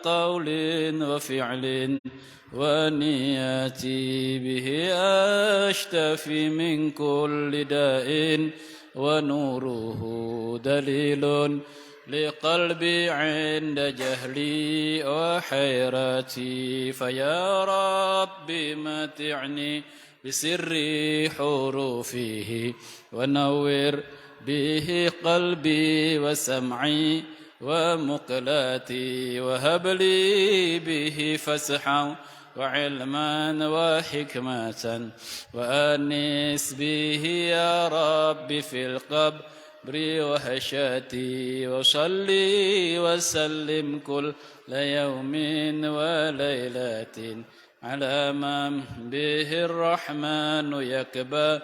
قول وفعل ونياتي به أشتفي من كل داء ونوره دليل لقلبي عند جهلي وحيرتي فيا ربي متعني بسر حروفه ونور به قلبي وسمعي ومقلاتي وهب لي به فسحا وعلما وحكمة وأنس به يا ربي في القبر وهشاتي وصلي وسلم كل يوم وليلة على من به الرحمن يقبل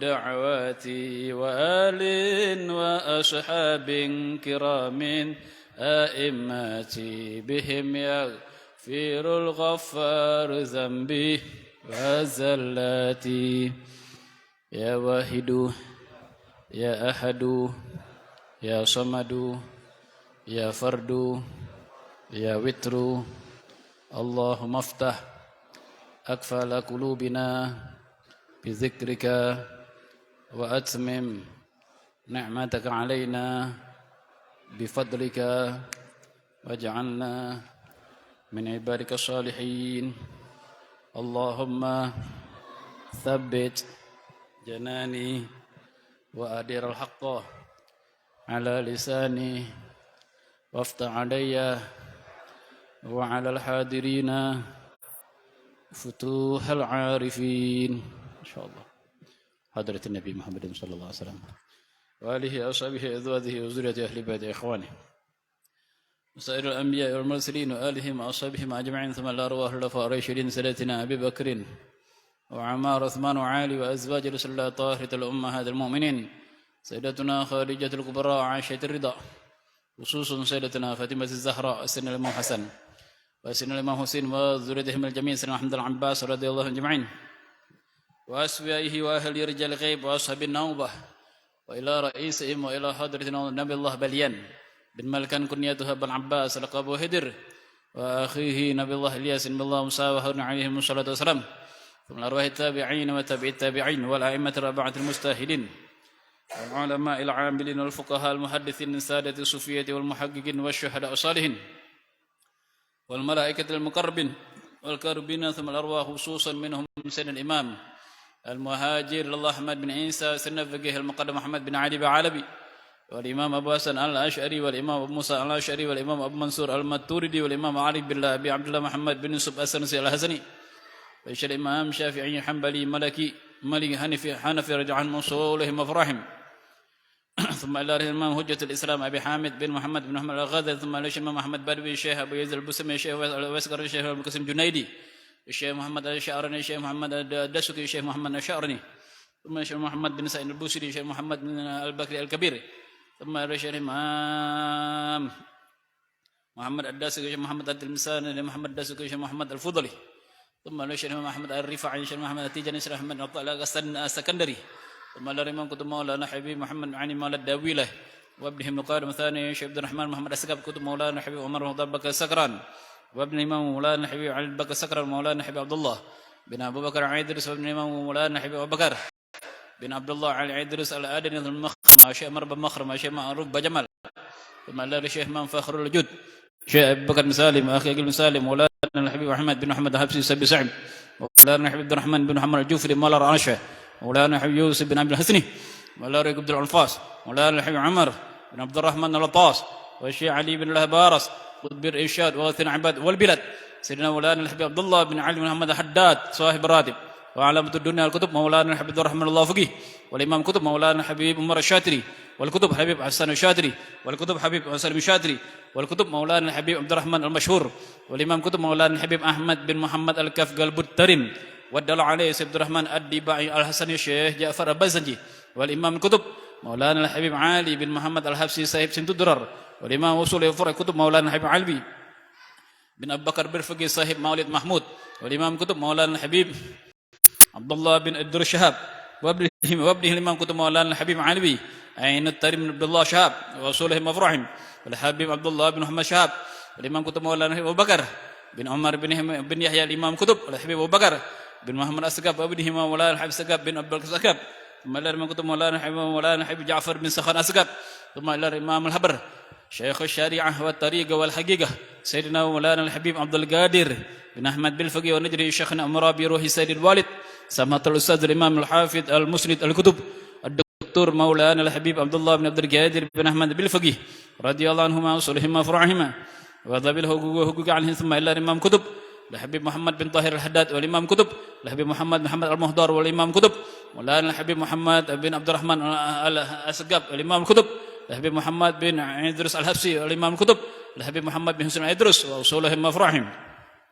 دعواتي وآل وأصحاب كرام أئمتي بهم يغفر الغفار ذنبي وزلاتي يا واحد يا أحد يا صمد يا فرد يا وتر اللهم افتح أقفال قلوبنا بذكرك وأتمم نعمتك علينا بفضلك واجعلنا من عبادك الصالحين اللهم ثبت جناني وأدير الحق على لساني وافتح علي وعلى الحاضرين فتوح العارفين إن شاء الله. حضرة النبي محمد صلى الله عليه وسلم وآله وأصحابه أزواجه وذريته أهل بيته إخوانه وسائر الأنبياء والمرسلين وآلهم وأصحابهم أجمعين ثم الأرواح الخلفاء الراشدين سادتنا أبي بكر وعمار عثمان وعلي وأزواج رسول الله طاهرة الأمهات المؤمنين سيدتنا خارجة الكبرى عائشة الرضا خصوصا سيدتنا فاطمة الزهراء سن الإمام حسن وسن الإمام حسين وذريتهم الجميع سيدنا محمد العباس رضي الله عنهم أجمعين وأسوائه وأهل رجال الغيب وأصحاب النوبة وإلى رئيسهم وإلى حضرة نبي الله بليان بن ملكان كنيتها بن عباس لقب هدر وأخيه نبي الله إلياس بن الله موسى وهارون عليهم الصلاة والسلام ثم الأرواح التابعين وتابع التابعين والأئمة الأربعة المجتهدين والعلماء العاملين والفقهاء المحدثين سادة الصوفية والمحققين والشهداء الصالحين والملائكة المقربين والكربين ثم الأرواح خصوصا منهم سيدنا الإمام المهاجر الله أحمد بن عيسى سن فقيه المقدم محمد بن علي بعلبي والإمام أبو حسن الأشعري والإمام أبو موسى الأشعري والإمام أبو منصور الماتوريدي والإمام علي بن أبي عبد الله محمد بن يوسف السنسي الحسني ويشهد الإمام شافعي حنبلي ملكي مالك حنفي رجع عن أصولهم وفرحهم ثم إلى الإمام حجة الإسلام أبي حامد بن محمد بن محمد الغزالي ثم إلى الإمام محمد بدوي الشيخ أبو يزيد البسمي الشيخ واسكر الشيخ أبو القاسم جنيدي الشيخ محمد الشعرني الشيخ محمد الدسوقي الشيخ محمد الشعرني ثم الشيخ محمد بن سعيد البوسري الشيخ محمد بن البكري الكبير ثم إلى الشيخ الإمام محمد الدسوقي الشيخ محمد التلمساني محمد الدسوقي الشيخ محمد الفضلي ثم إلى الشيخ محمد الرفاعي الشيخ محمد التيجاني الشيخ محمد السكندري ثم إلى الإمام كتب مولانا حبيب محمد عني مولى الداويلة وابنه ابن قادم الثاني الشيخ عبد الرحمن محمد السكاب كتب مولانا حبيب عمر بن بكر السكران وابن الإمام مولانا حبيب علي بكر السكران مولانا حبيب عبد الله بن أبو بكر عيدرس وابن الإمام مولانا حبيب أبو بكر بن عبد الله علي عيدرس الآدني المخرم الشيخ مربى مخرم الشيخ معروف بجمال ثم إلى الشيخ من فخر الوجود الشيخ أبو بكر بن سالم أخي بن سالم مولانا الحبيب أحمد بن محمد الحبسي سبي سعد مولانا حبيب عبد الرحمن بن محمد الجوفري مولا الرعشه مولانا حبيب يوسف بن عبد الحسني مولانا عبد العنفاس مولانا الحبيب عمر بن عبد الرحمن اللطاس والشيخ علي بن الهبارس قطب الإرشاد وغاث العباد والبلاد سيدنا مولانا الحبيب عبد الله بن علي بن محمد الحداد صاحب الراتب وعلامة الدنيا الكتب مولانا الحبيب عبد الرحمن الله فقيه والإمام كتب مولانا الحبيب عمر الشاتري والكتب حبيب حسن الشاتري والكتب حبيب حسن الشاتري والكتب مولانا الحبيب عبد الرحمن المشهور والإمام كتب مولانا الحبيب أحمد بن محمد الكف قلب الترم والدل عليه سيد الرحمن الدباعي الحسني الشيخ جعفر البزنجي والإمام الكتب مولانا الحبيب علي بن محمد الحبسي صاحب سنت الدرر والإمام وصول الفرع كتب مولانا الحبيب علوي بن أبي بكر برفقي صاحب مولد محمود والإمام كتب مولانا الحبيب عبد الله بن الدر الشهاب وابنه الإمام كتب مولانا الحبيب علوي عين التريم بن عبد الله شهاب ووصولهم مفرحهم والحبيب عبد الله بن محمد شهاب والإمام كتب مولانا أبو بكر بن عمر بن يحيى الإمام كتب الحبيب أبو بكر بن محمد السقاف ابنهما مولانا الحبيب السقاف بن عبد السقاف ثم إلى الإمام كتب مولانا الحبيب جعفر بن سخان السقاف ثم إلى الإمام الحبر شيخ الشريعة والطريقة والحقيقة سيدنا مولانا الحبيب عبد القادر بن أحمد بالفقي ونجري شيخنا مرابي روحي سيد الوالد سماحة الأستاذ الإمام الحافظ المسند الكتب الدكتور مولانا الحبيب عبد الله بن عبد القادر بن أحمد بالفقي رضي الله عنهما وصلهما وفرعهما وذبل حقوق عنهم ثم إلى الإمام كتب الحبيب محمد بن طاهر الحداد والإمام كتب الحبيب محمد المهدار والإمام كتب مولانا الحبيب محمد بن عبد الرحمن السقاف والإمام كتب الحبيب محمد بن إدريس الحبسي والإمام كتب الحبيب محمد بن حسين إدريس وأصولهم وفرعهم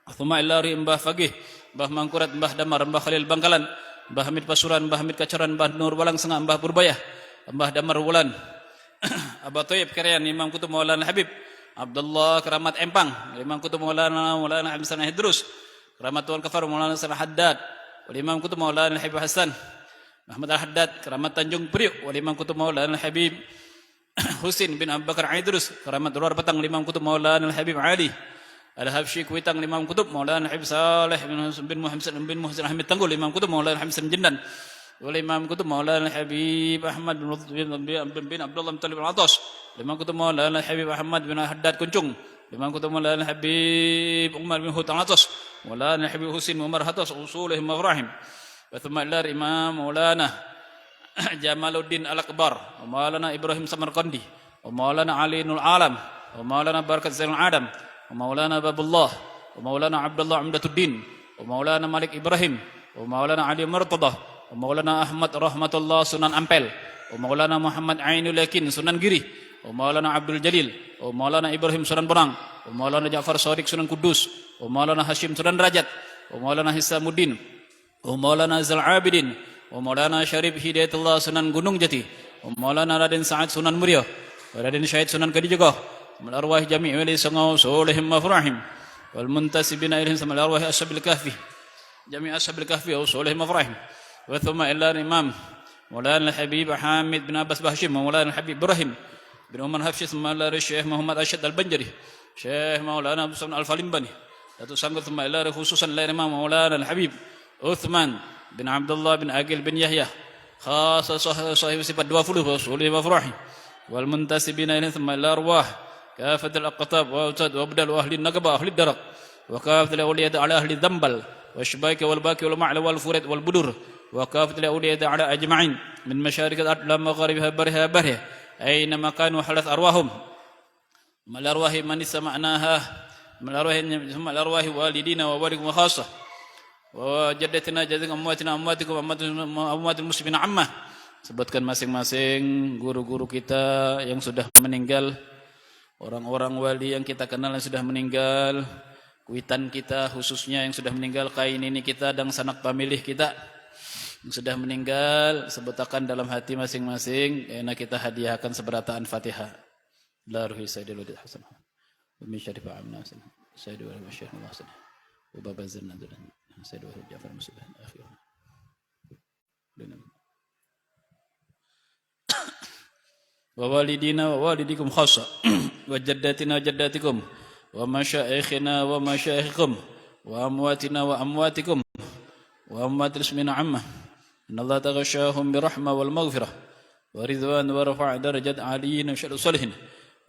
ثم إلى mbah Fagih mbah Mangkurat mbah Damar mbah Khalil Bangkalan mbah Hamid Pasuran mbah Hamid Kacaran mbah Nur Walang Sengah mbah Purbayah mbah Damar Wulan Abah Toyib Kerian Imam Kutub Maulana Habib Abdullah Keramat Empang Imam Kutub Maulana Habib Sanah Idrus Keramat Tuan Kafar Maulana Sanah Haddad Imam Kutub Maulana Habib Hasan Muhammad Al-Haddad Keramat Tanjung Priok Imam Kutub Maulana Habib Husin bin Abu Bakar Idrus Keramat Luar Petang Imam Kutub Maulana Habib Ali Al-Habsyi Kuitang Imam Kutub Maulana Habib Saleh bin Muhsin Ahmed Tanggul Imam Kutub Maulana Habib Jendan Imam Kutub Maulana Habib Ahmad bin Abdullah bin Talib Al-Atas Imam Kutub Maulana Habib Ahmad bin Haddad Kuncung Imam Kutub Maulana Habib Umar bin Hutan Atas Maulana Habib Husin Umar Hatas Usulihim Mafrahim Thumma ila Imam Maulana Jamaluddin Al-Akbar Maulana Ibrahim Samarkandi Maulana Ali Nul Alam Maulana Barakat Zainul Adam ومولانا باب الله ومولانا عبد الله عمدة الدين ومولانا مالك إبراهيم ومولانا علي مرتضى ومولانا أحمد رحمة الله سنن أمبل ومولانا محمد عين اليقين سنن جري ومولانا عبد الجليل ومولانا إبراهيم سنن برang ومولانا جعفر صادق سنن قدوس ومولانا هاشم سنن رجت ومولانا حسام الدين ومولانا زل عابدين ومولانا شريف هداية الله سنن gunung jati ومولانا رادن سعد سنن مريا ورادن شهيد سنن كديجغا من أرواح جميع ولي سنغو سولهم مفرحهم والمنتسبين إليهم من أرواح أصحاب الكهف جميع أصحاب الكهف وسولهم مفرحهم وثم إلى الإمام مولانا الحبيب حامد بن عباس بهشيم ومولانا الحبيب إبراهيم بن عمر حفص ثم إلى الشيخ محمد أشد البنجري شيخ مولانا أبو سلمان الفالمبني ثم إلى خصوصا الإمام مولانا الحبيب عثمان بن عبد الله بن أقيل بن يحيى خاصة صاحب صفة 20 وسولهم مفرحهم والمنتسبين إليهم ثم إلى أرواح كافة الأقطاب وأوتاد وأبدال وأهل النقبة أهل الدرق وكافة الأولياء على أهل الذنبل والشباك والباكي والمعلى والفرد والبدر وكافة الأولياء على أجمعين من مشارق الأرض لا مغاربها برها أينما كانوا حلت أرواحهم من الأرواح من سمعناها من الأرواح والدينا ووالدكم خاصة وجدتنا جدك أمواتنا أمواتكم أموات المسلمين عامة. Sebutkan masing-masing guru-guru kita yang sudah meninggal, orang-orang wali yang kita kenal yang sudah meninggal, kuitan kita khususnya yang sudah meninggal, kain ini kita dan sanak pamilih kita yang sudah meninggal, sebutakan dalam hati masing-masing, enak kita hadiahkan seberataan Fatihah. La ruhi sayyidil wadid hasan. Wa min syarri fa'amna hasan. Sayyidul wa syekh Allah hasan. Wa babazalna dulan. Sayyidul wa Ja'far Musulah akhir. Wa walidina wa walidikum khassa wa jaddatina wa jaddatikum wa masyaikhina wa masyaikhikum wa amwatina wa amwatikum wa amwatil muslimina amma innallaha taghashahum birahmah wal maghfirah wa ridwan wa rafa'a darajat aliyyin wa syadu salihin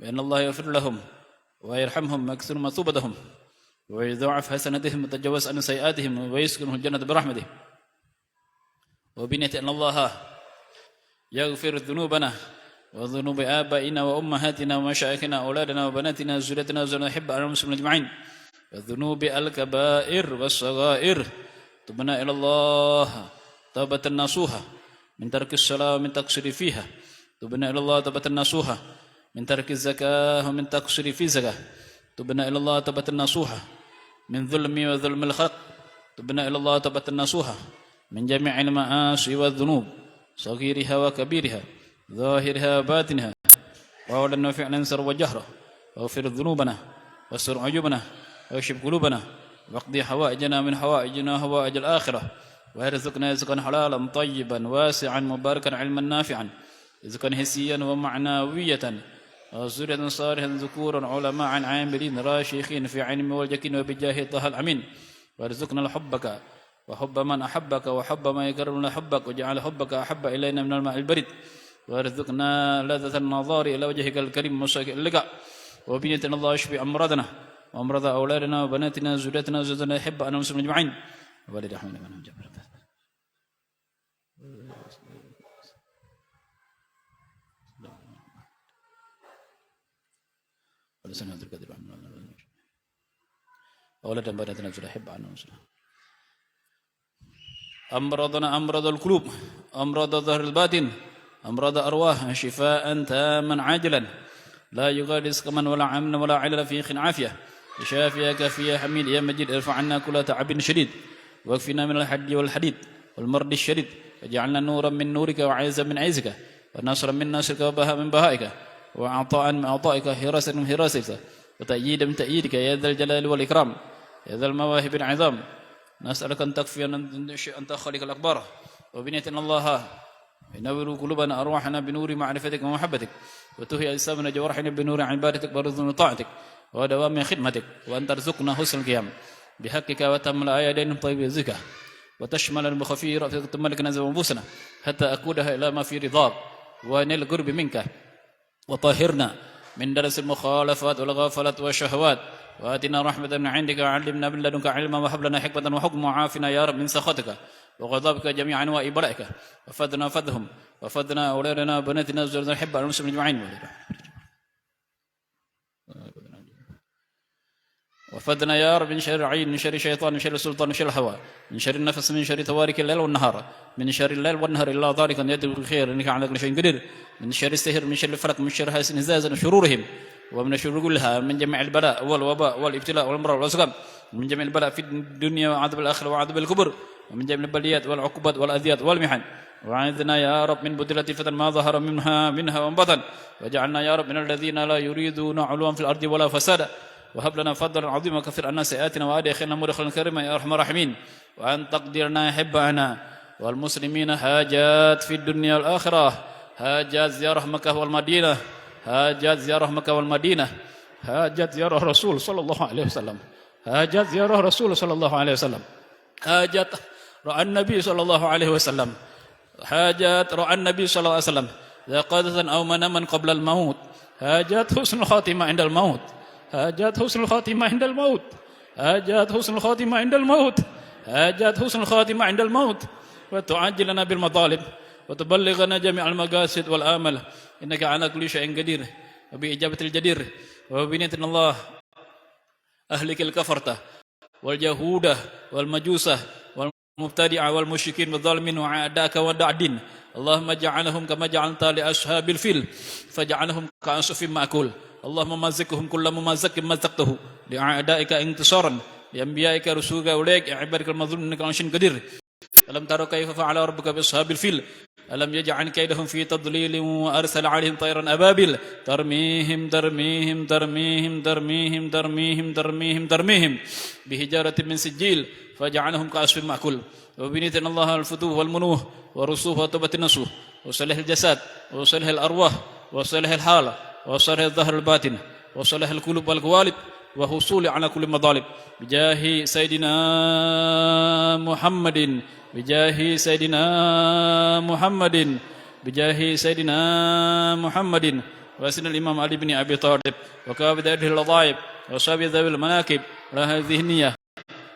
wa innallaha yaghfir lahum wa yarhamhum wa yaksir masubatahum wa yudha'af hasanatihim wa tajawaz an sayiatihim wa yaskunhum jannata birahmatih wa binati annallaha yaghfir dhunubana وذنوب آبائنا وأمهاتنا ومشايخنا أولادنا وبناتنا وزوجاتنا وزوجاتنا نحب على المسلمين أجمعين وذنوب الكبائر والصغائر تبنا إلى الله توبة نصوحة من ترك الصلاة ومن تقصير فيها تبنا إلى الله توبة نصوحة من ترك الزكاة ومن تقصير في الزكاة تبنا إلى الله توبة نصوحة من ظلم وظلم الخلق تبنا إلى الله توبة نصوحة من جميع المعاصي والذنوب صغيرها وكبيرها ظاهرها وباطنها وعولا وفعلا سر وجهرا واغفر ذنوبنا واستر عيوبنا واكشف قلوبنا واقضي حوائجنا من حوائجنا حوائج الآخرة وارزقنا رزقا حلالا طيبا واسعا مباركا علما نافعا رزقا حسيا ومعنويا وذرية صالحا ذكورا علماء عاملين راشخين في علم واليقين وبجاه طه الأمين وارزقنا حبك وحب من أحبك وحب ما يكرمنا حبك وجعل حبك أحب إلينا من الماء البريد وارزقنا لذة النظار إلى وجهك الكريم مساك اللقاء وبنية الله يشفي أمراضنا وأمراض أولادنا وبناتنا وزوجاتنا وزوجاتنا يحب أن المسلمين أجمعين وبالد رحمنا من جبر ولسنا ذكر رحمنا أولادنا وبناتنا وزوجاتنا يحب أن المسلمين أمراضنا أمراض القلوب أمراض ظهر الباطن أمراض أرواح شفاء تاما عاجلا لا يغادر سقما ولا عملا ولا علل في عافية شافيك في حميد يا مجيد ارفع عنا كل تعب شديد واكفنا من الحد والحديد والمرض الشديد واجعلنا نورا من نورك وعزا من عزك ونصرا من نصرك وبهاء من بهائك وعطاء من عطائك حراسة من حراستك وتأييدا من تأييدك يا ذا الجلال والإكرام يا ذا المواهب العظام نسألك أن تكفي أن تخلق الأكبر وبنية الله ينور قلوبنا أرواحنا بنور معرفتك ومحبتك وتهي أجسامنا جوارحنا بنور عبادتك ورضوان طاعتك ودوام خدمتك وأن ترزقنا حسن القيام بحقك وتمل آياتنا طيب الزكاة وتشمل المخفي رأفة ملك نزل أنفسنا حتى أقودها إلى ما في رضاك ونيل القرب منك وطهرنا من درس المخالفات والغفلات والشهوات وآتنا رحمة من عندك وعلمنا من لدنك علما وهب لنا حكمة وحكم وعافنا يا رب من سخطك وغضبك جميع أنواع بلائك وفدنا فدهم وفدنا أولادنا وبناتنا وزوجنا نحب أن المسلمين أجمعين وفدنا يا رب من شر العين من شر الشيطان من شر السلطان من شر الهوى من شر النفس من شر توارك الليل والنهار من شر الليل والنهار إلا ذلك أن يدرك الخير إنك على كل شيء قدير من شر السحر من شر الفلك من شر حاسد هزازا وشرورهم ومن الشرور كلها من جميع البلاء والوباء والابتلاء والامراض والاسقام من جميع البلاء في الدنيا وعذاب الاخره وعذاب الكبر ومن جميع البليات والعقوبات والاذيات والمحن وعاذنا يا رب من بدلة فتن ما ظهر منها وانبطن وجعلنا يا رب من الذين لا يريدون علوا في الارض ولا فسادا وهب لنا فضلا عظيما وكفر عنا سيئاتنا وادخلنا مدخلا كريما يا ارحم الراحمين وان تقدرنا يحبنا والمسلمين حاجات في الدنيا والاخره حاجات زياره مكه والمدينه حاجات زيارة مكة والمدينة حاجات زيارة رسول صلى الله عليه وسلم حاجات زيارة رسول صلى الله عليه وسلم حاجات رأى النبي صلى الله عليه وسلم حاجات رأى النبي صلى الله عليه وسلم يقظة أو مناما قبل الموت حاجات حسن الخاتمة عند الموت حاجات حسن الخاتمة عند الموت حاجات حسن الخاتمة عند الموت حاجات حسن الخاتمة عند الموت وتعجلنا بالمطالب وتبلغنا جميع المقاصد والآمل إنك على كل شيء قدير وبإجابة الجدير وبنية الله أهلك الكفرة واليهود والمجوسة والمبتدعة والمشركين والظالمين وأعداءك وداع الدين اللهم اجعلهم كما جعلت لأصحاب الفيل فاجعلهم كعصف مأكول اللهم مزقهم كل ممزق مزقته لأعدائك انتصارا لأنبيائك رسولك أولئك عبادك المظلومين إنك على شيء قدير ألم تروا كيف فعل ربك بأصحاب الفيل ألم يجعل كيدهم في تضليل وأرسل عليهم طيرا أبابيل ترميهم ترميهم ترميهم ترميهم ترميهم ترميهم ترميهم بحجارة من سجيل فجعلهم كعصف مأكول وبنية الله الفتوح والمنوح والرسوخ وتوبة النصوح وصلح الجسد وصلح الأرواح وصلح الحال وصلح الظهر الباطن وصلح القلوب والقوالب وحصول على كل مطالب بجاه سيدنا محمد بجاه سيدنا محمد بجاه سيدنا محمد وسن الإمام علي بن أبي طالب وكابد أهل اللطائف وصحاب ذوي المناكب لها الذهنية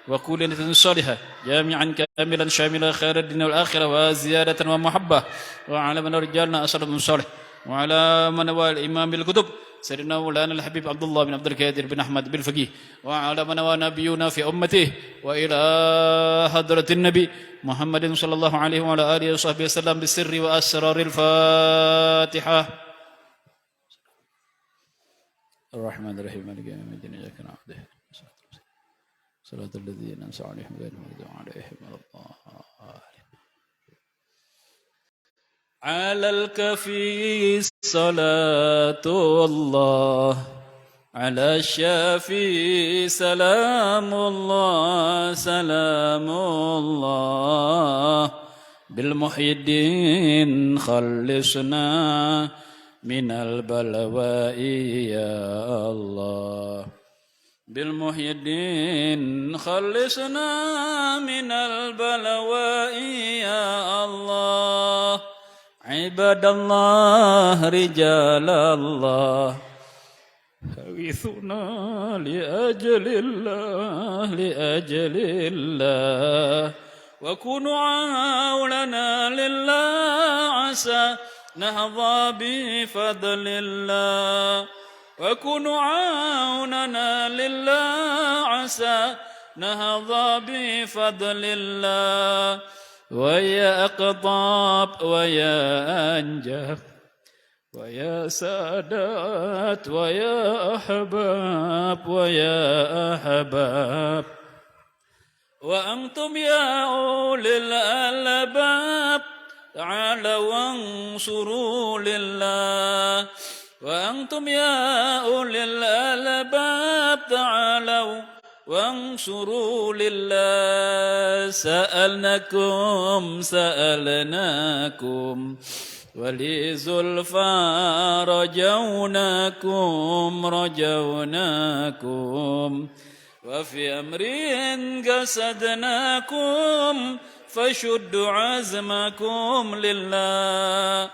وكل نية صالحة جامعا كاملا شاملا خير الدين والآخرة وزيادة ومحبة وعلى من رجالنا أسرد صالح وعلى من هو الإمام بالكتب سيدنا مولانا الحبيب عبد الله بن عبد القادر بن أحمد بالفقيه وعلى من هو نبينا في أمته وإلى حضرة النبي محمد صلى الله عليه وعلى آله وصحبه وسلم بالسر وأسرار الفاتحة الرحمن الرحيم مالك يوم الدين إياك نعبد صراط الذين أنعمت عليهم غير المغضوب عليهم ولا الضالين على الكفي صلاة الله على الشافي سلام الله سلام الله بالمحي الدين خلصنا من البلواء يا الله بالمحيي الدين خلصنا من البلواء يا الله عباد الله رجال الله أغيثنا لأجل الله لأجل الله وكونوا عوننا لله عسى نهضى بفضل الله وكونوا عوننا لله عسى نهضى بفضل الله ويا أقطاب ويا أنجاب ويا سادات ويا أحباب ويا أحباب وأنتم يا أولي الألباب تعالوا وانصروا لله وأنتم يا أولي الألباب تعالوا وانصروا لله سألناكم ولزلفى رجوناكم وفي أمر قصدناكم فشدوا عزمكم لله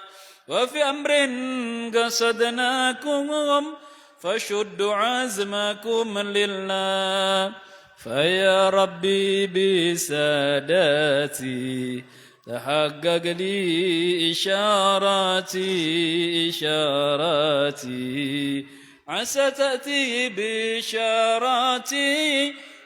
وفي أمر قصدناكم فشدوا عزمكم لله فيا ربي بساداتي تحقق لي إشاراتي عسى تأتي بإشاراتي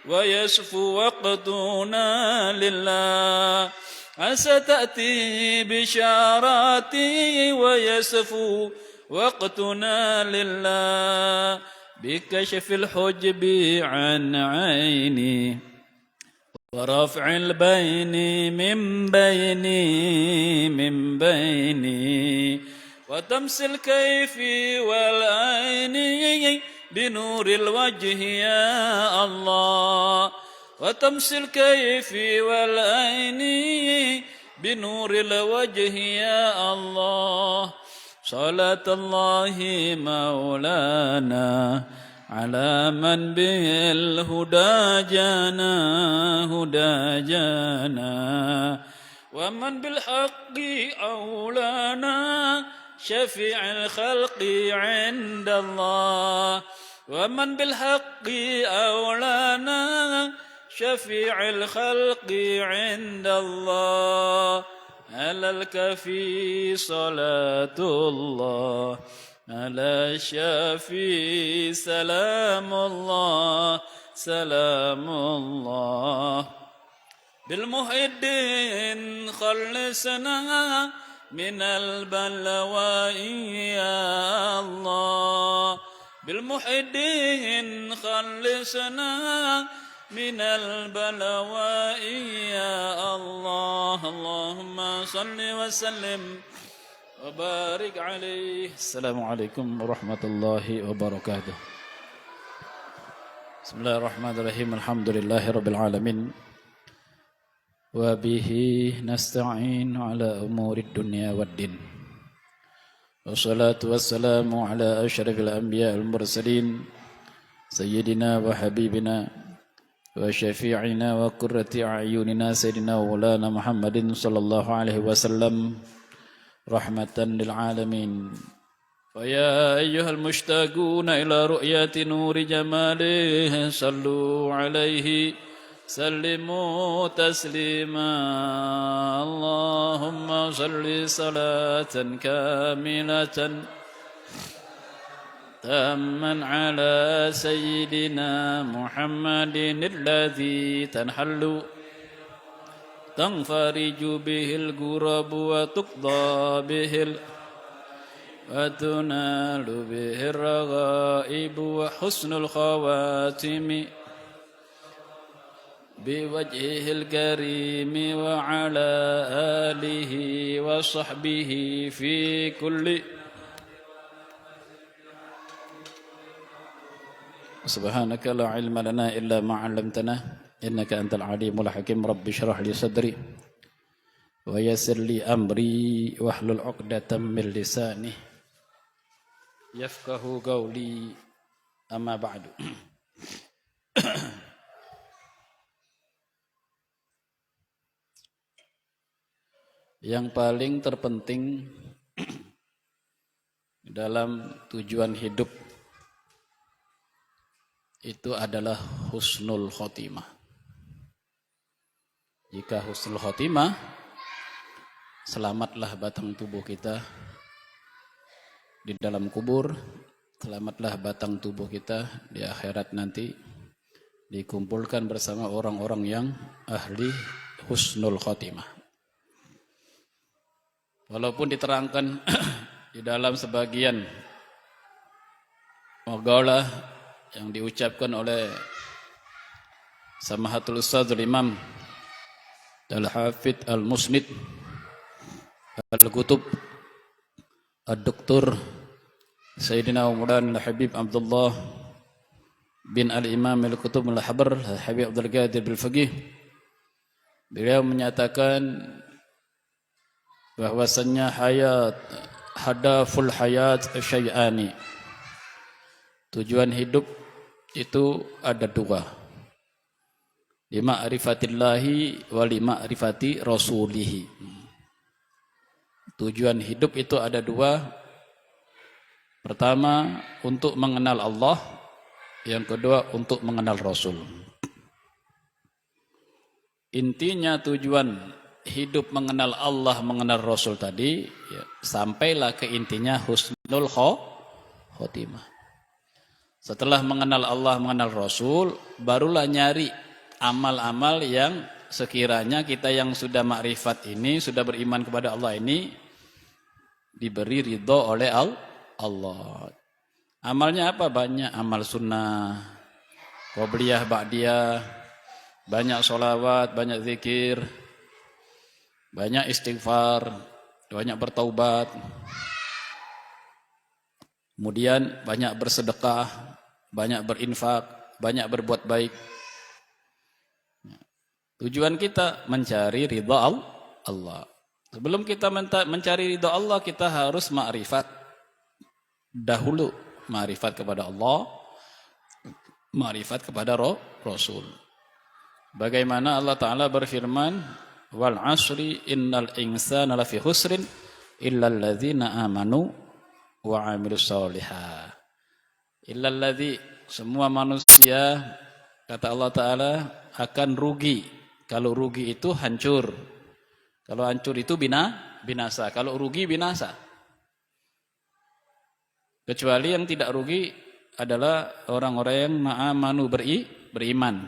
ويصفو وقتنا لله عسى تأتي بشاراتي ويصفو وقتنا لله بكشف الحجب عن عيني ورفع البين من بيني وتمس الكيف والعين بنور الوجه يا الله وتمس الكيف والعين بنور الوجه يا الله صلاة الله مولانا على من به الهدى جانا ومن بالحق أولانا شفيع الخلق عند الله ومن بالحق أولانا شفيع الخلق عند الله على الكفي صلاة الله على الشافي سلام الله بالمحيي الدين خلصنا من البلواء يا الله بالمحيي الدين خلصنا من البلواء يا الله اللهم صل وسلم وبارك عليه السلام عليكم ورحمة الله وبركاته بسم الله الرحمن الرحيم الحمد لله رب العالمين وبه نستعين على أمور الدنيا والدين والصلاة والسلام على أشرف الأنبياء المرسلين سيدنا وحبيبنا وشفيعنا وقرة أعيننا سيدنا ومولانا محمد صلى الله عليه وسلم رحمة للعالمين ويا أيها المشتاقون إلى رؤية نور جماله صلوا عليه سلموا تسليما اللهم صل صلاة كاملة تاما على سيدنا محمد الذي تنفرج به الكرب وتقضى به وتنال به الرغائب وحسن الخواتم بوجهه الكريم وعلى آله وصحبه في كل سبحانك لا علم لنا إلا ما علمتنا إنك أنت العليم الحكيم رب اشرح لي صدري ويسر لي أمري واحلل عقدة من لساني yafqahu qawli. Amma ba'du. Yang paling terpenting dalam tujuan hidup itu adalah husnul khotimah. Jika husnul khotimah, selamatlah batang tubuh kita di dalam kubur, selamatlah batang tubuh kita di akhirat nanti, dikumpulkan bersama orang-orang yang ahli husnul khotimah. Walaupun diterangkan di dalam sebagian maqalah yang diucapkan oleh Samahatul Ustadzul Imam Al-Hafidh Al-Musnid Al-Kutub Ad-Doktor Sayyidina Maulana Habib Abdullah bin Al-Imam Al-Kutub Al-Habr Habib Abdul Qadir Bil-Faqih, beliau menyatakan bahwasannya hadaful hayat syai'ani, tujuan hidup itu ada dua, lima'rifatillahi wa lima'rifati rasulihi. Tujuan hidup itu ada dua. Pertama, untuk mengenal Allah. Yang kedua, untuk mengenal Rasul. Intinya tujuan hidup mengenal Allah, mengenal Rasul tadi, ya, sampailah ke intinya husnul khotimah. Setelah mengenal Allah, mengenal Rasul, barulah nyari amal-amal yang sekiranya kita yang sudah makrifat ini, sudah beriman kepada Allah ini, diberi ridho oleh Allah. Amalnya apa? Banyak amal sunnah, qobliyah, ba'diyah, banyak sholawat, banyak zikir, banyak istighfar, banyak bertaubat, kemudian banyak bersedekah, banyak berinfak, banyak berbuat baik. Tujuan kita mencari ridha Allah. Sebelum kita mencari ridha Allah, kita harus ma'rifat dahulu, ma'rifat kepada Allah, ma'rifat kepada Rasul. Bagaimana Allah Ta'ala berfirman, wal asri innal insana lafi khusrin illal ladzina amanu wa amilus sholihat. Illal ladzi, semua manusia kata Allah Ta'ala akan rugi. Kalau rugi itu hancur. Kalau hancur itu binasa. Kalau rugi binasa. Kecuali yang tidak rugi adalah orang-orang yang ma'amanu beriman.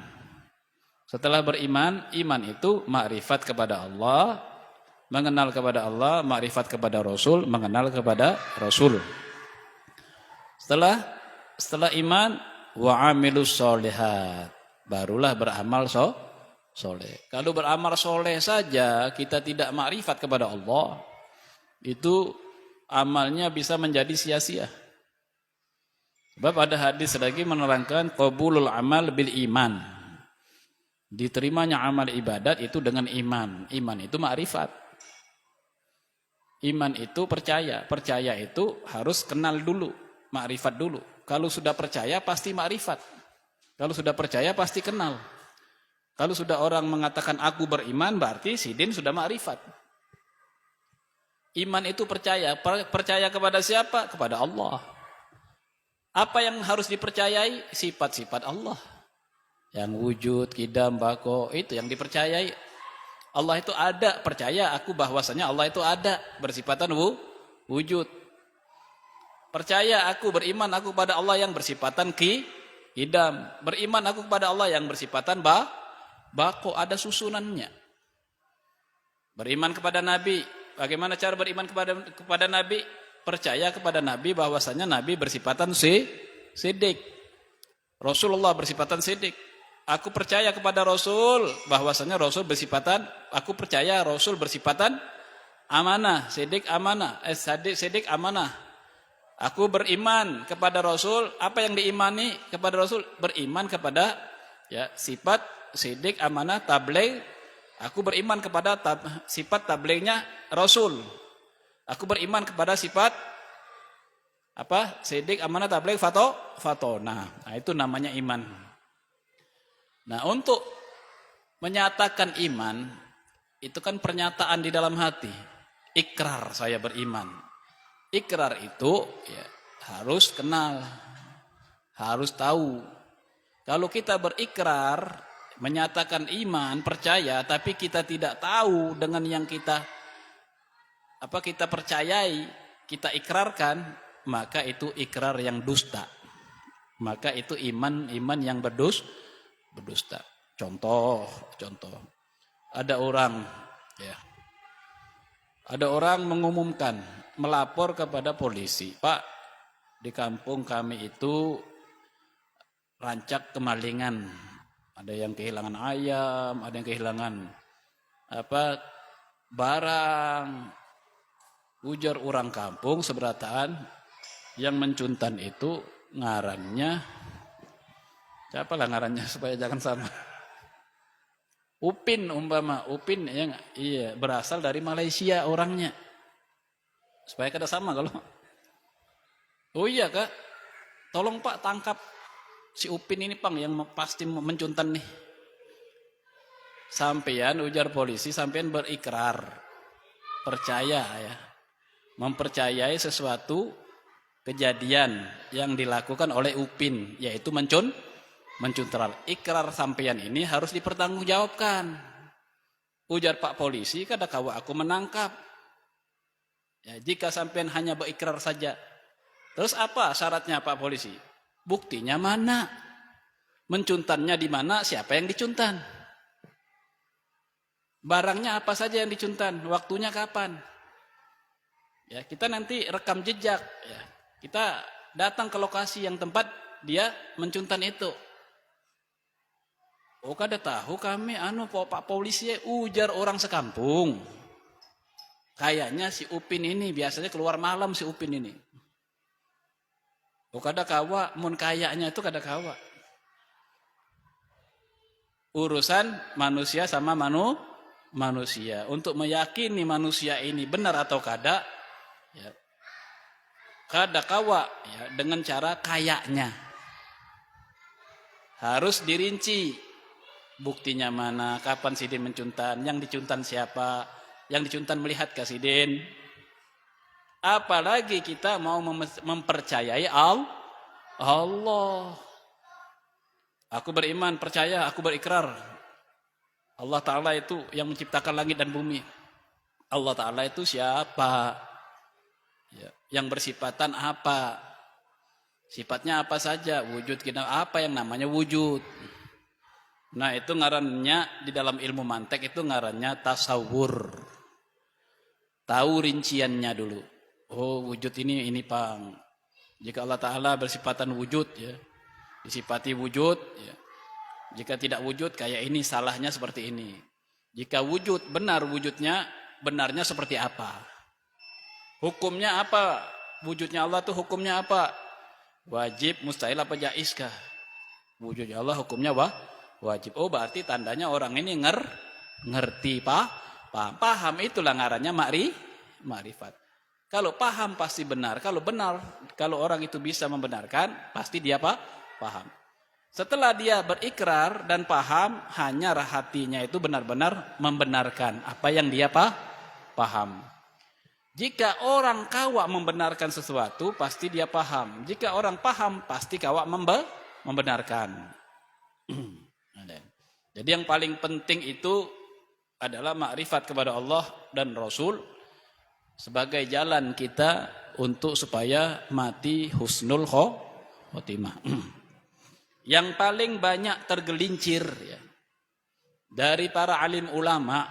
Setelah beriman, iman itu makrifat kepada Allah, mengenal kepada Allah, makrifat kepada Rasul, mengenal kepada Rasul. Setelah iman, wa amilus sholihat, barulah beramal soleh. Kalau beramal soleh saja kita tidak makrifat kepada Allah, itu amalnya bisa menjadi sia-sia. Sebab ada hadis lagi menerangkan qabulul amal bil iman. Diterimanya amal ibadat itu dengan iman. Iman itu makrifat. Iman itu percaya. Percaya itu harus kenal dulu, makrifat dulu. Kalau sudah percaya pasti makrifat. Kalau sudah percaya pasti kenal. Kalau sudah orang mengatakan aku beriman, berarti sidin sudah makrifat. Iman itu percaya. Percaya kepada siapa? Kepada Allah. Apa yang harus dipercayai? Sifat-sifat Allah. Yang wujud, qidam, baqo, itu yang dipercayai. Allah itu ada, percaya aku bahwasanya Allah itu ada, bersifatan wujud. Percaya aku, beriman aku kepada Allah yang bersifatan qidam. Beriman aku kepada Allah yang bersifatan baqo, ada susunannya. Beriman kepada Nabi, bagaimana cara beriman kepada Nabi? Percaya kepada Nabi bahwasanya Nabi bersifatan siddiq. Rasulullah bersifatan siddiq. Aku percaya kepada Rasul bahwasanya Rasul bersifatan, aku percaya Rasul bersifatan amanah, siddiq amanah, siddiq amanah. Aku beriman kepada Rasul, apa yang diimani kepada Rasul? Beriman kepada ya sifat siddiq amanah tabligh. Aku beriman kepada sifat tablighnya Rasul. Aku beriman kepada sifat Sidik, amanah, tabligh, fatona. Nah, itu namanya iman. Nah, untuk menyatakan iman itu kan pernyataan di dalam hati. Ikrar saya beriman. Ikrar itu ya, harus kenal, harus tahu. Kalau kita berikrar, menyatakan iman, percaya, tapi kita tidak tahu dengan yang kita percayai, kita ikrarkan, maka itu ikrar yang dusta. Maka itu iman yang berdusta. Contoh. Ada orang mengumumkan, melapor kepada polisi, Pak, di kampung kami itu rancak kemalingan. Ada yang kehilangan ayam, ada yang kehilangan barang. Ujar orang kampung seberataan, yang mencuntan itu ngarannya, siapalah ngarannya supaya jangan sama. Upin yang berasal dari Malaysia orangnya. Supaya kada sama kalau. Oh iya Kak, tolong Pak tangkap si Upin ini Pang yang pasti mencuntan nih. Sampean ujar polisi, sampean berikrar, percaya ya, mempercayai sesuatu kejadian yang dilakukan oleh Upin, yaitu mencuntal. Ikrar sampean ini harus dipertanggungjawabkan. Ujar Pak polisi, kada kawa aku menangkap. Ya, jika sampean hanya berikrar saja. Terus apa syaratnya Pak polisi? Buktinya mana? Mencuntannya di mana? Siapa yang dicuntan? Barangnya apa saja yang dicuntan? Waktunya kapan? Ya, kita nanti rekam jejak. Ya, kita datang ke lokasi yang tempat dia mencuntan itu. Oh, kada tahu kami Pak polisi ujar orang sekampung. Kayaknya si Upin ini biasanya keluar malam si Upin ini. Oh, kada kawa, mun kayaknya itu kada kawa. Urusan manusia sama manusia. Untuk meyakini manusia ini benar atau kada, ya, kada kawa ya, dengan cara kayaknya. Harus dirinci. Buktinya mana, kapan Sidin mencuntan, yang dicuntan siapa, yang dicuntan melihat ke Sidin. Apalagi kita mau mempercayai Allah. Aku beriman, percaya, aku berikrar. Allah Ta'ala itu yang menciptakan langit dan bumi. Allah Ta'ala itu siapa? Ya, yang bersifatan apa? Sifatnya apa saja? Wujud kita, apa yang namanya wujud? Nah, itu ngarannya di dalam ilmu mantek itu ngarannya tasawur. Tahu rinciannya dulu. Oh, wujud ini Pang. Jika Allah Ta'ala bersifatan wujud ya, disifati wujud ya. Jika tidak wujud kayak ini, salahnya seperti ini. Jika wujud, benar wujudnya, benarnya seperti apa? Hukumnya apa? Wujudnya Allah itu hukumnya apa? Wajib, mustahil apa jaiz kah? Wujudnya Allah hukumnya wajib. Oh, berarti tandanya orang ini ngerti paham, itulah ngarannya ma'rifat. Kalau paham pasti benar. Kalau orang itu bisa membenarkan, pasti dia paham. Setelah dia berikrar dan paham, hanya hatinya itu benar-benar membenarkan apa yang dia paham. Jika orang kawa membenarkan sesuatu, pasti dia paham. Jika orang paham, pasti kawa membenarkan. Jadi yang paling penting itu adalah makrifat kepada Allah dan Rasul sebagai jalan kita untuk supaya mati husnul khotimah. Yang paling banyak tergelincir ya, dari para alim ulama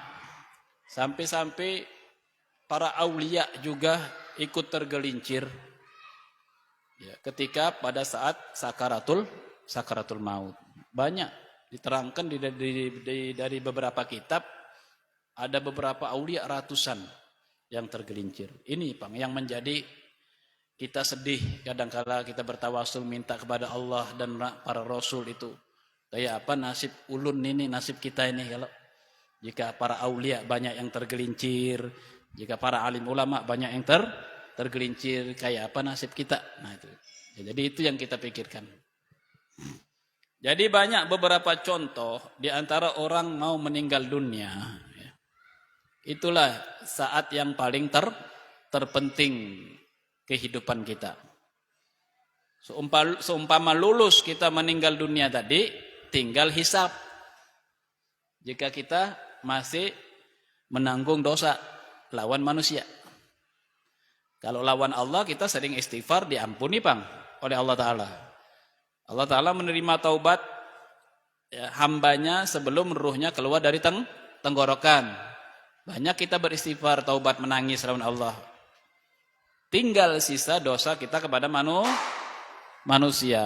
sampai para aulia juga ikut tergelincir ya, ketika pada saat sakaratul maut. Banyak diterangkan dari beberapa kitab, ada beberapa aulia ratusan yang tergelincir. Ini Pang yang menjadi kita sedih kadangkala kita bertawasul minta kepada Allah dan para rasul itu. Kayak apa nasib ulun ini, nasib kita ini kalau jika para aulia banyak yang tergelincir, jika para alim ulama banyak yang tergelincir, kayak apa nasib kita. Nah itu. Jadi itu yang kita pikirkan. Jadi banyak beberapa contoh di antara orang mau meninggal dunia. Itulah saat yang paling terpenting kehidupan kita. Seumpama lulus kita meninggal dunia tadi, tinggal hisab. Jika kita masih menanggung dosa lawan manusia. Kalau lawan Allah kita sering istighfar, diampuni Bang oleh Allah Ta'ala. Allah Ta'ala menerima taubat ya, hambanya sebelum ruhnya keluar dari tenggorokan. Banyak kita beristighfar, taubat, menangis lawan Allah. Tinggal sisa dosa kita kepada manusia.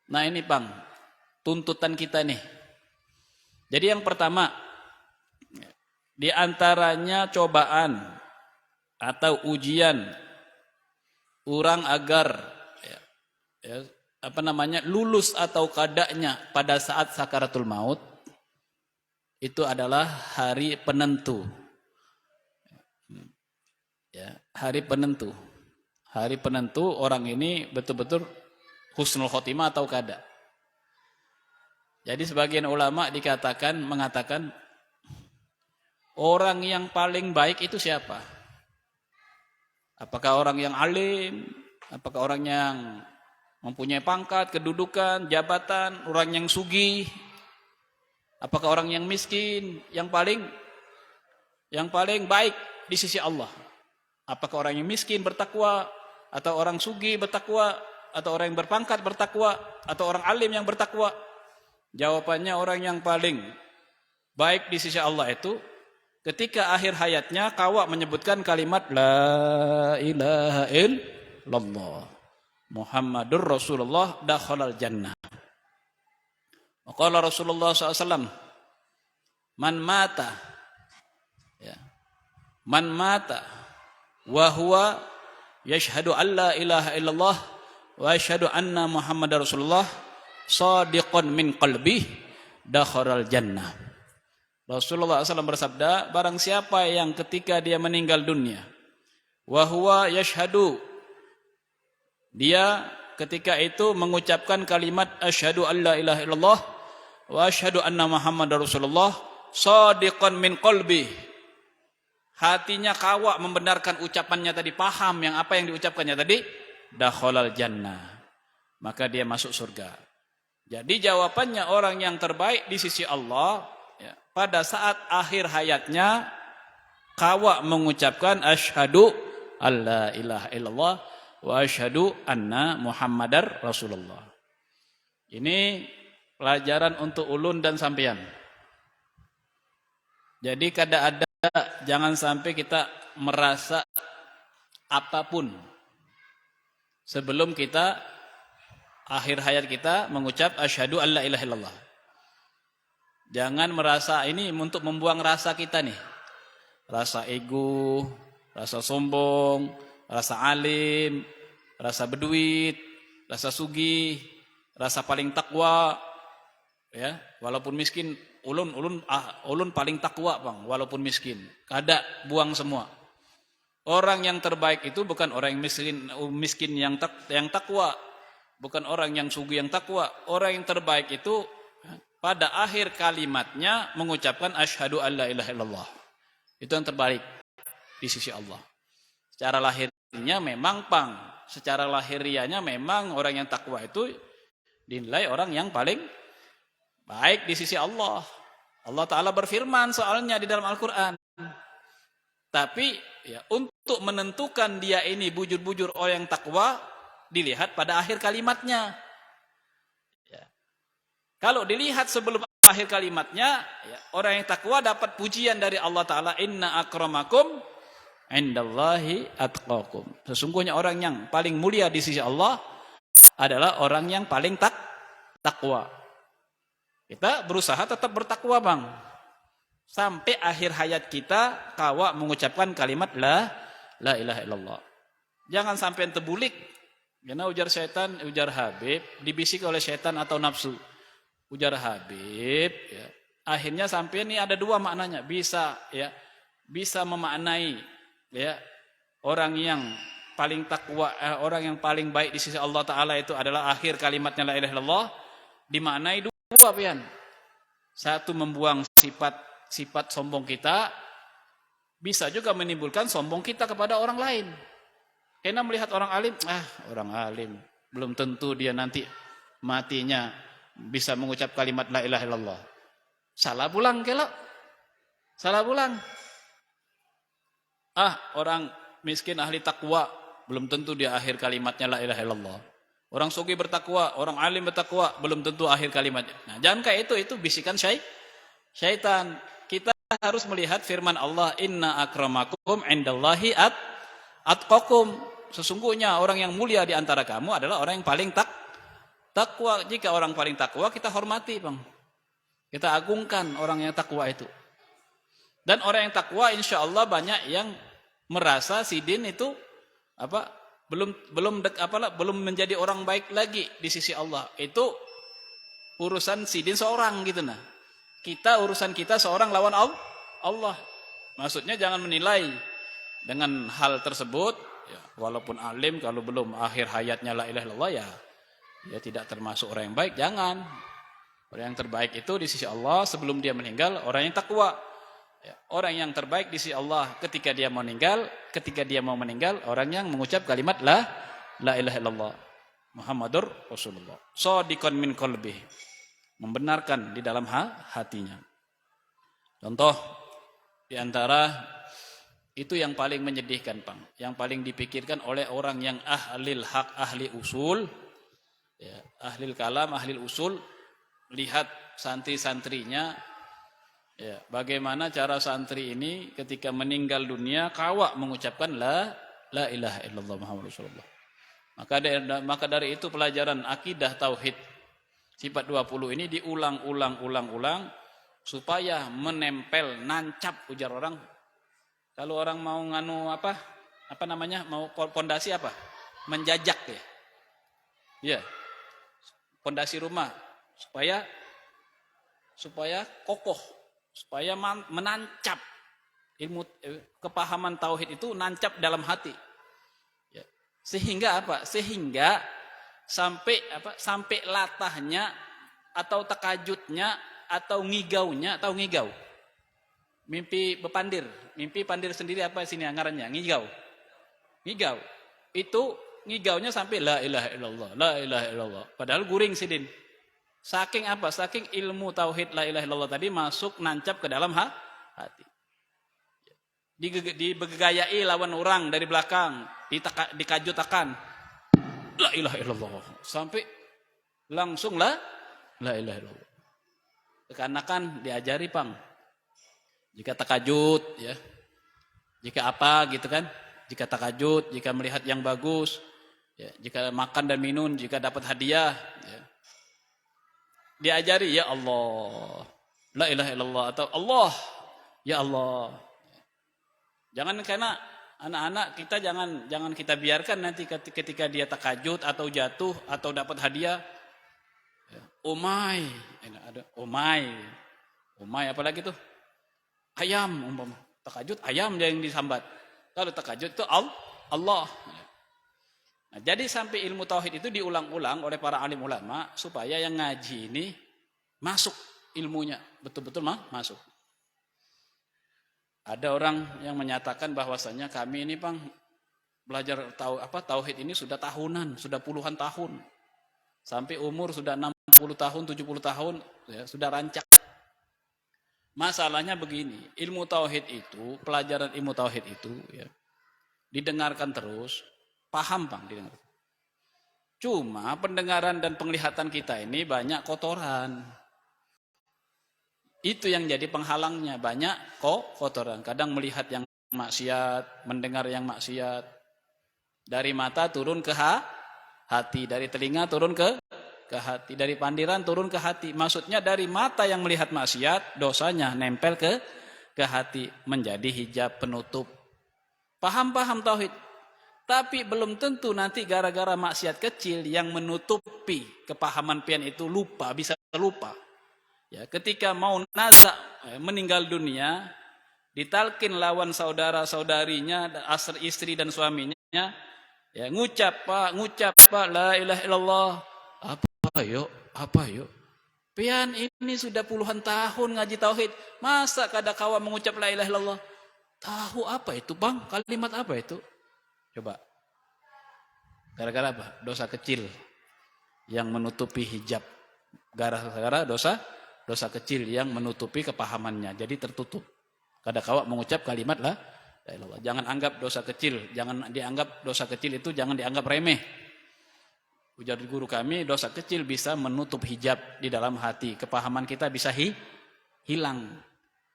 Nah ini Bang, tuntutan kita nih. Jadi yang pertama, di antaranya cobaan atau ujian orang agar lulus atau kadaknya pada saat sakaratul maut, itu adalah hari penentu. Ya, hari penentu. Hari penentu orang ini betul-betul husnul khotimah atau kada. Jadi sebagian ulama mengatakan orang yang paling baik itu siapa? Apakah orang yang alim? Apakah orang yang mempunyai pangkat, kedudukan, jabatan, orang yang sugih? Apakah orang yang miskin yang paling baik di sisi Allah? Apakah orang yang miskin bertakwa, atau orang sugih bertakwa, atau orang yang berpangkat bertakwa, atau orang alim yang bertakwa? Jawabannya orang yang paling baik di sisi Allah itu ketika akhir hayatnya kawak menyebutkan kalimat la ilaha illallah Muhammadur Rasulullah dakhalal jannah. Qala Rasulullah SAW, man mata wa huwa yashhadu an la ilaha illallah wa yashhadu anna Muhammadar Rasulullah shadiqan min qalbih dakhalal jannah. Rasulullah SAW bersabda, barang siapa yang ketika dia meninggal dunia wa huwa yashhadu, dia ketika itu mengucapkan kalimat asyhadu an la ilaha illallah wa asyhadu anna Muhammadar Rasulullah shadiqan min qalbi, hatinya kawak membenarkan ucapannya tadi, paham yang apa yang diucapkannya tadi, dakhalal jannah, maka dia masuk surga. Jadi jawabannya orang yang terbaik di sisi Allah ya, pada saat akhir hayatnya kawak mengucapkan asyhadu an la ilaha illallah wa asyhadu anna Muhammadar Rasulullah. Ini pelajaran untuk ulun dan sampean. Jadi kada ada, jangan sampai kita merasa apapun sebelum kita akhir hayat kita mengucap asyhadu an la ilaha illallah. Jangan merasa ini untuk membuang rasa kita nih. Rasa ego, rasa sombong, rasa alim, rasa berduit, rasa sugih, rasa paling takwa, ya, walaupun miskin, ulun paling takwa Bang, walaupun miskin. Kada, buang semua. Orang yang terbaik itu bukan orang yang miskin yang takwa, bukan orang yang sugih yang takwa. Orang yang terbaik itu pada akhir kalimatnya mengucapkan asyhadu an la ilaha illallah. Itu yang terbaik di sisi Allah. Secara lahirnya memang secara lahirianya memang orang yang takwa itu dinilai orang yang paling baik di sisi Allah. Allah Ta'ala berfirman soalnya di dalam Al-Quran. Tapi ya, untuk menentukan dia ini bujur-bujur orang yang takwa, dilihat pada akhir kalimatnya. Ya. Kalau dilihat sebelum akhir kalimatnya, ya, orang yang takwa dapat pujian dari Allah Ta'ala, inna akramakum indallahi atqakum. Sesungguhnya orang yang paling mulia di sisi Allah adalah orang yang paling takwa. Kita berusaha tetap bertakwa Bang. Sampai akhir hayat kita kawak mengucapkan kalimat la ilaha illallah. Jangan sampai terbulik. Karena ujar setan, ujar Habib, dibisik oleh setan atau nafsu. Ujar Habib, ya. Akhirnya sampai ini ada dua maknanya. Bisa memaknai ya orang yang paling takwa, orang yang paling baik di sisi Allah Ta'ala itu adalah akhir kalimatnya la ilaha illallah, dimaknai dua pian. Satu, membuang sifat sombong kita, bisa juga menimbulkan sombong kita kepada orang lain. Karena melihat orang alim, orang alim, belum tentu dia nanti matinya bisa mengucap kalimat la ilaha illallah. Salah pulang kelak. Salah pulang. Orang miskin ahli takwa, belum tentu dia akhir kalimatnya la ilaha illallah. Orang sugih bertakwa, orang alim bertakwa, belum tentu akhir kalimatnya. Nah, jangan kayak itu bisikan syaitan. Kita harus melihat firman Allah, inna akramakum indallahi atqakum. Sesungguhnya orang yang mulia di antara kamu adalah orang yang paling takwa. Jika orang paling takwa, kita hormati, Bang. Kita agungkan orang yang takwa itu. Dan orang yang takwa insyaallah banyak yang merasa sidin itu belum menjadi orang baik lagi di sisi Allah. Itu urusan sidin seorang gitu nah. Urusan kita seorang lawan Allah. Maksudnya jangan menilai dengan hal tersebut ya, walaupun alim kalau belum akhir hayatnya la ilaha illallah ya tidak termasuk orang yang baik, jangan. Orang yang terbaik itu di sisi Allah sebelum dia meninggal orang yang takwa. Ya, orang yang terbaik di sisi Allah ketika dia mau meninggal, orang yang mengucap kalimat la ilaha illallah Muhammadur Rasulullah. Shadiqan min qalbih. Membenarkan di dalam hatinya. Contoh di antara itu yang paling menyedihkan, Bang. Yang paling dipikirkan oleh orang yang ahlil haq, ahli usul, ya, ahlil kalam, ahli usul, lihat santri-santrinya. Ya, bagaimana cara santri ini ketika meninggal dunia kawak mengucapkan la ilaha illallah Muhammadur Rasulullah. Maka dari itu pelajaran akidah tauhid sifat 20 ini diulang supaya menempel, nancap ujar orang. Kalau orang mau nganu apa namanya? Mau pondasi apa? Menjajak ya. Ya. Pondasi rumah supaya kokoh, supaya menancap ilmu kepahaman tauhid itu nancap dalam hati. Ya. Sehingga apa? Sehingga sampai latahnya atau takajutnya atau ngigaunya, atau ngigau. Mimpi pandir sendiri apa sini ngarannya? Ngigau. Itu ngigaunya sampai la ilaha illallah, la ilaha illallah. Padahal guring sidin. Saking apa? Saking ilmu tauhid la ilaha illallah tadi masuk nancap ke dalam hati. Digegayai lawan orang dari belakang, dikajutakan. La ilaha illallah. Sampai langsung la ilaha illallah. Kekanak-kanakan diajari, Pang. Jika takajut ya. Jika apa gitu kan? Jika takajut, jika melihat yang bagus, ya, jika makan dan minum, jika dapat hadiah, ya. Diajari ya Allah, la ilaha illallah atau Allah, ya Allah. Jangan karena anak-anak kita jangan kita biarkan nanti ketika dia takajud atau jatuh atau dapat hadiah. Ya, omai, ada omai apalagi tuh ayam umpama takajud ayam dia yang disambat. Kalau takajud itu Allah. Nah, jadi sampai ilmu tauhid itu diulang-ulang oleh para alim ulama supaya yang ngaji ini masuk ilmunya, betul-betul masuk. Ada orang yang menyatakan bahwasanya kami ini, Bang, belajar tauhid ini sudah tahunan, sudah puluhan tahun. Sampai umur sudah 60 tahun, 70 tahun, ya, sudah rancak. Masalahnya begini, ilmu tauhid itu, pelajaran ilmu tauhid itu ya, didengarkan terus. Paham, Bang, didengar. Cuma pendengaran dan penglihatan kita ini banyak kotoran. Itu yang jadi penghalangnya, banyak kotoran. Kadang melihat yang maksiat, mendengar yang maksiat. Dari mata turun ke hati, dari telinga turun ke hati, dari pandiran turun ke hati. Maksudnya dari mata yang melihat maksiat, dosanya nempel ke hati, menjadi hijab penutup. Paham tauhid. Tapi belum tentu nanti gara-gara maksiat kecil yang menutupi kepahaman pian itu bisa lupa. Ya, ketika mau nazak meninggal dunia, ditalkin lawan saudara-saudarinya, istri dan suaminya, ya ngucap Pak la ilaha illallah. Apa yuk? Pian ini sudah puluhan tahun ngaji tauhid, masa kada kawa mengucap la ilaha illallah? Tahu apa itu, Bang? Kalimat apa itu? Coba. Gara-gara apa? Dosa kecil yang menutupi hijab. Gara-gara dosa kecil yang menutupi kepahamannya. Jadi tertutup. Kada kawa mengucap kalimat la ilaha illallah. Jangan anggap dosa kecil, jangan dianggap dosa kecil itu jangan dianggap remeh. Ujar guru kami, dosa kecil bisa menutup hijab di dalam hati. Kepahaman kita bisa hilang.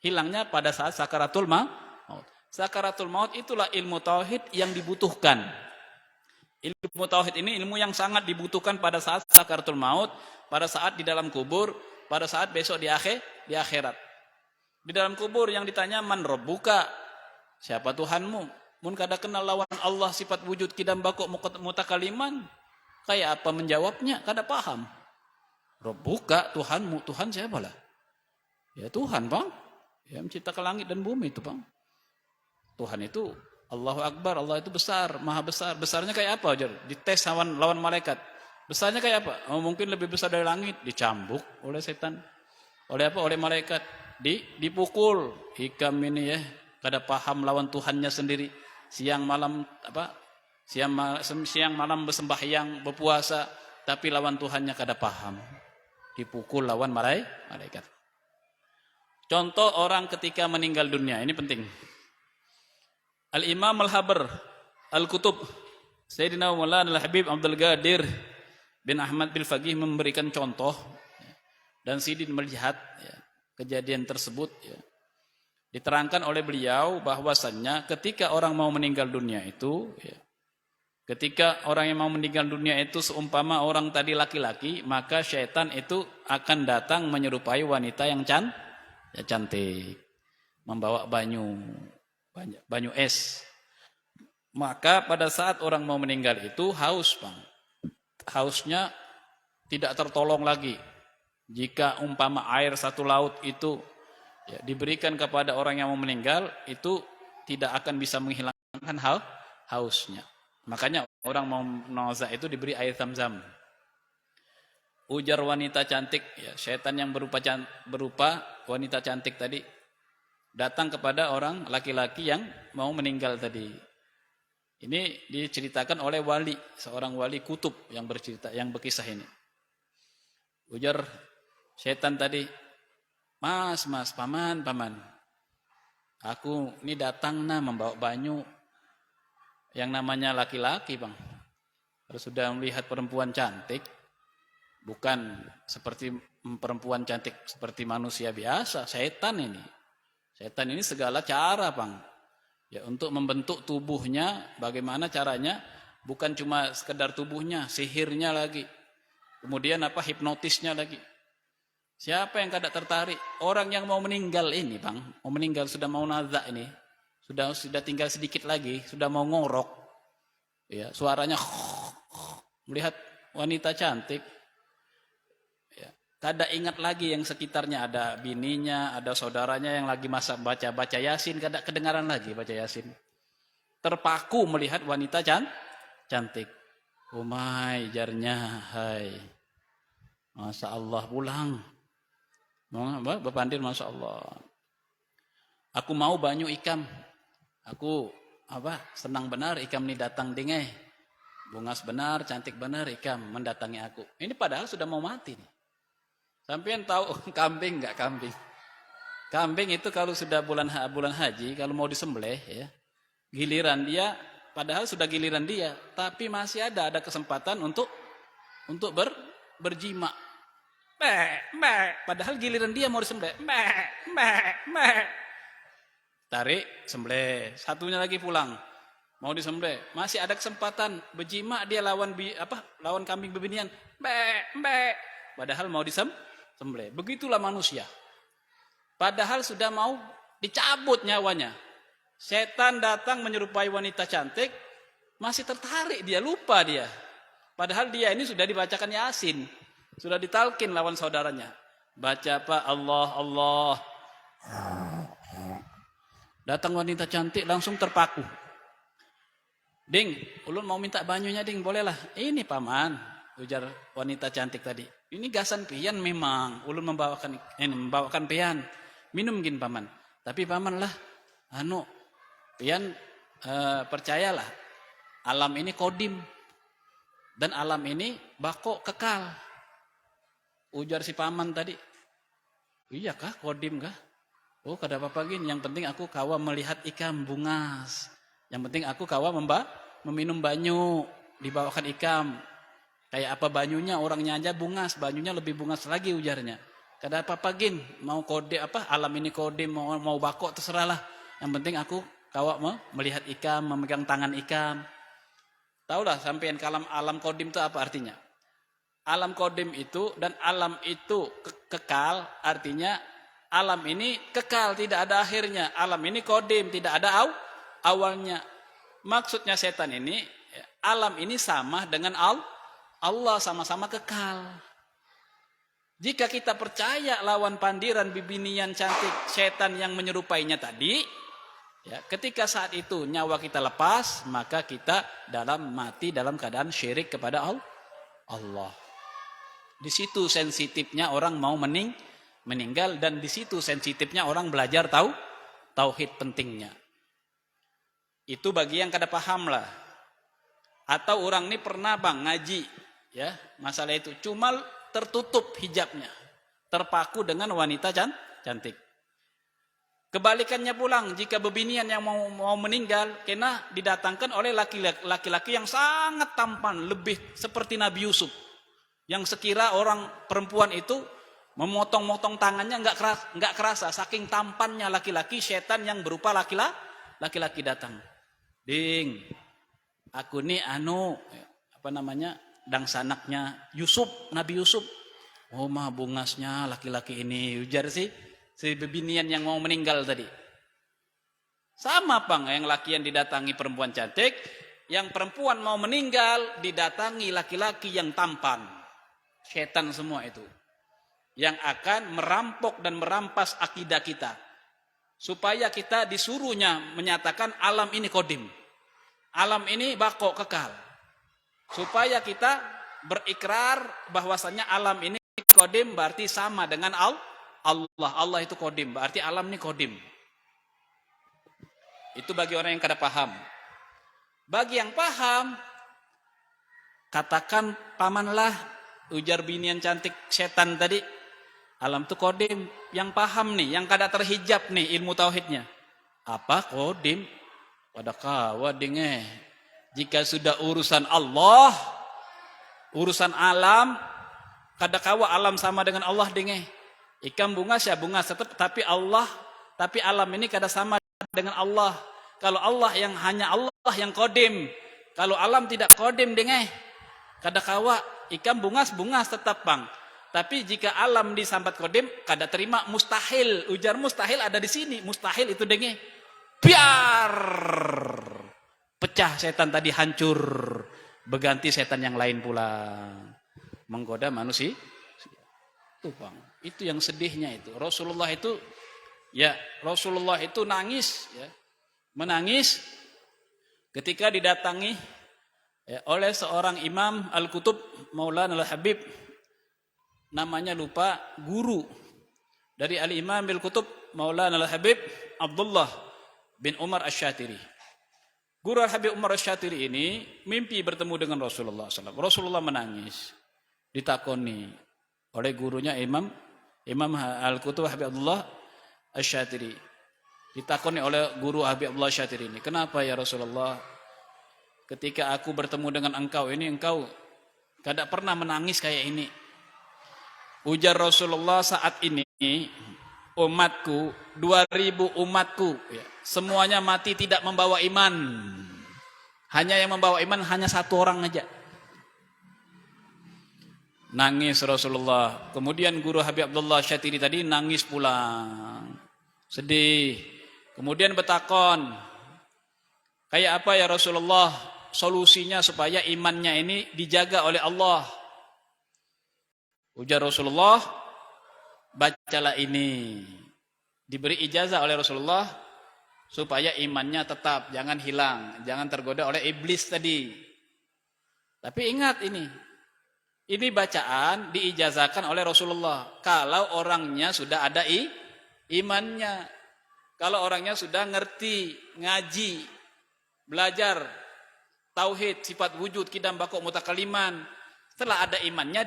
Hilangnya pada saat sakaratul maut. Sakaratul maut itulah ilmu tauhid yang dibutuhkan. Ilmu tauhid ini ilmu yang sangat dibutuhkan pada saat sakaratul maut, pada saat di dalam kubur, pada saat besok di akhirat. Di dalam kubur yang ditanya man rabbuka, siapa Tuhanmu? Mun kada kenal lawan Allah sifat wujud kidam bakok mutakaliman. Kayak apa menjawabnya? Kada paham. Rabbuka, Tuhanmu. Tuhan siapa lah? Ya Tuhan, Bang. Ya menciptakan langit dan bumi itu, Bang. Tuhan itu Allahu Akbar, Allah itu besar, maha besar. Besarnya kayak apa? Dites lawan malaikat. Besarnya kayak apa? Oh, mungkin lebih besar dari langit. Dicambuk oleh setan. Oleh apa? Oleh malaikat. Dipukul. Hikam ini ya. Kada paham lawan Tuhannya sendiri. Siang malam bersembahyang, berpuasa, tapi lawan Tuhannya kada paham. Dipukul lawan malaikat. Contoh orang ketika meninggal dunia, ini penting. Al-Imam Al-Habr Al-Kutub Sayyidina Maulana Al-Habib Abdul Qadir bin Ahmad bin Faqih memberikan contoh, dan Sidin melihat kejadian tersebut. Diterangkan oleh beliau bahwasannya ketika orang mau meninggal dunia itu, ketika orang yang mau meninggal dunia itu seumpama orang tadi laki-laki, maka syaitan itu akan datang menyerupai wanita yang cantik, membawa banyu es. Maka pada saat orang mau meninggal itu haus, Bang. Hausnya tidak tertolong lagi. Jika umpama air satu laut itu diberikan kepada orang yang mau meninggal, itu tidak akan bisa menghilangkan hausnya. Makanya orang mau nazak itu diberi air Zam-Zam. Ujar wanita cantik, syaitan yang berupa wanita cantik tadi datang kepada orang laki-laki yang mau meninggal tadi. Ini diceritakan oleh wali, seorang wali kutub yang berkisah ini. Ujar syaitan tadi, Mas, paman. Aku ini datang membawa banyu. Yang namanya laki-laki, Bang. Kalau sudah melihat perempuan cantik, bukan seperti perempuan cantik seperti manusia biasa, setan ini. Setan ini segala cara, Bang. Untuk membentuk tubuhnya, bagaimana caranya? Bukan cuma sekedar tubuhnya, sihirnya lagi. Kemudian hipnotisnya lagi. Siapa yang kada tertarik? Orang yang mau meninggal ini, Bang. Mau meninggal, sudah mau nazak ini. Sudah tinggal sedikit lagi, sudah mau ngorok. Suaranya melihat wanita cantik. Kada ingat lagi yang sekitarnya, ada bininya, ada saudaranya yang lagi baca Yasin, kada kedengaran lagi baca Yasin. Terpaku melihat wanita cantik. Umay jarnya, hai. Masya Allah pulang. Bapandir, Masya Allah. Aku mau banyu ikam. Aku senang benar ikam ini datang dingeh. Bungas benar, cantik benar ikam mendatangi aku. Ini padahal sudah mau mati nih. Sampean tahu kambing enggak kambing? Kambing itu kalau sudah bulan haji, kalau mau disembelih giliran dia, padahal sudah giliran dia, tapi masih ada kesempatan untuk berjima. Padahal giliran dia mau disembelih. Tarik, sembelih. Satunya lagi pulang. Mau disembelih, masih ada kesempatan berjima dia lawan kambing bebinian. Padahal mau disembelih. Begitulah manusia. Padahal sudah mau dicabut nyawanya. Setan datang menyerupai wanita cantik, masih tertarik dia, lupa dia. Padahal dia ini sudah dibacakan Yasin, sudah ditalkin lawan saudaranya. Baca Allah. Datang wanita cantik langsung terpaku. Ding, ulun mau minta banyunya ding, bolehlah. Ini paman, ujar wanita cantik tadi. Ini gasan pian memang, ulun membawakan pian. Minum gin paman. Tapi paman lah, pian percayalah, alam ini kodim. Dan alam ini bako kekal. Ujar si paman tadi. Iya kah, kodim kah? Oh, kada apa-apa gin, yang penting aku kawa melihat ikam bungas. Yang penting aku kawa meminum banyu, dibawakan ikam. Kayak apa banyunya, orangnya aja bungas, banyunya lebih bungas lagi ujarnya. Kada apa-apa gin, mau kode apa, alam ini kode, mau bako terserahlah. Yang penting aku kawa melihat ikam, memegang tangan ikam. Taulah sampean kalam alam kodim itu apa artinya? Alam kodim itu dan alam itu kekal, artinya alam ini kekal, tidak ada akhirnya. Alam ini kodim, tidak ada awalnya. Maksudnya setan ini, alam ini sama dengan Allah, sama-sama kekal. Jika kita percaya lawan pandiran bibinian cantik setan yang menyerupainya tadi, ya, ketika saat itu nyawa kita lepas, maka kita mati dalam keadaan syirik kepada Allah. Di situ sensitifnya orang mau meninggal, dan di situ sensitifnya orang belajar tauhid pentingnya. Itu bagi yang kada paham lah. Atau orang ini pernah bang ngaji, ya masalah itu, cuma tertutup hijabnya, terpaku dengan wanita cantik. Kebalikannya pulang, jika bebinian yang mau meninggal, kena didatangkan oleh laki-laki yang sangat tampan, lebih seperti Nabi Yusuf. Yang sekira orang perempuan itu memotong-motong tangannya nggak kerasa, saking tampannya laki-laki, setan yang berupa laki-laki datang. Ding, aku nih dangsanaknya Yusuf, Nabi Yusuf. Oh mah bungasnya laki-laki ini, ujar si bebinian yang mau meninggal tadi. Sama bang, yang laki yang didatangi perempuan cantik, yang perempuan mau meninggal didatangi laki-laki yang tampan. Setan semua itu yang akan merampok dan merampas akidah kita, supaya kita disuruhnya menyatakan alam ini kodim, alam ini bako kekal, supaya kita berikrar bahwasanya alam ini kodim berarti sama dengan Allah itu kodim, berarti alam ini kodim. Itu bagi orang yang kada paham. Bagi yang paham, katakan pamanlah, ujar binian cantik setan tadi, alam itu kodim. Yang paham nih, yang kada terhijab nih ilmu tauhidnya. Apa kodim? Pada kawa denge. Jika sudah urusan Allah, urusan alam, kada kawa alam sama dengan Allah denge. Ikam bungas ya bungas tetap, tapi alam ini kada sama dengan Allah. Kalau Allah yang hanya Allah yang kodim, kalau alam tidak kodim denge. Kada kawa ikam bungas tetap bang. Tapi jika alam disambat kodim, kada terima, mustahil. Ujar mustahil ada di sini. Mustahil itu denge. Biar pecah setan tadi, hancur. Berganti setan yang lain pula. Menggoda manusia. Itu bang. Itu yang sedihnya itu. Rasulullah itu nangis, ya. Menangis ketika didatangi oleh seorang imam Al-Kutub Maulana Al-Habib, namanya lupa, guru dari Al-Imam Al-Kutub Maulana Al-Habib Abdullah bin Umar Asy-Syatiri. Guru Al-Habib Umar Asy-Syatiri ini mimpi bertemu dengan Rasulullah SAW. Rasulullah menangis, ditakoni oleh gurunya Imam Al-Kutub Habib Abdullah Asy-Syatiri. Ditakoni oleh guru Habib Abdullah Asy-Syatiri ini, kenapa ya Rasulullah, ketika aku bertemu dengan engkau ini, engkau kada pernah menangis kayak ini. Ujar Rasulullah, saat ini umatku, 2000 umatku, ya, semuanya mati tidak membawa iman. Hanya yang membawa iman hanya satu orang aja. Nangis Rasulullah. Kemudian guru Habib Abdullah Syatiri tadi nangis pulang, sedih. Kemudian bertakon, kayak apa ya Rasulullah solusinya supaya imannya ini dijaga oleh Allah? Ujar Rasulullah, bacalah ini. Diberi ijazah oleh Rasulullah, supaya imannya tetap, jangan hilang, jangan tergoda oleh iblis tadi. Tapi ingat ini bacaan diijazahkan oleh Rasulullah kalau orangnya sudah ada imannya, kalau orangnya sudah ngerti, ngaji, belajar tauhid, sifat wujud, qidam, baqo, mutakaliman. Setelah ada imannya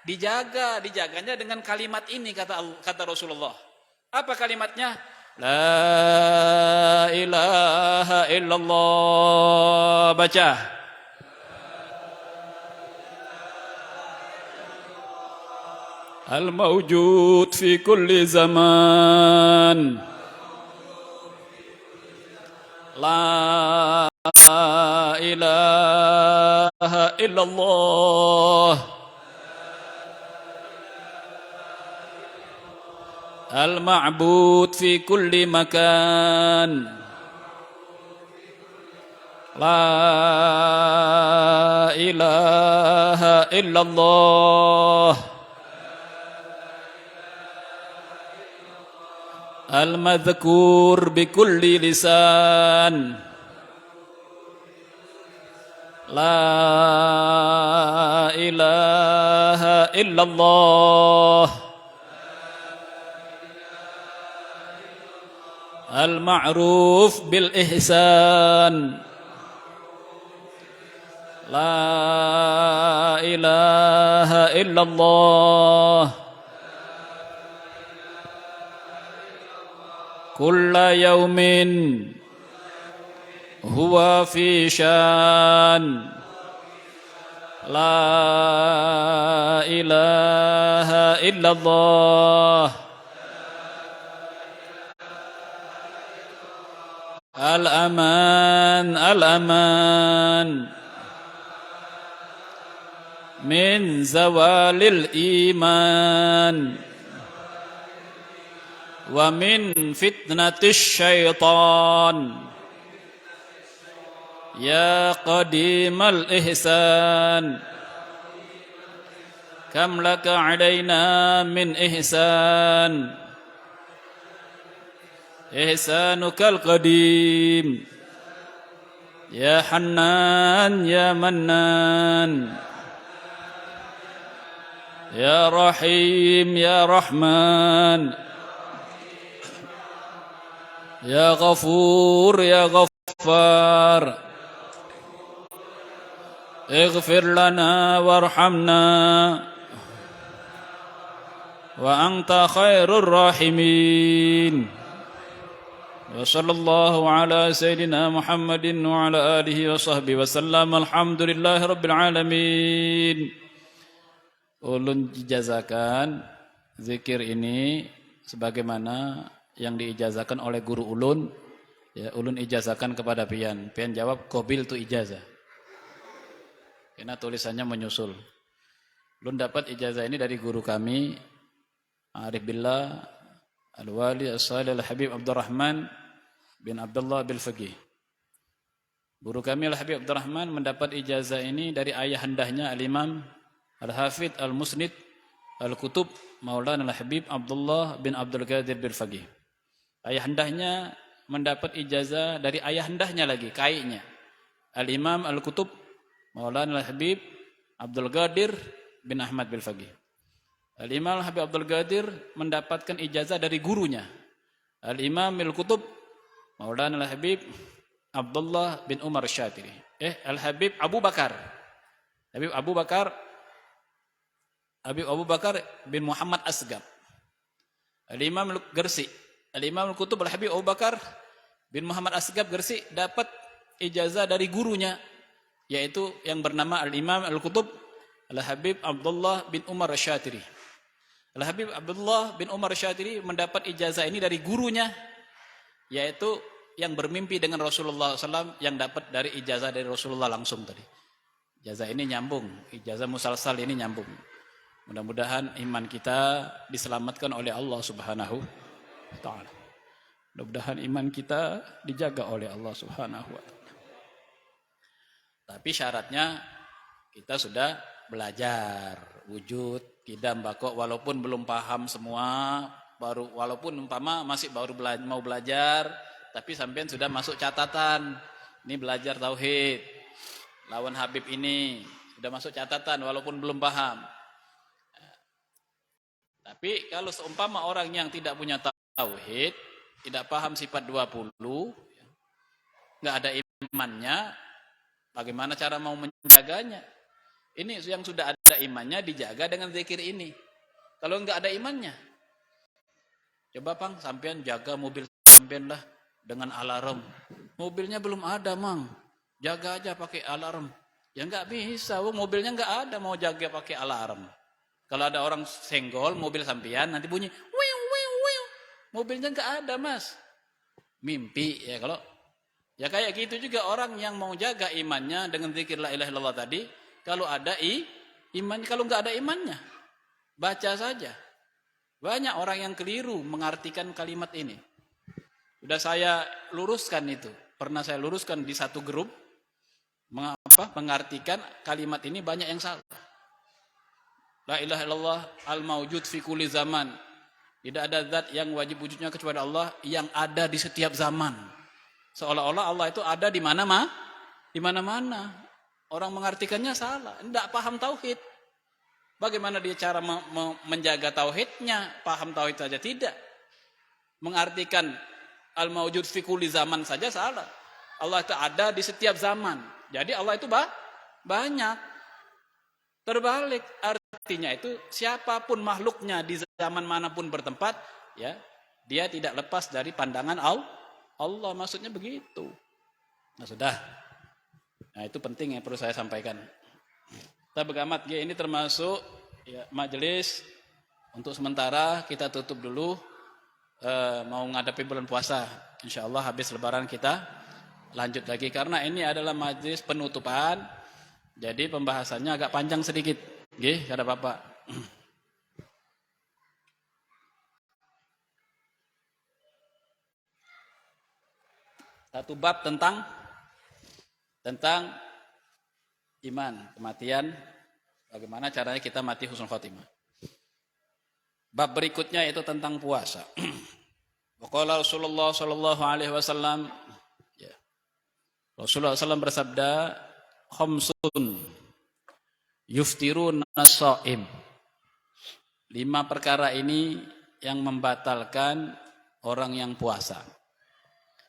dijaganya dengan kalimat ini, kata Rasulullah. Apa kalimatnya? La ilaha illallah. Baca. Al-mawjud fi kulli zaman. La ilaha illallah. Al-ma'bud fi kulli makan. La ilaha illallah. Al-madhkur bi kulli lisan. La ilaha illallah. Al-ma'ruf bil ihsan. La ilaha illallah. Kulla yawmin huwa fi syan. La ilaha illallah. Al-aman, al-aman min zawalil iman wa min fitnatis syaitan. Ya qadimal ihsan, kam laka alaina min ihsan. Ihsanukal qadim. Ya Hannan ya Mannan. Ya Rahim ya Rahman. Ya Ghafur ya Ghaffar. Ighfir lana warhamna wa anta khairur rahimin. Wa sallallahu ala sayyidina Muhammadin wa ala alihi wa sahbihi wa sallam. Alhamdulillahi rabbil alamin. Ulun ijazahkan zikir ini sebagaimana yang diijazahkan oleh guru ulun. Ya, ulun ijazahkan kepada pian. Pian jawab qabil tu ijazah. Karena tulisannya menyusul. Ulun dapat ijazah ini dari guru kami Arif Billah Al-Wali As-Salih Al-Habib Abdurrahman bin Abdullah bil Faqih. Guru kami Al-Habib Abdurrahman mendapat ijazah ini dari ayahandahnya Al-Imam Al-Hafidh Al-Musnid Al-Kutub Maulana Al-Habib Abdullah bin Abdul Qadir bil Faqih. Ayahandahnya mendapat ijazah dari ayahandahnya lagi, kaiknya. Al-Imam Al-Kutub Maulana Al-Habib Abdul Qadir bin Ahmad bil Faqih. Al-Imam Al-Habib Abdul Qadir mendapatkan ijazah dari gurunya Al-Imam Al-Kutub Maulana Al-Habib Abdullah bin Umar Syatiri. Al-Habib Abu Bakar. Habib Abu Bakar bin Muhammad Asgab. Al-Imam Al-Gersi. Al-Imam Al-Kutub Al-Habib Abu Bakar bin Muhammad Asgab Gersi dapat ijazah dari gurunya, yaitu yang bernama Al-Imam Al-Kutub Al-Habib Abdullah bin Umar Syatiri. Al-Habib Abdullah bin Umar Syatiri mendapat ijazah ini dari gurunya, yaitu yang bermimpi dengan Rasulullah SAW, yang dapat dari ijazah dari Rasulullah langsung tadi. Ijazah ini nyambung, ijazah musalsal ini nyambung. Mudah-mudahan iman kita diselamatkan oleh Allah Subhanahu wa taala. Mudah-mudahan iman kita dijaga oleh Allah Subhanahu wa taala. Tapi syaratnya kita sudah belajar wujud, qidam, baqo, walaupun belum paham semua, walaupun umpama masih baru mau belajar, tapi sampean sudah masuk catatan. Ini belajar tauhid. Lawan Habib ini sudah masuk catatan walaupun belum paham. Tapi kalau seumpama orang yang tidak punya tauhid, tidak paham sifat 20, nggak ada imannya, bagaimana cara mau menjaganya? Ini yang sudah ada imannya dijaga dengan zikir ini. Kalau nggak ada imannya, coba Pang, sampean jaga mobil sampean lah dengan alarm. Mobilnya belum ada, Mang. Jaga aja pakai alarm. Ya nggak bisa, mobilnya nggak ada mau jaga pakai alarm. Kalau ada orang senggol mobil sampean nanti bunyi, wiu wiu wiu. Mobilnya nggak ada, Mas. Mimpi ya kalau. Ya kayak gitu juga orang yang mau jaga imannya dengan zikir la ilaha illallah tadi, kalau ada iman, kalau nggak ada imannya, baca saja. Banyak orang yang keliru mengartikan kalimat ini. Sudah saya luruskan itu. Pernah saya luruskan di satu grup, mengartikan kalimat ini banyak yang salah. La ilaha illallah al-mawjud fi kulli zaman. Tidak ada zat yang wajib wujudnya kecuali Allah yang ada di setiap zaman. Seolah-olah Allah itu ada di mana-mana. Di mana-mana. Orang mengartikannya salah, tidak paham tauhid. Bagaimana dia cara menjaga tauhidnya? Paham tauhid saja tidak. Mengartikan al-mawjud fi kulli zaman saja salah. Allah itu ada di setiap zaman. Jadi Allah itu banyak. Terbalik artinya itu siapapun makhluknya di zaman manapun bertempat, ya, dia tidak lepas dari pandangan Allah, maksudnya begitu. Nah sudah. Nah itu penting yang perlu saya sampaikan. Kita begamat, ini termasuk ya, majelis untuk sementara kita tutup dulu. Mau menghadapi bulan puasa. Insya Allah habis lebaran kita lanjut lagi. Karena ini adalah majelis penutupan. Jadi pembahasannya agak panjang sedikit. Nggih, kata Bapak. Satu bab tentang iman, kematian, bagaimana caranya kita mati husnul khotimah. Bab berikutnya itu tentang puasa. Waqala Rasulullah sallallahu alaihi wasallam, ya. Rasulullah SAW bersabda, khamsun yuftirun as-shaim. 5 perkara ini yang membatalkan orang yang puasa.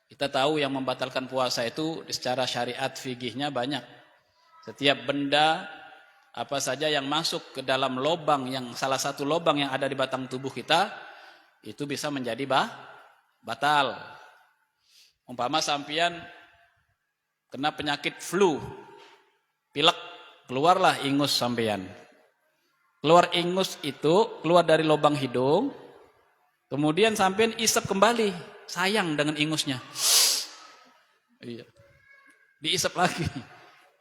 Kita tahu yang membatalkan puasa itu secara syariat fikihnya banyak. Setiap benda apa saja yang masuk ke dalam lubang, yang salah satu lubang yang ada di batang tubuh kita itu bisa menjadi batal. Umpama sampean kena penyakit flu, pilek, keluarlah ingus sampean. Keluar ingus itu keluar dari lubang hidung, kemudian sampean isap kembali. Sayang dengan ingusnya. Iya. Diisap lagi.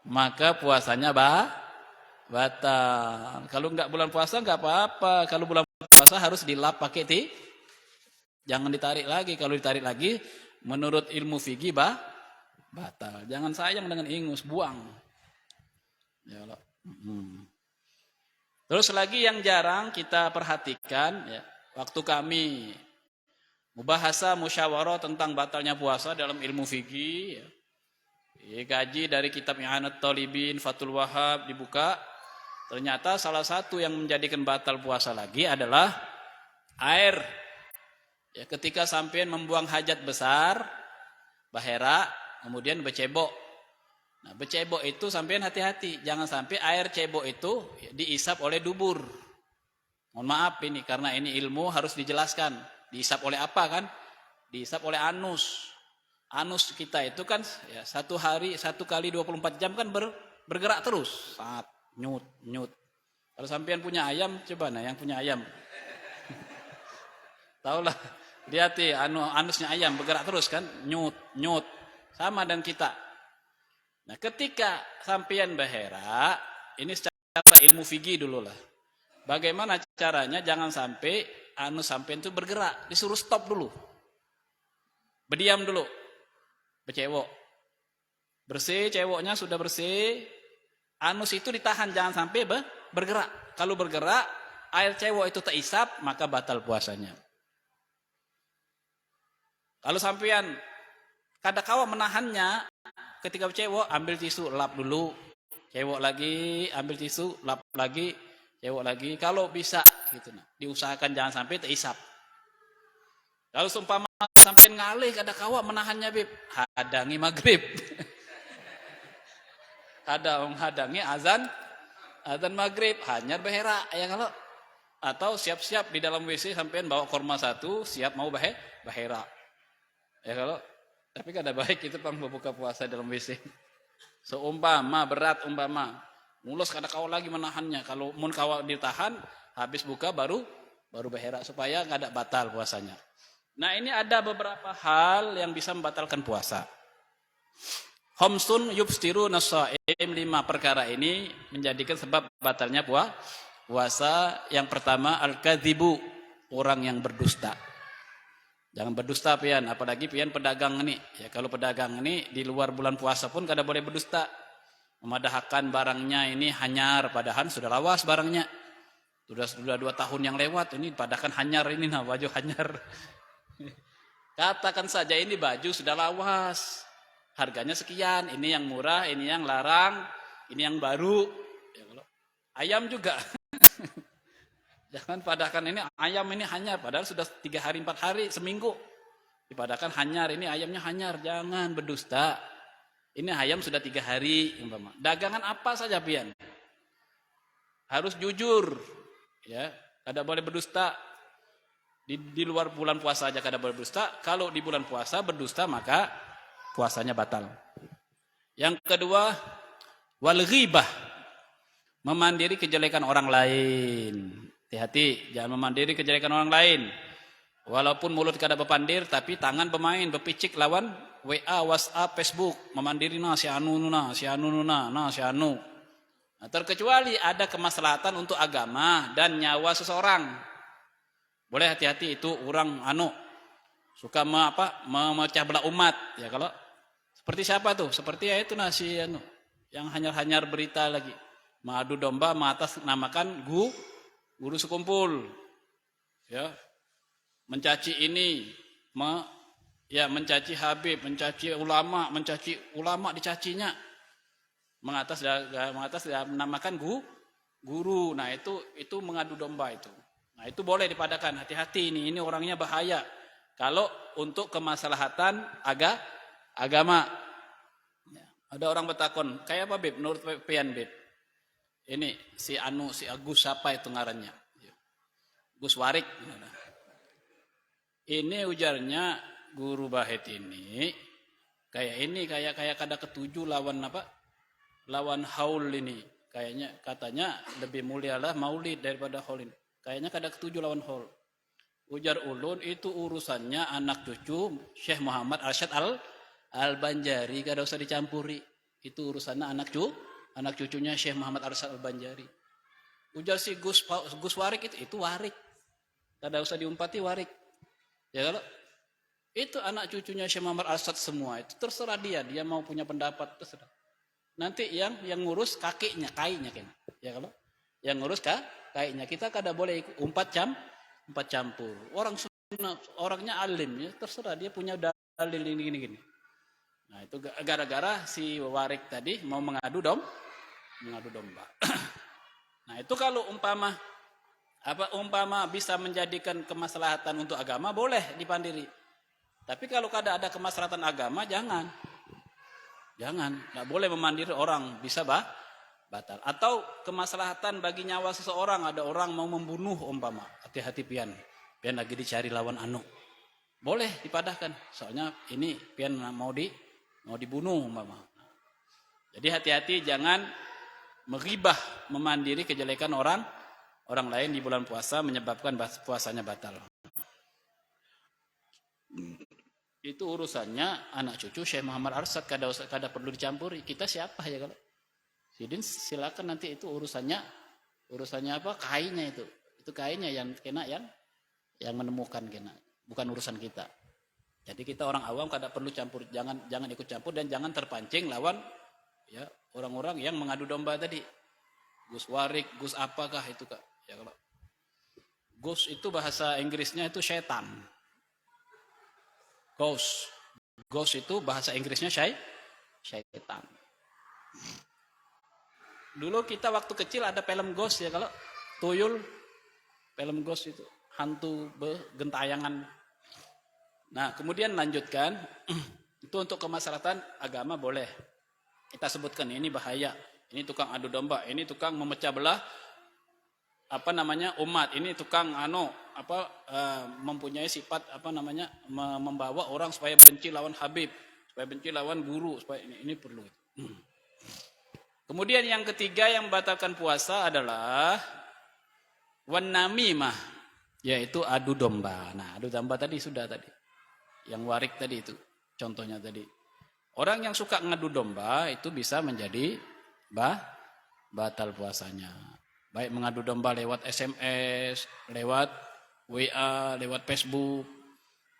Maka puasanya batal. Kalau enggak bulan puasa enggak apa-apa. Kalau bulan puasa harus dilap pakai jangan ditarik lagi. Kalau ditarik lagi menurut ilmu fikih batal. Jangan sayang dengan ingus, buang. Ya Allah. Terus lagi yang jarang kita perhatikan ya, waktu kami mubahasa musyawarah tentang batalnya puasa dalam ilmu fikih, ya. Kaji dari kitab I'anat Talibin, Fathul Wahhab dibuka. Ternyata salah satu yang menjadikan batal puasa lagi adalah air. Ya, ketika sampean membuang hajat besar, bahera, kemudian becebok. Nah, becebok itu sampean hati-hati, jangan sampai air cebok itu diisap oleh dubur. Mohon maaf ini karena ini ilmu harus dijelaskan. Diisap oleh apa kan? Diisap oleh anus. Anus kita itu kan ya, 1 kali 24 jam kan bergerak terus. Saat nyut. Kalau sampean punya ayam, coba yang punya ayam. Taulah, lihat anusnya ayam bergerak terus kan? Nyut. Sama dengan kita. Nah, ketika sampean bahera, ini secara ilmu fikih dulu lah. Bagaimana caranya jangan sampai anus sampean itu bergerak, disuruh stop dulu. Berdiam dulu. Becewok. Bersih, cewoknya sudah bersih. Anus itu ditahan, jangan sampai bergerak. Kalau bergerak, air cewok itu terisap, maka batal puasanya. Kalau sampean Kadakawa menahannya ketika cewek ambil tisu lap dulu, cewek lagi ambil tisu lap lagi, cewek lagi. Kalau bisa gitu nah, diusahakan jangan sampai terisap. Kalau seumpama sampai ngalih kadakawa menahannya bib, hadangi maghrib. Hadangi azan maghrib, hanyar behera ya kalau atau siap-siap di dalam WC sampean bawa korma satu siap mau bahera ya kalau tapi kada baik itu pang berbuka puasa dalam WC seumpama berat mulus kada kau lagi menahannya kalau mun kau ditahan habis buka baru bahera supaya kada batal puasanya. Nah ini ada beberapa hal yang bisa membatalkan puasa. Khamsun yubstiru nasaim, 5 perkara ini menjadikan sebab batalnya puasa. Yang pertama al-kadzibu, orang yang berdusta. Jangan berdusta pian, apalagi pian pedagang ini. Ya kalau pedagang ini di luar bulan puasa pun kada boleh berdusta. Memadahkan barangnya ini hanyar padahal sudah lawas barangnya. Sudah 2 tahun yang lewat ini padahal hanyar ini nah baju hanyar. Katakan saja ini baju sudah lawas. Harganya sekian, ini yang murah, ini yang larang, ini yang baru. Ya, kalau ayam juga. Jangan padahkan ini ayam ini hanyar, padahal sudah 3 hari, 4 hari, seminggu. Dipadahkan hanyar, ini ayamnya hanyar. Jangan berdusta. Ini ayam sudah 3 hari. Dagangan apa saja pian. Harus jujur. Ya, kada boleh berdusta. Di luar bulan puasa aja kada boleh berdusta. Kalau di bulan puasa berdusta maka puasanya batal. Yang kedua, wal ghibah, memandiri kejelekan orang lain. Hati-hati, jangan memandiri kejelekan orang lain. Walaupun mulut kada bepandir, tapi tangan bermain, berpicik lawan WA, WhatsApp, Facebook, memandiri si anu. Nah, terkecuali ada kemaslahatan untuk agama dan nyawa seseorang. Boleh hati-hati itu orang suka memecah belah umat ya kalau seperti siapa tuh? Seperti ya itu nasi yang hanyar-hanyar berita lagi. Mengadu domba mengatasnamakan guru sekumpul. Ya. Mencaci ini, mencaci Habib, mencaci ulama dicacinya. Mengatasnamakan guru. Nah, itu mengadu domba itu. Nah, itu boleh dipadakan. Hati-hati ini orangnya bahaya. Kalau untuk kemaslahatan agama. Ya. Ada orang bertakon, kayak apa Beb? Menurut pian Beb? Ini si Agus siapa itu ngarannya? Gus Warik. Ini ujarnya guru Bahit ini kayak kada ketujuh lawan apa? Lawan haul ini. Katanya lebih mulialah maulid daripada haul ini. Kayaknya kada ketujuh lawan haul. Ujar ulun itu urusannya anak cucu Syekh Muhammad Arsyad Al-Banjari, kada usah dicampuri. Itu urusannya anak cucunya Syekh Muhammad Arsyad Al-Banjari. Ujar si Gus Warik itu warik. Kada usah diumpati warik. Ya kalau itu anak cucunya Syekh Muhammad Arsyad semua itu terserah dia mau punya pendapat terserah. Nanti yang ngurus kakinya, kainya kan. Ya kalau yang ngurus kainya kita kada boleh umpat campur. Orang sunnah, orangnya alim ya, terserah dia punya dalil ini. Nah, itu gara-gara si Warik tadi mau mengadu domba. Nah, itu kalau umpama bisa menjadikan kemaslahatan untuk agama boleh dipandiri. Tapi kalau kada ada kemaslahatan agama jangan. Enggak boleh memandiri orang, bisa batal. Atau kemaslahatan bagi nyawa seseorang, ada orang mau membunuh umpama. Hati-hati pian lagi dicari lawan boleh dipadahkan. Soalnya ini pian mau dibunuh umpama. Jadi hati-hati jangan menghibah memandiri kejelekan orang lain di bulan puasa menyebabkan puasanya batal. Itu urusannya anak cucu Syekh Muhammad Arsyad, kada perlu dicampuri. Kita siapa ya kalau? Sidin silakan nanti itu urusannya apa? Kainnya itu. Itu kainnya yang kena yang menemukan kena, bukan urusan kita. Jadi kita orang awam kada perlu campur, jangan ikut campur dan jangan terpancing lawan ya orang-orang yang mengadu domba tadi. Gus Warik, Gus apakah itu Kak? Ya kalau Gus itu bahasa Inggrisnya itu setan. Ghost. Ghost itu bahasa Inggrisnya syaitan. Dulu kita waktu kecil ada film Ghost ya, kalau tuyul, film Ghost itu hantu gentayangan. Nah, kemudian lanjutkan, itu untuk kemaslahatan agama boleh. Kita sebutkan ini bahaya, ini tukang adu domba, ini tukang memecah belah umat, ini tukang mempunyai sifat membawa orang supaya benci lawan Habib, supaya benci lawan guru, supaya ini perlu. Kemudian yang ketiga yang membatalkan puasa adalah wan namimah, yaitu adu domba. Nah, adu domba tadi sudah tadi. Yang warik tadi itu contohnya tadi. Orang yang suka ngadu domba itu bisa menjadi batal puasanya. Baik mengadu domba lewat SMS, lewat WA, lewat Facebook.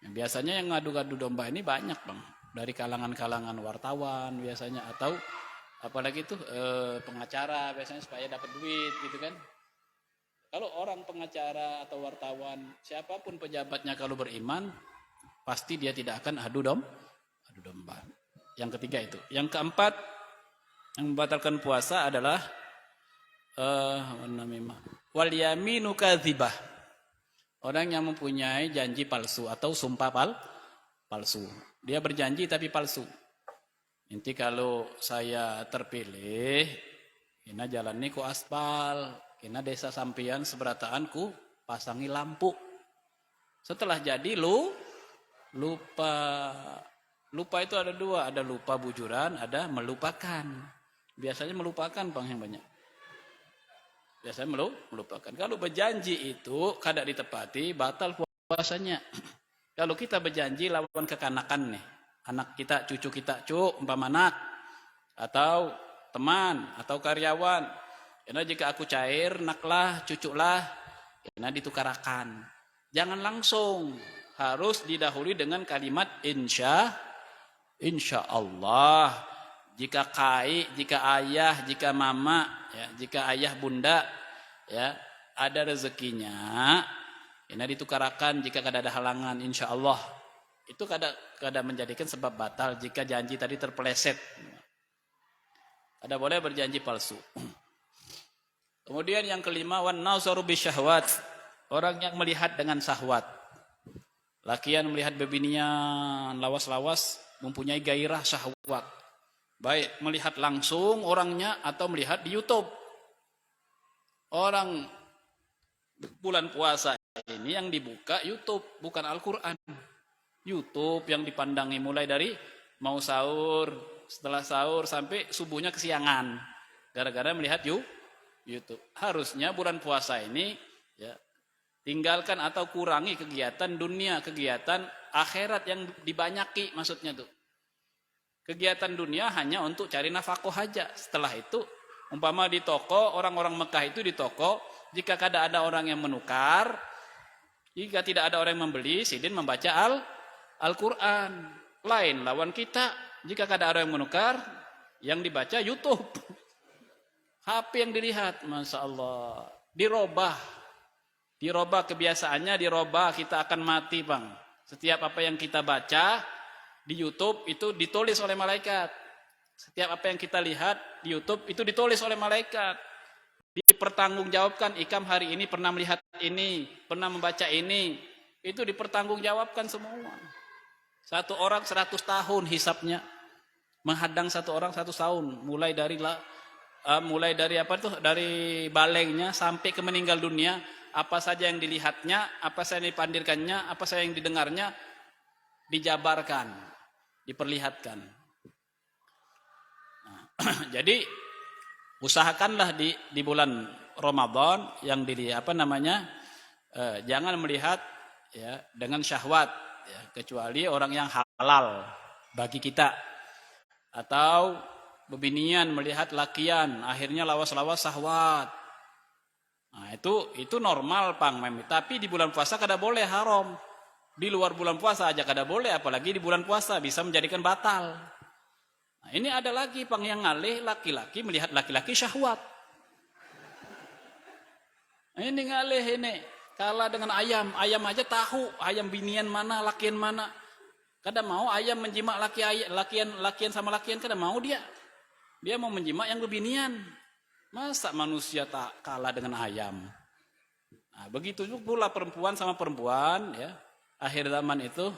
Biasanya yang ngadu-ngadu domba ini banyak, Bang. Dari kalangan-kalangan wartawan biasanya, atau apalagi itu pengacara biasanya supaya dapat duit gitu kan. Kalau orang pengacara atau wartawan, siapapun pejabatnya kalau beriman, pasti dia tidak akan adu domba. Yang ketiga itu. Yang keempat yang membatalkan puasa adalah wal yaminu kadzibah. Orang yang mempunyai janji palsu atau sumpah palsu. Dia berjanji tapi palsu. Nanti kalau saya terpilih, kena jalan ini ku aspal, kena desa sampian seberataan ku pasangi lampu. Setelah jadi lupa. Lupa itu ada dua, ada lupa bujuran, ada melupakan. Biasanya melupakan, Bang, yang banyak. Biasanya melupakan. Kalau berjanji itu kada ditepati, batal puasanya. Kalau kita berjanji lawan kekanakan nih, anak kita, cucu kita, umpama anak, atau teman, atau karyawan. Karena jika aku cair, naklah, cuculah, karena ditukarakan. Jangan langsung, harus didahului dengan kalimat insya Allah. Jika jika ayah, jika mama, ya, jika ayah bunda, ya, ada rezekinya, ini ditukarakan jika ada halangan, insya Allah. Itu kada menjadikan sebab batal jika janji tadi terpeleset. Kada boleh berjanji palsu. Kemudian yang kelima, wan nazaru bisyahwat. Orang yang melihat dengan syahwat. Lakian melihat bebinian lawas-lawas, mempunyai gairah syahwat. Baik melihat langsung orangnya atau melihat di YouTube. Orang bulan puasa ini yang dibuka YouTube, bukan Al-Quran. YouTube yang dipandangi mulai dari mau sahur, setelah sahur sampai subuhnya kesiangan. Gara-gara melihat YouTube. Harusnya bulan puasa ini ya, tinggalkan atau kurangi kegiatan dunia, kegiatan akhirat yang dibanyaki maksudnya tuh. Kegiatan dunia hanya untuk cari nafkah aja. Setelah itu, umpama di toko, orang-orang Mekah itu di toko, jika kada ada orang yang menukar, jika tidak ada orang yang membeli, sidin membaca Al-Quran. Lain lawan kita, jika kada ada yang menukar, yang dibaca YouTube. HP yang dilihat, Masya Allah. Dirobah kebiasaannya, dirobah, kita akan mati, Bang. Setiap apa yang kita baca di YouTube itu ditulis oleh malaikat. Setiap apa yang kita lihat di YouTube itu ditulis oleh malaikat. Dipertanggungjawabkan, Ikam hari ini pernah melihat ini, pernah membaca ini. Itu dipertanggungjawabkan semua. Satu orang 100 tahun hisapnya. Menghadang satu orang 100 tahun. Mulai dari dari balengnya sampai ke meninggal dunia. Apa saja yang dilihatnya, apa saja yang dipandirkannya, apa saja yang didengarnya, dijabarkan, diperlihatkan. Nah, jadi usahakanlah di bulan Ramadan yang jangan melihat ya dengan syahwat, ya, kecuali orang yang halal bagi kita, atau bebinian melihat lakian, akhirnya lawas-lawas syahwat. Nah, itu normal, Pang, tapi di bulan puasa kada boleh, haram. Di luar bulan puasa aja kada boleh, apalagi di bulan puasa bisa menjadikan batal. Nah, ini ada lagi, Pang, yang ngalih laki-laki melihat laki-laki syahwat. Ini ngalih ini kalah dengan ayam aja tahu ayam binian mana, lakian mana. Kadang mau ayam menjimak lakian sama lakian, kadang mau dia. Dia mau menjimak yang lebinian. Masa manusia tak kalah dengan ayam? Nah, begitu juga pula perempuan sama perempuan, ya. Akhir zaman itu,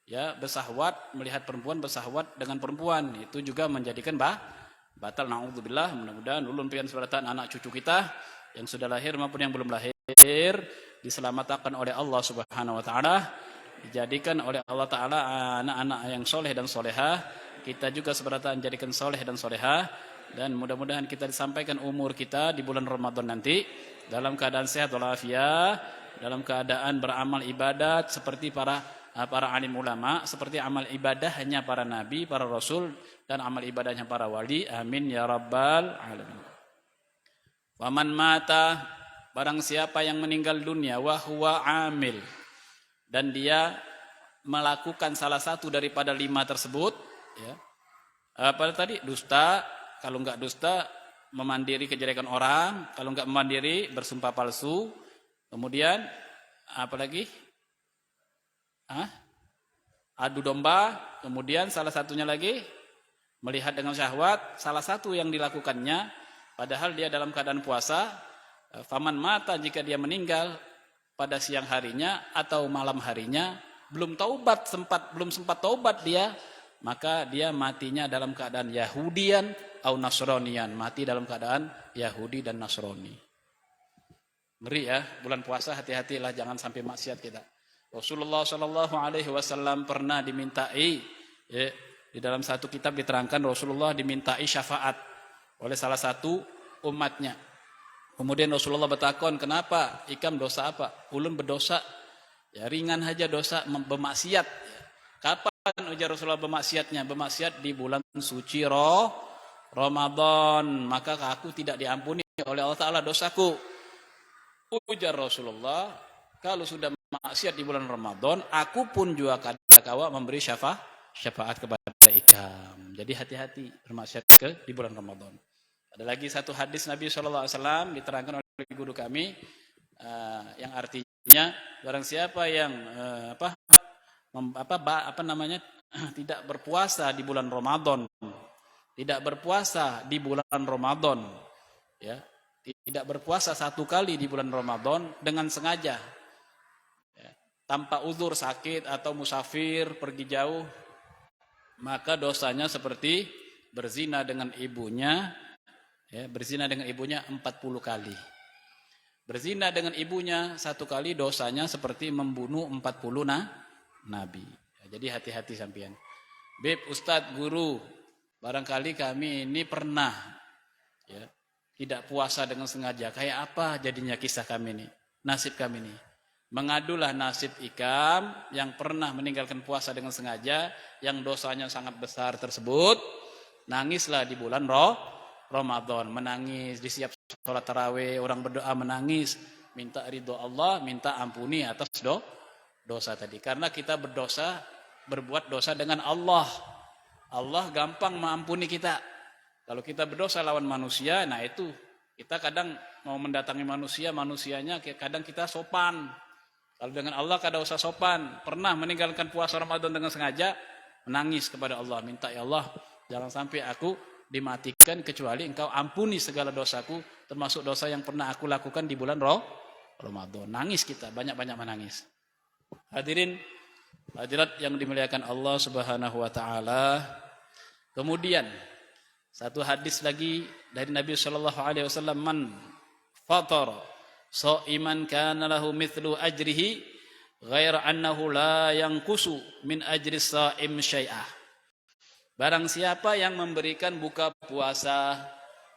ya, bersahwat, melihat perempuan bersahwat dengan perempuan, itu juga menjadikan batal. Naudzubillah. Mudah-mudahan ulun pian sebaratan anak cucu kita yang sudah lahir maupun yang belum lahir diselamatkan oleh Allah Subhanahu wa taala, dijadikan oleh Allah taala anak-anak yang soleh dan solehah. Kita juga sebaratan jadikan soleh dan solehah, dan mudah-mudahan kita disampaikan umur kita di bulan Ramadan nanti dalam keadaan sehat walafiat, dalam keadaan beramal ibadat seperti para alim ulama, seperti amal ibadah hanya para nabi, para rasul, dan amal ibadahnya para wali. Amin ya rabbal alamin. Waman mata, barang siapa yang meninggal dunia wa huwa amil, dan dia melakukan salah satu daripada 5 tersebut, ya. Apa tadi? Dusta. Kalau enggak dusta, memandiri kejelekan orang. Kalau enggak memandiri, bersumpah palsu. Kemudian apa lagi? Adu domba. Kemudian salah satunya lagi melihat dengan syahwat. Salah satu yang dilakukannya padahal dia dalam keadaan puasa. Faman mata, jika dia meninggal pada siang harinya atau malam harinya, belum sempat taubat dia, maka dia matinya dalam keadaan Yahudian atau Nasronian, mati dalam keadaan Yahudi dan Nasrani. Ngeri ya, bulan puasa hati-hatilah, jangan sampai maksiat kita. Rasulullah Shallallahu Alaihi Wasallam pernah dimintai, ya, di dalam satu kitab diterangkan Rasulullah dimintai syafaat oleh salah satu umatnya. Kemudian Rasulullah bertakon, kenapa? Ikam dosa apa? Ulun berdosa, ya ringan aja dosa, bermaksiat. Kapan ujar Rasulullah bermaksiatnya? Bermaksiat di bulan suci Ramadan, maka aku tidak diampuni oleh Allah Ta'ala dosaku. Ujar Rasulullah, kalau sudah maksiat di bulan Ramadan, aku pun juga kadang-kala memberi syafaat kepada ikam. Jadi hati-hati bermaksiat di bulan Ramadan. Ada lagi satu hadis Nabi SAW diterangkan oleh guru kami, yang artinya barang siapa yang tidak berpuasa di bulan Ramadan, ya, tidak berpuasa 1 kali di bulan Ramadan dengan sengaja, ya, tanpa uzur sakit atau musafir pergi jauh, maka dosanya seperti berzina dengan ibunya. Ya, berzina dengan ibunya 40 kali. Berzina dengan ibunya 1 kali dosanya seperti membunuh 40 nabi. Ya, jadi hati-hati sampean. Beb, Ustadz, guru, barangkali kami ini pernah, ya, tidak puasa dengan sengaja. Kayak apa jadinya kisah kami ini? Nasib kami ini. Mengadulah nasib ikam yang pernah meninggalkan puasa dengan sengaja, yang dosanya sangat besar tersebut. Nangislah di bulan Ramadan, menangis di setiap sholat tarawih, orang berdoa menangis, minta ridho Allah, minta ampuni atas dosa tadi. Karena kita berbuat dosa dengan Allah. Allah gampang mengampuni kita. Kalau kita berdosa lawan manusia, nah itu kita kadang mau mendatangi manusianya kadang kita sopan. Kalau dengan Allah kadang usah sopan. Pernah meninggalkan puasa Ramadan dengan sengaja, menangis kepada Allah, minta, ya Allah, jangan sampai aku dimatikan kecuali engkau ampuni segala dosaku, termasuk dosa yang pernah aku lakukan di bulan Ramadan. Nangis kita, banyak-banyak menangis. Hadirin hadirat yang dimuliakan Allah Subhanahu wa taala. Kemudian satu hadis lagi dari Nabi sallallahu alaihi wasallam, man fatara shaiman kana lahu mithlu ajrihi ghaira annahu la yanqusu min ajri shaim syai'ah. Barang siapa yang memberikan buka puasa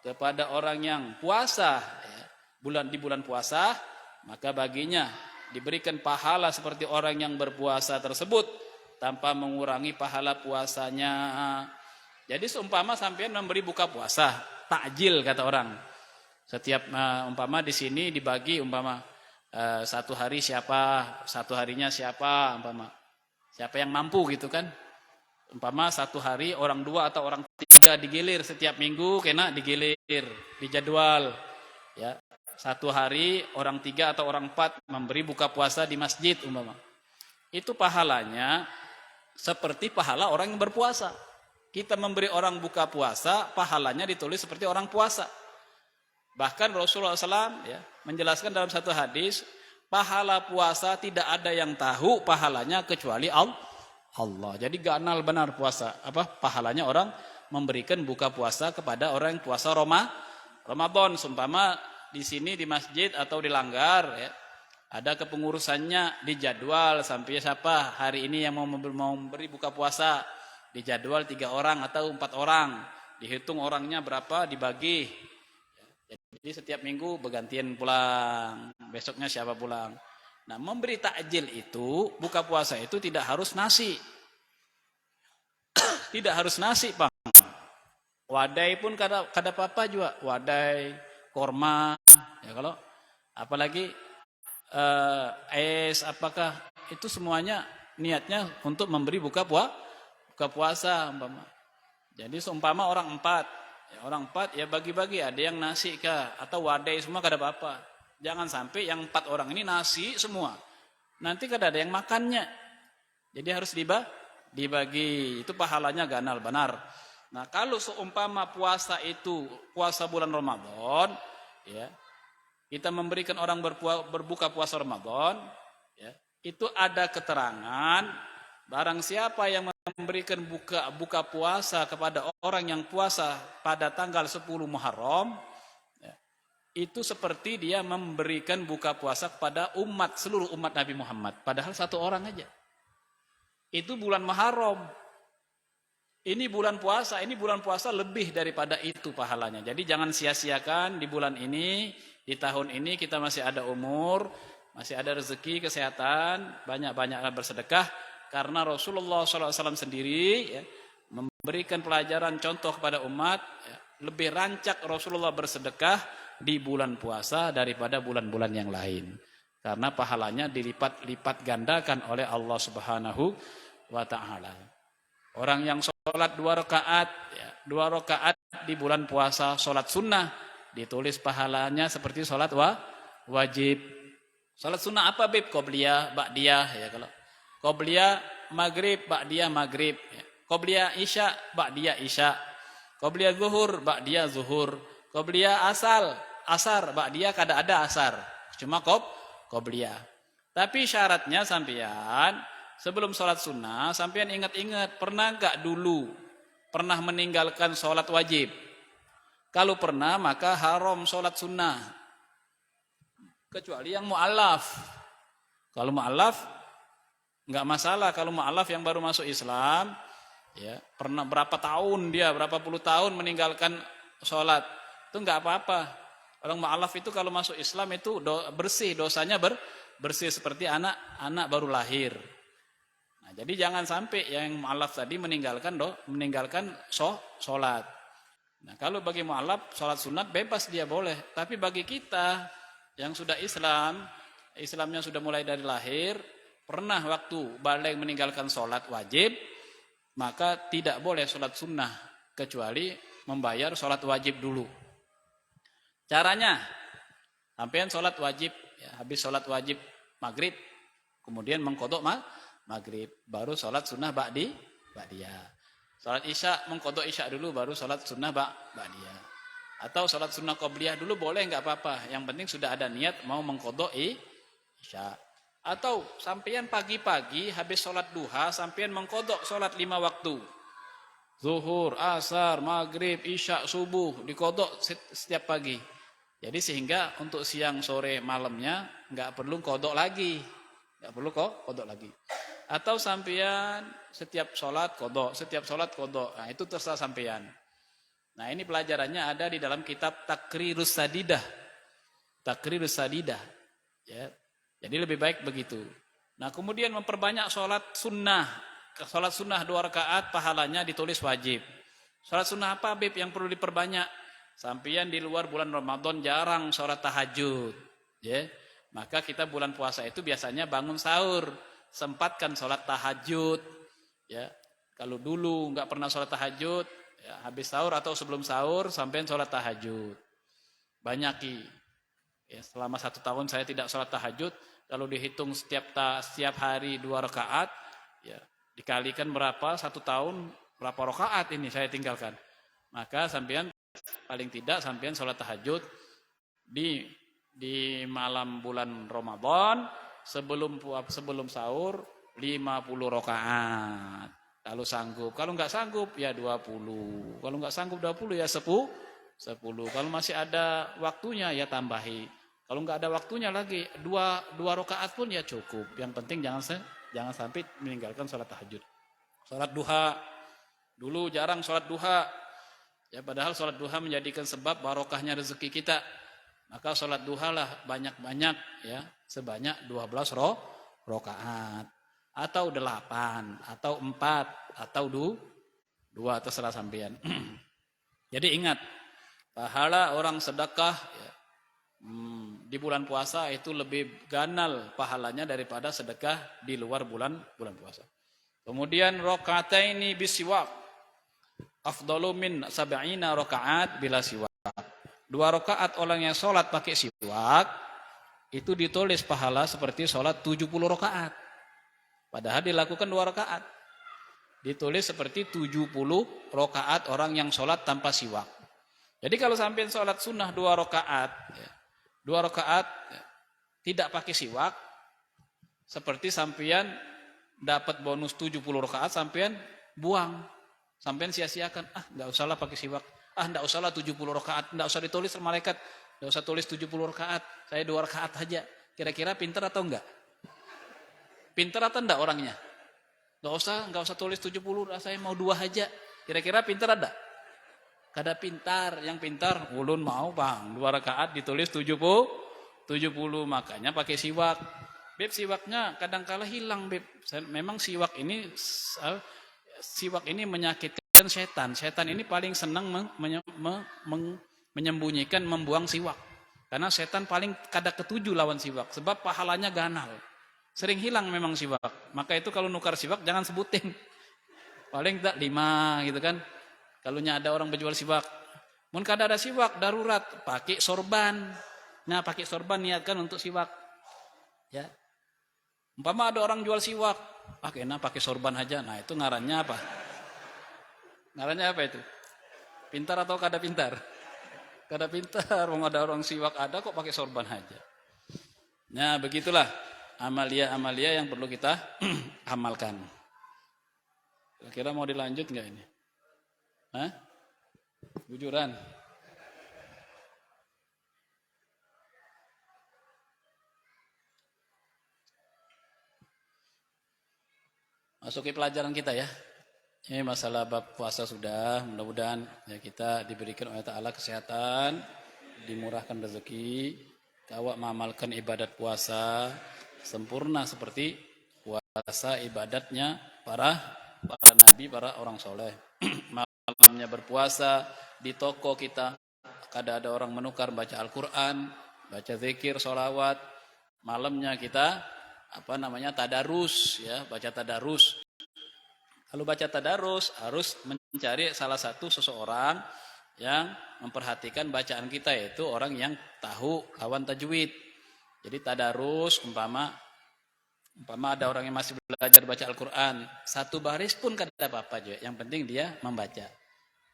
kepada orang yang puasa, ya, di bulan puasa, maka baginya diberikan pahala seperti orang yang berpuasa tersebut tanpa mengurangi pahala puasanya. Jadi seumpama sampean memberi buka puasa, takjil kata orang. Setiap umpama di sini dibagi umpama 1 hari siapa, 1 harinya siapa, umpama siapa yang mampu gitu kan. Umpama 1 hari orang 2 atau orang 3 digilir setiap minggu, kena digilir, dijadwal. Ya, 1 hari orang 3 atau orang 4 memberi buka puasa di masjid umpama. Itu pahalanya seperti pahala orang yang berpuasa. Kita memberi orang buka puasa, pahalanya ditulis seperti orang puasa. Bahkan Rasulullah SAW ya, menjelaskan dalam satu hadis, pahala puasa tidak ada yang tahu pahalanya kecuali Allah. Jadi ganal benar puasa. Pahalanya orang memberikan buka puasa kepada orang yang puasa Ramadan. Seumpama di sini di masjid atau di langgar ya, ada kepengurusannya di jadwal sampai siapa hari ini yang mau memberi buka puasa, di jadwal 3 orang atau 4 orang, dihitung orangnya berapa dibagi. Jadi setiap minggu bergantian pulang, besoknya siapa pulang. Nah, memberi takjil itu, buka puasa itu tidak harus nasi. Tidak harus nasi, Bang. Wadai pun kada apa-apa juga, wadai, korma, ya kalau apalagi es apakah itu semuanya niatnya untuk memberi buka puasa umpama. Jadi seumpama orang 4 ya bagi-bagi, ada yang nasi kah atau wadai semua kada apa-apa. Jangan sampai yang 4 orang ini nasi semua. Nanti kada ada yang makannya. Jadi harus dibagi. Itu pahalanya ganal benar. Nah, kalau seumpama puasa itu puasa bulan Ramadan, ya. Kita memberikan orang berbuka puasa Ramadan, ya. Itu ada keterangan barang siapa yang memberikan buka puasa kepada orang yang puasa pada tanggal 10 Muharram, ya, itu seperti dia memberikan buka puasa kepada seluruh umat Nabi Muhammad. Padahal 1 orang aja. Itu bulan Muharram. Ini bulan puasa lebih daripada itu pahalanya. Jadi jangan sia-siakan di bulan ini, di tahun ini kita masih ada umur, masih ada rezeki, kesehatan, banyak-banyaklah bersedekah. Karena Rasulullah SAW sendiri ya, memberikan pelajaran contoh kepada umat, ya, lebih rancak Rasulullah bersedekah di bulan puasa daripada bulan-bulan yang lain. Karena pahalanya dilipat gandakan oleh Allah Subhanahu wa Ta'ala. Orang yang sholat 2 rakaat, ya, 2 rakaat di bulan puasa, sholat sunnah, ditulis pahalanya seperti sholat wajib. Sholat sunnah apa, Bib? Qobliyah, ba'diyah, ya kalau. Qobliyah maghrib, ba'diyah maghrib. Qobliyah isya, ba'diyah isya. Qobliyah zuhur, ba'diyah zuhur. Qobliyah asar, ba'diyah kada ada asar. Cuma qobliyah. Tapi syaratnya sampean sebelum sholat sunnah, sampean ingat-ingat pernah enggak dulu pernah meninggalkan sholat wajib? Kalau pernah maka haram sholat sunnah. Kecuali yang mu'alaf. Kalau mu'alaf enggak masalah. Kalau mu'alaf yang baru masuk Islam, ya, pernah berapa puluh tahun meninggalkan sholat, itu enggak apa-apa. Orang mu'alaf itu kalau masuk Islam itu bersih, dosanya bersih seperti anak baru lahir. Nah, jadi jangan sampai yang mu'alaf tadi meninggalkan sholat. Nah, kalau bagi mu'alaf sholat sunat bebas dia boleh. Tapi bagi kita yang sudah Islamnya sudah mulai dari lahir, pernah waktu balik meninggalkan sholat wajib, maka tidak boleh sholat sunnah kecuali membayar sholat wajib dulu. Caranya, sampean sholat wajib, ya, habis sholat wajib maghrib, kemudian mengkodok maghrib, baru sholat sunnah ba'diyah. Sholat isya, mengkodok isya dulu, baru sholat sunnah ba'diyah. Atau sholat sunnah qobliyah dulu boleh, enggak apa-apa. Yang penting sudah ada niat mau mengkodok isya. Atau sampean pagi-pagi habis sholat duha, sampean mengkodok sholat 5 waktu. Zuhur, asar, maghrib, isya, subuh, dikodok setiap pagi. Jadi sehingga untuk siang, sore, malamnya enggak perlu kodok lagi. Enggak perlu kodok lagi. Atau sampean setiap sholat kodok. Nah, itu terserah sampean. Nah, ini pelajarannya ada di dalam kitab Taqrirus Sadidah. Ya. Jadi lebih baik begitu. Nah, kemudian memperbanyak sholat sunnah. Sholat sunnah 2 rakaat pahalanya ditulis wajib. Sholat sunnah apa, Bib, yang perlu diperbanyak? Sampean di luar bulan Ramadan jarang sholat tahajud. Ya. Maka kita bulan puasa itu biasanya bangun sahur. Sempatkan sholat tahajud. Ya. Kalau dulu nggak pernah sholat tahajud, ya, habis sahur atau sebelum sahur sampean sholat tahajud. Banyaki. Ya, selama 1 tahun saya tidak sholat tahajud. Kalau dihitung setiap hari 2 rakaat, ya, Dikalikan berapa, 1 tahun, berapa rakaat ini saya tinggalkan. Maka sampean paling tidak sampean sholat tahajud di malam bulan Ramadan sebelum sahur 50 rakaat. Kalau sanggup, kalau nggak sanggup ya 20. Kalau nggak sanggup 20 ya 10. Kalau masih ada waktunya ya tambahi. Kalau nggak ada waktunya lagi dua rakaat pun ya cukup. Yang penting jangan sampai meninggalkan sholat tahajud. Sholat duha dulu jarang sholat duha. Ya padahal sholat duha menjadikan sebab barokahnya rezeki kita. Maka sholat duha lah banyak-banyak ya sebanyak 12 rakaat. Atau 8, atau 4, atau 2, terserah sampean. Jadi ingat, pahala orang sedekah ya, di bulan puasa itu lebih ganal pahalanya daripada sedekah di luar bulan puasa. Kemudian rakaataini bisiwak afdalu min 70 rakaat bila siwak. 2 rakaat orang yang sholat pakai siwak itu ditulis pahala seperti sholat 70 rakaat. Padahal dilakukan 2 rakaat. Ditulis seperti 70 rakaat orang yang sholat tanpa siwak. Jadi kalau sampai sholat sunnah 2 rakaat, ya, 2 rakaat ya, tidak pakai siwak, seperti sampean dapat bonus 70 rakaat, sampean buang. Sampean sia-siakan, enggak usahlah pakai siwak. Enggak usahlah 70 rakaat, enggak usah ditulis malaikat, enggak usah tulis 70 rakaat. Saya 2 rakaat aja. Kira-kira pintar atau enggak? Pintar atau enggak orangnya? Enggak usah tulis 70, saya mau 2 aja. Kira-kira pintar ada? Kada pintar, yang pintar ulun mau bang 2 rakaat ditulis 70, makanya pakai siwak. Beb, siwaknya kadang-kala hilang, Beb. Memang siwak ini menyakitkan setan. Setan ini paling senang menyembunyikan, membuang siwak. Karena setan paling kada ketuju lawan siwak, sebab pahalanya ganal. Sering hilang memang siwak. Maka itu kalau nukar siwak jangan sebutin. Paling tak 5 gitu kan. Kalau ada orang berjual siwak. Mun kada ada siwak darurat pakai sorban. Nah, pakai sorban niatkan untuk siwak. Ya. Umpama ada orang jual siwak, kena pakai sorban aja. Nah, itu ngarannya apa? Ngarannya apa itu? Pintar atau kada pintar? Kada pintar. Mau ada orang siwak ada kok pakai sorban aja. Nah, begitulah amalia-amalia yang perlu kita amalkan. Kira-kira mau dilanjut nggak ini? Hah? Bujuran. Masuki pelajaran kita ya. Ini masalah bab puasa sudah. Mudah-mudahan ya kita diberikan oleh Ta'ala kesehatan, dimurahkan rezeki, kawak mengamalkan ibadat puasa sempurna seperti puasa ibadatnya para nabi, para orang soleh. Malamnya berpuasa di toko kita, kada ada orang menukar baca Al-Quran, baca zikir, sholawat. Malamnya kita tadarus ya, baca tadarus. Kalau baca tadarus harus mencari salah satu seseorang yang memperhatikan bacaan kita, yaitu orang yang tahu lawan tajwid. Jadi tadarus umpama ada orang yang masih belajar baca Al-Quran, 1 baris pun kada apa-apa juga. Yang penting dia membaca.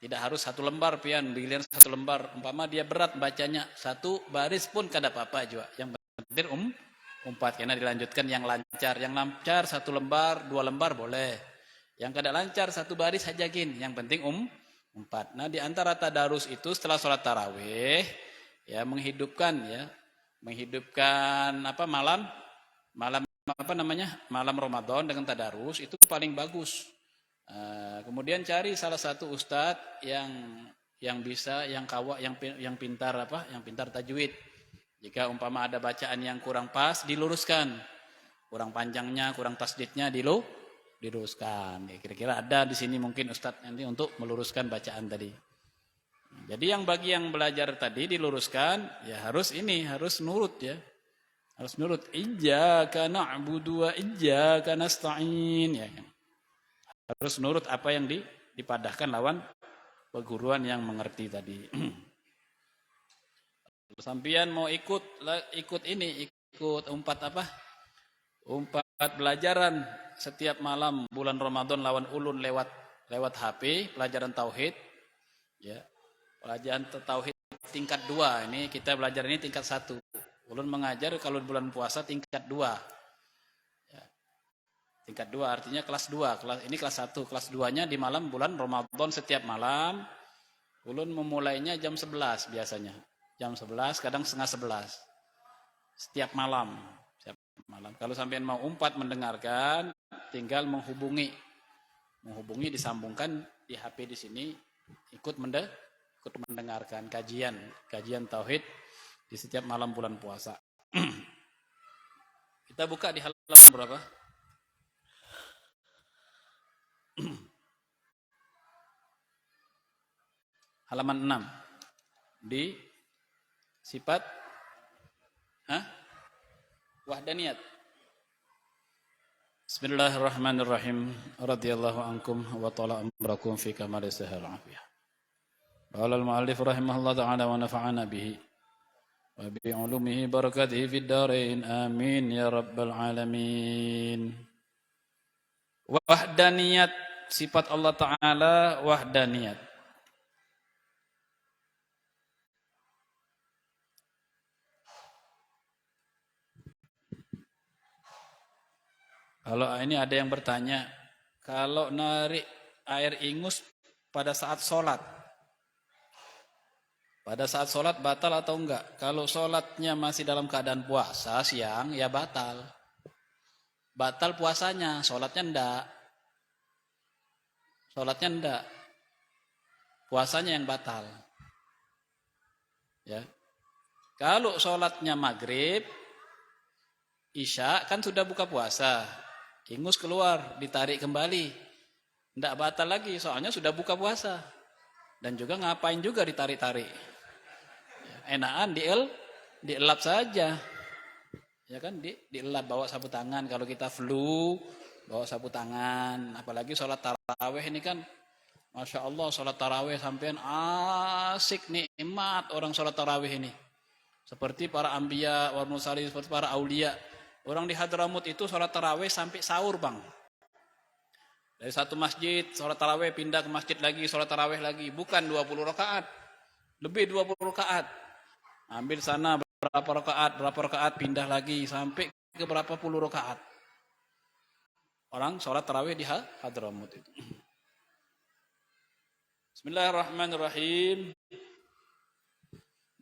Tidak harus 1 lembar pian, bilian 1 lembar. Umpama dia berat bacanya, 1 baris pun kada apa-apa juga. Yang penting umpat, karena dilanjutkan yang lancar. Yang lancar 1 lembar, 2 lembar boleh. Yang kada lancar 1 baris saja gin. Yang penting umpat. Nah, di antara tadarus itu setelah sholat tarawih ya menghidupkan malam Ramadan dengan tadarus itu paling bagus. Kemudian cari salah satu ustadz yang bisa, yang kawak, yang pintar tajwid. Jika umpama ada bacaan yang kurang pas, diluruskan. Kurang panjangnya, kurang tasdidnya diluruskan. Kira-kira ada di sini mungkin ustadz nanti untuk meluruskan bacaan tadi. Jadi bagi yang belajar tadi diluruskan, ya harus nurut ya. Harus nurut. Iyyaka na'budu wa iyyaka nasta'in ya. Harus nurut apa yang dipadahkan lawan perguruan yang mengerti tadi. Sampian mau ikut umpat belajaran setiap malam bulan Ramadan lawan ulun lewat HP pelajaran tauhid. Ya. Pelajaran tauhid tingkat 2. Ini kita belajar ini tingkat 1. Ulun mengajar kalau bulan puasa tingkat 2. Ya. Tingkat 2 artinya kelas 2. Ini kelas 1. Kelas 2-nya di malam bulan Ramadan setiap malam. Ulun memulainya jam 11 biasanya. Jam 11, kadang setengah 11. Setiap malam. Kalau sampean mau umpat mendengarkan, tinggal menghubungi disambungkan di HP di sini, ikut mendengarkan kajian tauhid di setiap malam bulan puasa. Kita buka di halaman berapa? Halaman 6 di sifat wahdaniyat. Bismillahirrahmanirrahim. Radhiyallahu ankum wa ta'ala amrakum fi kamal sihhal afiyah. Qala al-mu'allif rahimahullah ta'ala wa nafa'ana bihi wa bi 'ulumihi barakatihi fid dharain amin ya rabbal alamin. Wahdaniyat, sifat Allah Ta'ala wahdaniyat. Kalau ini ada yang bertanya, kalau narik air ingus pada saat sholat batal atau enggak? Kalau sholatnya masih dalam keadaan puasa siang, ya batal. Batal puasanya, sholatnya enggak. Puasanya yang batal. Ya. Kalau sholatnya maghrib, isya kan sudah buka puasa. Ingus keluar, ditarik kembali. Tidak batal lagi, soalnya sudah buka puasa. Dan juga ngapain juga ditarik-tarik. Enakan dielap saja. Ya kan, dielap bawa sapu tangan. Kalau kita flu, bawa sapu tangan. Apalagi sholat tarawih ini kan, Masya Allah, sholat tarawih sampean asik, nikmat orang sholat tarawih ini. Seperti para anbiya, wal mursalin, seperti para aulia. Orang di Hadramut itu sholat tarawih sampai sahur, Bang. Dari satu masjid, sholat tarawih pindah ke masjid lagi, sholat tarawih lagi. Bukan 20 rakaat. Lebih 20 rakaat. Ambil sana berapa rakaat, pindah lagi. Sampai ke berapa puluh rakaat. Orang sholat tarawih di Hadramut itu. Bismillahirrahmanirrahim.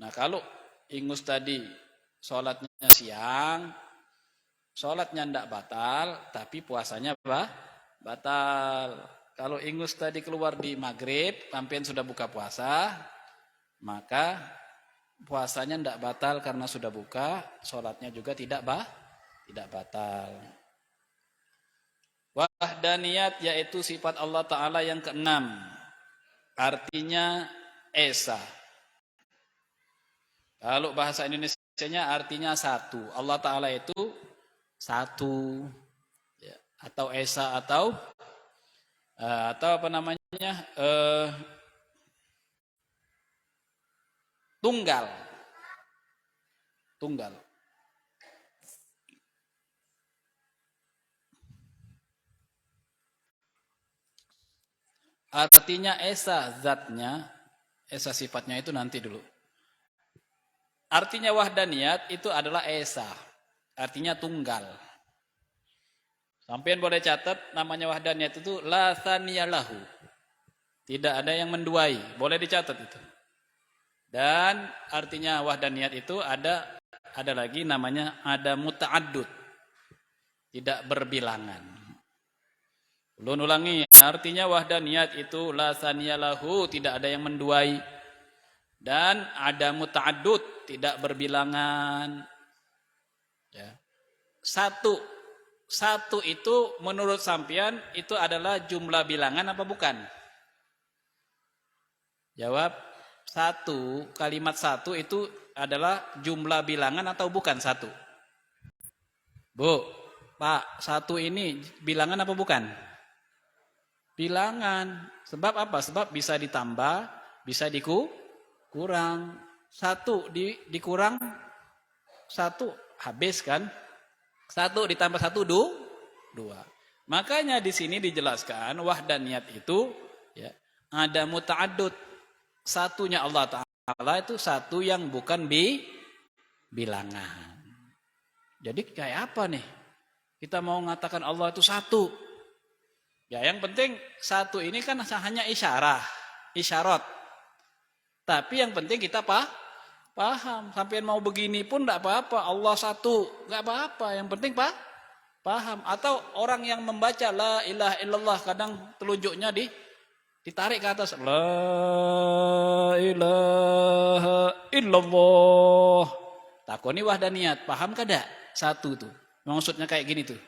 Nah, kalau ingus tadi sholatnya siang, sholatnya tidak batal, tapi puasanya batal. Kalau ingus tadi keluar di maghrib, sampean sudah buka puasa, maka puasanya tidak batal karena sudah buka, sholatnya juga tidak batal. Wahdaniyat yaitu sifat Allah Ta'ala yang keenam. Artinya esa. Kalau bahasa Indonesianya artinya satu. Allah Ta'ala itu satu, ya, atau esa atau apa namanya tunggal. Artinya esa zatnya, esa sifatnya itu nanti dulu. Artinya wahdaniyat itu adalah esa. Artinya tunggal. Sampean boleh catat namanya wahdaniyat itu la tsaniyalahu. Tidak ada yang menduai, boleh dicatat itu. Dan artinya wahdaniyat itu ada lagi namanya ada muta'addud. Tidak berbilangan. Ulun ulangi, artinya wahdaniyat itu la tsaniyalahu, tidak ada yang menduai. Dan ada muta'addud, tidak berbilangan. Ya. Satu itu menurut sampean itu adalah jumlah bilangan apa bukan? Jawab, kalimat satu itu adalah jumlah bilangan atau bukan satu? Bu, Pak, satu ini bilangan apa bukan? Bilangan. Sebab apa? Sebab bisa ditambah, bisa dikurang. Satu dikurang, satu habis kan? Satu ditambah satu, dua. Makanya di sini dijelaskan wahdaniyat itu ya, ada muta'addud. Satunya Allah Ta'ala itu satu yang bukan bilangan. Jadi kayak apa nih? Kita mau mengatakan Allah itu satu. Ya yang penting satu ini kan hanya isyarat. Tapi yang penting kita paham. Sampai mau begini pun tidak apa-apa. Allah satu, nggak apa-apa. Yang penting paham. Atau orang yang membaca la ilaha illallah kadang telunjuknya ditarik ke atas. La ilaha illallah. Takoni wahdaniyat, paham kada? Satu tuh. Maksudnya kayak gini tuh.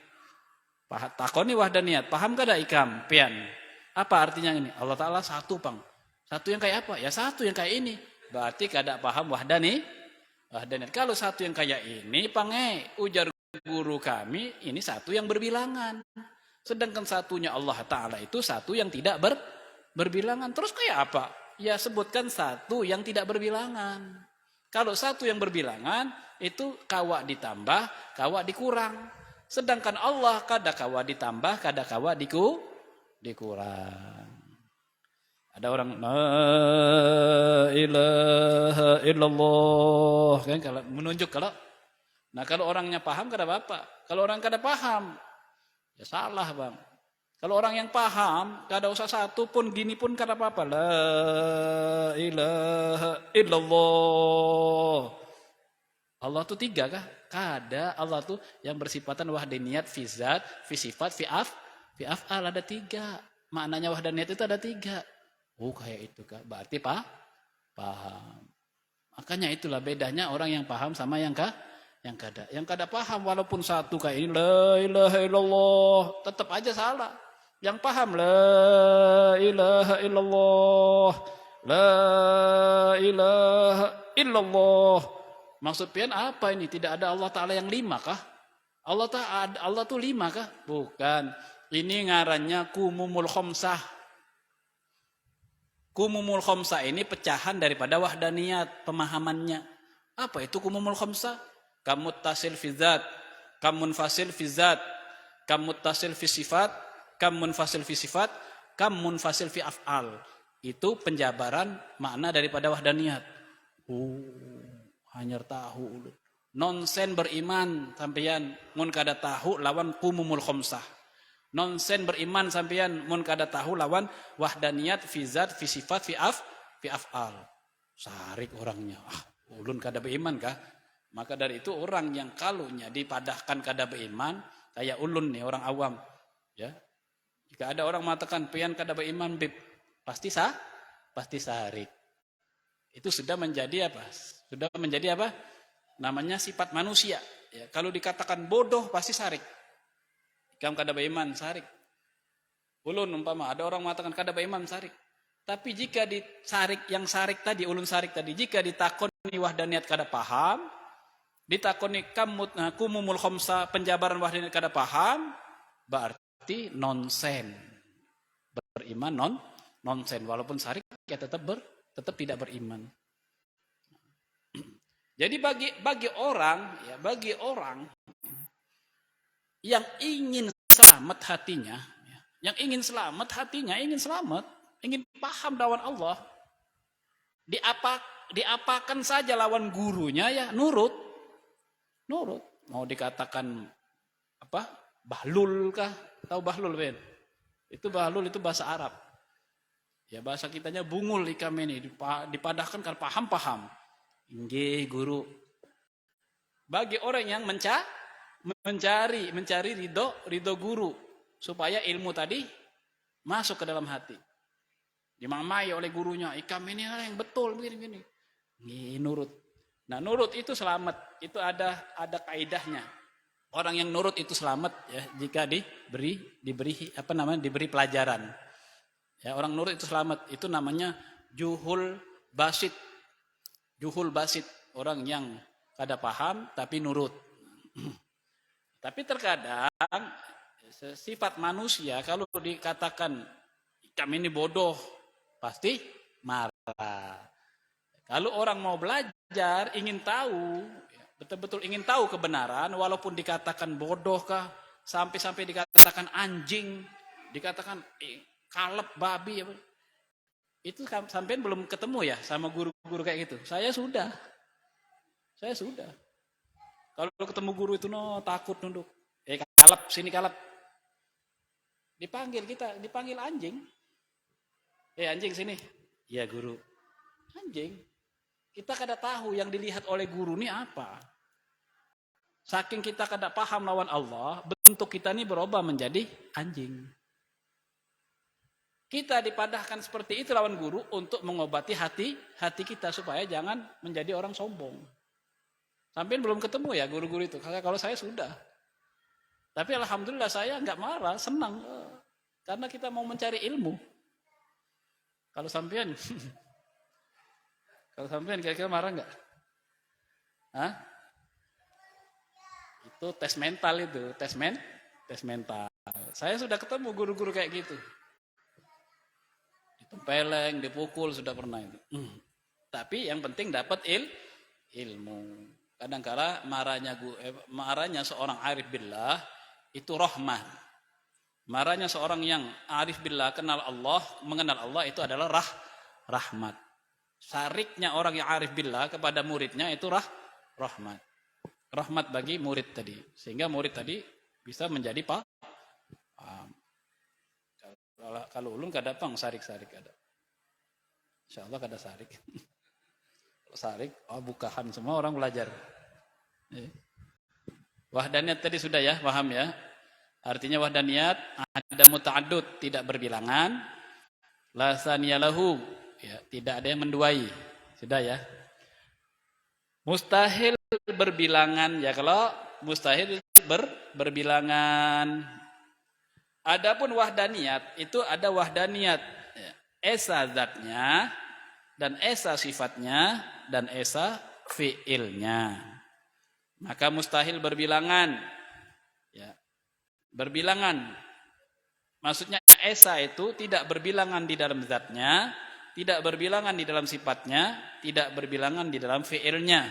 Takoni wahdaniyat, paham kada ikam? Pian. Apa artinya ini? Allah Ta'ala satu, Pang. Satu yang kayak apa? Ya satu yang kayak ini. Berarti kada paham wahdaniyat. Kalau satu yang kayak ini, Pange, ujar guru kami, ini satu yang berbilangan. Sedangkan satunya Allah Ta'ala itu satu yang tidak berbilangan. Terus kayak apa? Ya sebutkan satu yang tidak berbilangan. Kalau satu yang berbilangan, itu kawa ditambah, kawa dikurang. Sedangkan Allah kada kawa ditambah, kada kawa dikurang. Ada orang la ilaha illallah kan kalau menunjuk kalau. Nah kalau orangnya paham kada apa-apa. Kalau orang kada paham ya salah, Bang. Kalau orang yang paham kada usah satu pun gini pun kada apa-apa. La ilaha illallah. Allah tuh tiga kah? Kada. Allah tuh yang bersifatan wahdaniyat, fi zat, fi sifat, fi af'al ada tiga. Maknanya wahdaniyat itu ada tiga. Oh kayak itu kah? Berarti paham. Makanya itulah bedanya orang yang paham sama yang kada. Yang kada paham walaupun satu kayak ini la ilaha illallah tetap aja salah. Yang paham la ilaha illallah. La ilaha illallah. Maksud pian apa ini? Tidak ada Allah Ta'ala yang lima kah? Allah tuh lima kah? Bukan. Ini ngarannya kumumul khomsah. Kumumul khomsah ini pecahan daripada wahdaniyat pemahamannya. Apa itu kumumul khomsah? Kamuttasil fi zat, kamunfasil fi zat, kamuttasil fi sifat, kamunfasil fi sifat, kamunfasil fi af'al. Itu penjabaran makna daripada wahdaniyat. Hanyar tahu nonsen beriman sampeyan mun kada tahu lawan kumumul khomsah. Nonsen beriman sampeyan mun kada tahu lawan wahdaniyat fi zat fi sifat fi af'al. Sarik orangnya. Ulun kada beriman kah? Maka dari itu orang yang kalunya dipadahkan kada beriman kayak ulun nih orang awam ya. Jika ada orang mengatakan pian kada beriman bib pasti sarik. Itu sudah menjadi apa? Sudah menjadi apa? Namanya sifat manusia. Ya, kalau dikatakan bodoh pasti sarik. Ikam kada beriman sarik. Ulun umpama ada orang mengatakan kada beriman sarik. Tapi jika disarik yang sarik tadi, ulun sarik tadi, jika ditakoni wahdaniyat kada paham, ditakoni kumumul khomsa penjabaran wahdaniyat kada paham, berarti nonsen. Beriman nonsen walaupun sarik ya tetap tidak beriman. Jadi bagi orang yang ingin selamat hatinya, ingin selamat, ingin paham lawan Allah, diapakan saja lawan gurunya ya nurut. Mau dikatakan apa? Bahlul kah? Tahu bahlul Ben? Itu bahlul itu bahasa Arab. Ya bahasa kitanya bungul ikam ini dipadahkan kan paham. Inggih guru. Bagi orang yang mencari ridho guru supaya ilmu tadi masuk ke dalam hati. Dimamai oleh gurunya, ikam ini yang betul begini. Nurut. Nah, nurut itu selamat. Itu ada kaidahnya. Orang yang nurut itu selamat ya jika diberi pelajaran. Ya, orang nurut itu selamat. Itu namanya juhul basit. Juhul basit, orang yang kada paham tapi nurut. Tapi terkadang sifat manusia kalau dikatakan kami ini bodoh, pasti marah. Kalau orang mau belajar, ingin tahu, betul-betul ingin tahu kebenaran, walaupun dikatakan bodoh kah, sampai dikatakan anjing, dikatakan kalep, babi apa. Itu sampean belum ketemu ya sama guru-guru kayak gitu. Saya sudah. Kalau ketemu guru itu takut nunduk. Kalep, sini kalep. Dipanggil anjing. Anjing sini. Iya guru. Anjing. Kita kada tahu yang dilihat oleh guru ini apa. Saking kita kada paham lawan Allah, bentuk kita ini berubah menjadi anjing. Kita dipadahkan seperti itu lawan guru untuk mengobati hati kita supaya jangan menjadi orang sombong. Sampai belum ketemu ya guru-guru itu. Kalau saya sudah. Tapi alhamdulillah saya nggak marah, senang. Karena kita mau mencari ilmu. Kalau sampean kira-kira marah nggak? Hah? Itu tes mental itu, tes mental. Saya sudah ketemu guru-guru kayak gitu. Ditempeleng, dipukul sudah pernah itu. Tapi yang penting dapat ilmu. Kadang-kala marahnya seorang arif billah itu rahmat. Marahnya seorang yang arif billah mengenal Allah itu adalah rahmat. Sariknya orang yang arif billah kepada muridnya itu rahmat. Rahmat bagi murid tadi. Sehingga murid tadi bisa menjadi paham. Kalau ulun kada pang sarik-sarik ada. Insyaallah kada sarik. Kalau sarik, bukahan semua orang belajar. Wahdaniyat tadi sudah ya, paham ya? Artinya wahdaniyat ada muta'addud, tidak berbilangan. La saniyalahu, ya, tidak ada yang menduai. Sudah ya. Mustahil berbilangan ya, kalau mustahil berbilangan. Adapun wahdaniyat itu ada wahdaniyat ya, esa zatnya dan esa sifatnya dan esa fiilnya. Maka mustahil berbilangan. Ya. Berbilangan. Maksudnya esa itu tidak berbilangan di dalam zatnya, tidak berbilangan di dalam sifatnya, tidak berbilangan di dalam fiilnya.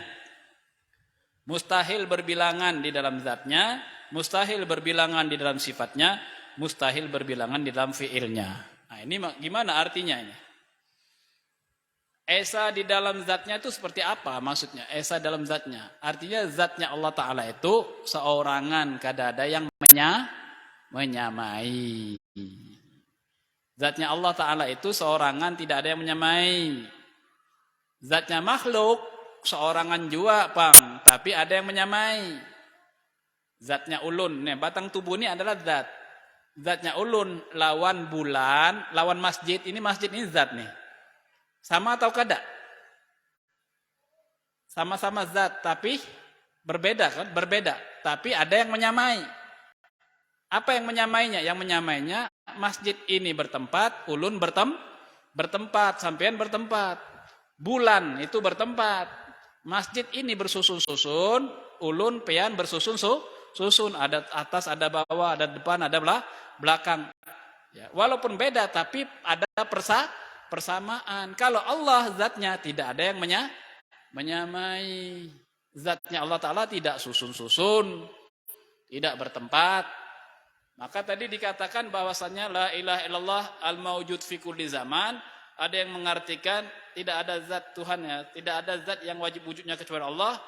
Mustahil berbilangan di dalam zatnya, mustahil berbilangan di dalam sifatnya, mustahil berbilangan di dalam fiilnya. Nah, ini gimana artinya ini? Esa di dalam zatnya itu seperti apa maksudnya? Esa dalam zatnya. Artinya zatnya Allah Ta'ala itu seorangan, kada ada yang menyamai. Zatnya Allah Ta'ala itu seorangan, tidak ada yang menyamai. Zatnya makhluk seorangan juga, Pang, tapi ada yang menyamai. Zatnya ulun, nih, batang tubuh ini adalah zat. Zatnya ulun lawan bulan, lawan masjid ini zat nih. Sama atau kada? Sama-sama zat, tapi berbeda kan? Berbeda, tapi ada yang menyamai. Apa yang menyamainya? Yang menyamainya masjid ini bertempat, ulun bertempat, sampean bertempat. Bulan itu bertempat. Masjid ini bersusun-susun, ulun pean bersusun-susun. Ada atas, ada bawah, ada depan, ada belakang. Ya, walaupun beda, tapi ada persamaan. Kalau Allah zatnya tidak ada yang menyamai. Zatnya Allah Ta'ala tidak susun-susun, tidak bertempat. Maka tadi dikatakan bahwasannya la ilaha illallah al-mawjud fi kulli zaman. Ada yang mengartikan tidak ada zat Tuhan ya, tidak ada zat yang wajib wujudnya kecuali Allah.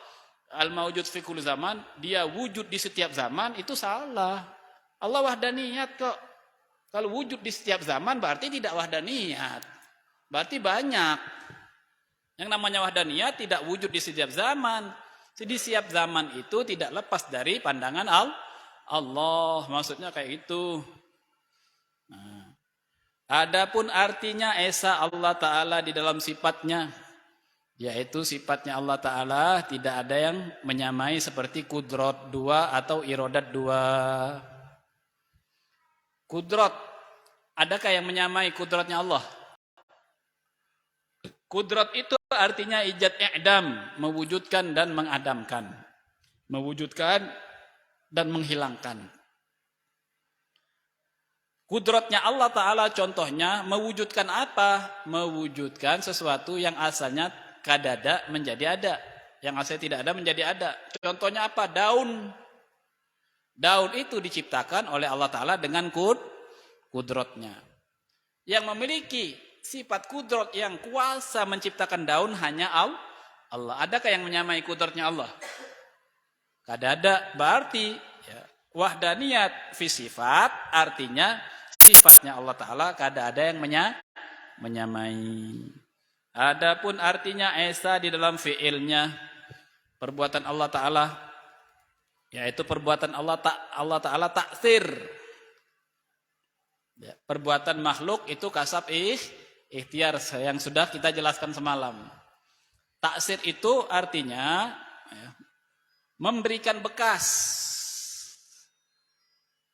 Al-mawjud fi kulli zaman, dia wujud di setiap zaman, itu salah. Allah wahdaniyat kok. Kalau wujud di setiap zaman berarti tidak wahdaniyat. Berarti banyak. Yang namanya wahdaniyat tidak wujud di setiap zaman. Di setiap zaman itu tidak lepas dari pandangan Allah, maksudnya kayak itu. Nah, adapun artinya esa Allah Ta'ala di dalam sifatnya, yaitu sifatnya Allah Ta'ala tidak ada yang menyamai seperti kudrat dua atau irodat dua. Kudrat, adakah yang menyamai kudratnya Allah? Kudrat itu artinya ijad i'dam, mewujudkan dan mengadamkan. Mewujudkan dan menghilangkan. Kudratnya Allah Ta'ala contohnya mewujudkan apa? Mewujudkan sesuatu yang asalnya kadada menjadi ada. Yang asalnya tidak ada menjadi ada. Contohnya apa? Daun. Daun itu diciptakan oleh Allah Ta'ala dengan kudrotnya. Yang memiliki sifat kudrot yang kuasa menciptakan daun hanya Allah. Adakah yang menyamai kudrotnya Allah? Kada ada. Berarti ya, wahdaniyat fi sifat artinya sifatnya Allah Ta'ala kada ada yang menyamai. Adapun artinya esa di dalam fiilnya perbuatan Allah Ta'ala, yaitu perbuatan Allah Ta'ala taksir. Ya, perbuatan makhluk itu kasab ikhtiar yang sudah kita jelaskan semalam. Taksir itu artinya ya, memberikan bekas.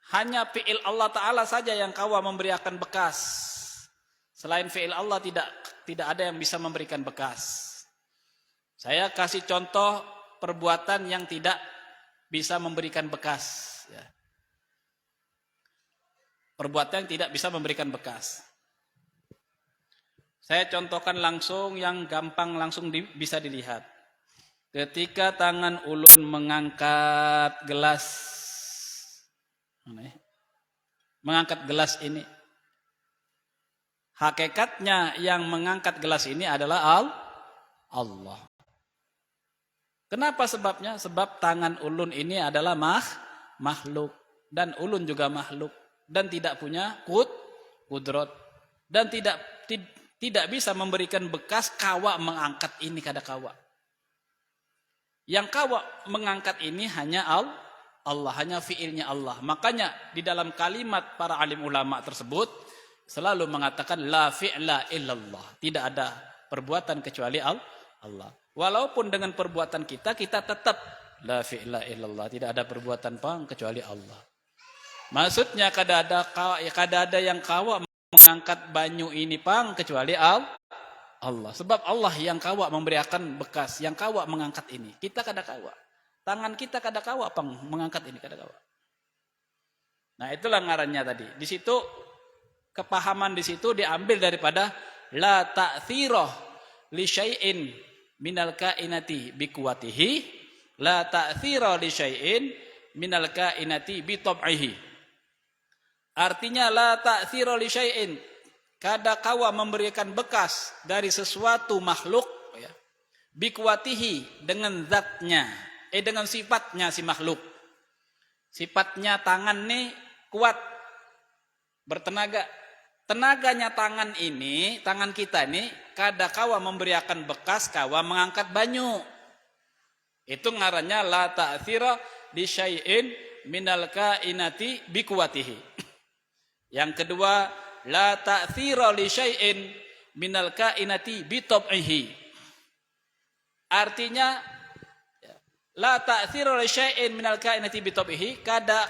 Hanya fi'il Allah Ta'ala saja yang kawa memberikan bekas. Selain fi'il Allah tidak ada yang bisa memberikan bekas. Saya kasih contoh perbuatan yang tidak bisa memberikan bekas. Ya. Perbuatan yang tidak bisa memberikan bekas. Saya contohkan langsung yang gampang langsung bisa dilihat. Ketika tangan ulun mengangkat gelas. Mengangkat gelas ini. Hakikatnya yang mengangkat gelas ini adalah Allah. Kenapa sebabnya? Sebab tangan ulun ini adalah makhluk. Dan ulun juga makhluk. Dan tidak punya kudrot. Dan tidak bisa memberikan bekas kawa mengangkat ini kada kawa. Yang kawa mengangkat ini hanya Allah, hanya fiilnya Allah. Makanya di dalam kalimat para alim ulama tersebut selalu mengatakan la fi'la illallah. Tidak ada perbuatan kecuali Allah. Walaupun dengan perbuatan kita tetap la fi'la illallah. Tidak ada perbuatan pang kecuali Allah. Maksudnya kada ada yang kawa mengangkat banyu ini pang kecuali Allah. Sebab Allah yang kawa memberikan bekas, yang kawa mengangkat ini. Kita kada kawa. Tangan kita kada kawa pang mengangkat ini kada kawa. Nah, itulah ngarannya tadi. Di situ kepahaman di situ diambil daripada la ta'thirah li syai'in minal kainati bi quwwatihi, la ta'thirah li syai'in minal kainati bi tab'ihi. Artinya la ta'thira li syai'in, kada kawa memberikan bekas dari sesuatu makhluk ya, biquwatihi dengan zatnya, dengan sifatnya si makhluk. Sifatnya tangan nih kuat, bertenaga. Tenaganya tangan ini, tangan kita ini kada kawa memberikan bekas kawa mengangkat banyu. Itu ngarannya la ta'thira li syai'in minal kainati biquwatihi. Yang kedua, la ta'thira li syai'in minal kainati bi tab'ihi. Artinya la ta'thira li syai'in minal kainati bi tab'ihi, kada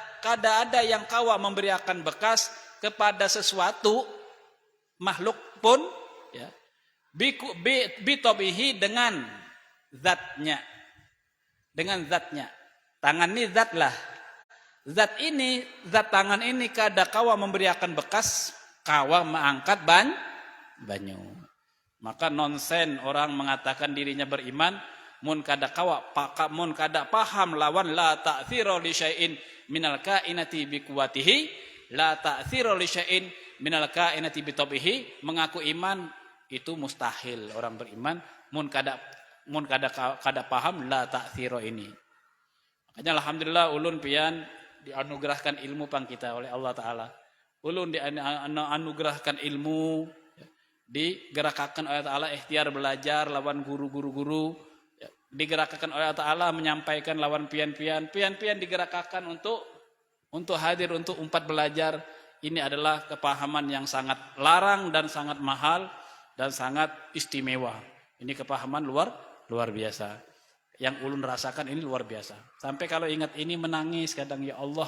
ada yang kawa memberikan bekas kepada sesuatu makhluk pun ya, bi tab'ihi dengan zatnya. Dengan zatnya. Tangan ini zat lah. Zat ini, zat tangan ini kada kawa memberikan bekas, kawa mengangkat banyu. Maka nonsen orang mengatakan dirinya beriman, mun kada paham lawan la ta'thira li syai'in minal kainati bi quwwatihi, la ta'thira li syai'in minal kainati bi tab'ihi, mengaku iman itu mustahil orang beriman mun kada paham la ta'thira ini. Makanya alhamdulillah ulun pian dianugerahkan ilmu pang kita oleh Allah Ta'ala. Ulun dianugerahkan ilmu, digerakkan oleh Allah Ta'ala ikhtiar belajar lawan guru-guru, digerakkan oleh Allah Ta'ala menyampaikan lawan pian-pian digerakkan untuk hadir, untuk umpat belajar. Ini adalah kepahaman yang sangat larang dan sangat mahal dan sangat istimewa. Ini kepahaman luar biasa. Yang ulun rasakan ini luar biasa. Sampai kalau ingat ini menangis kadang, ya Allah,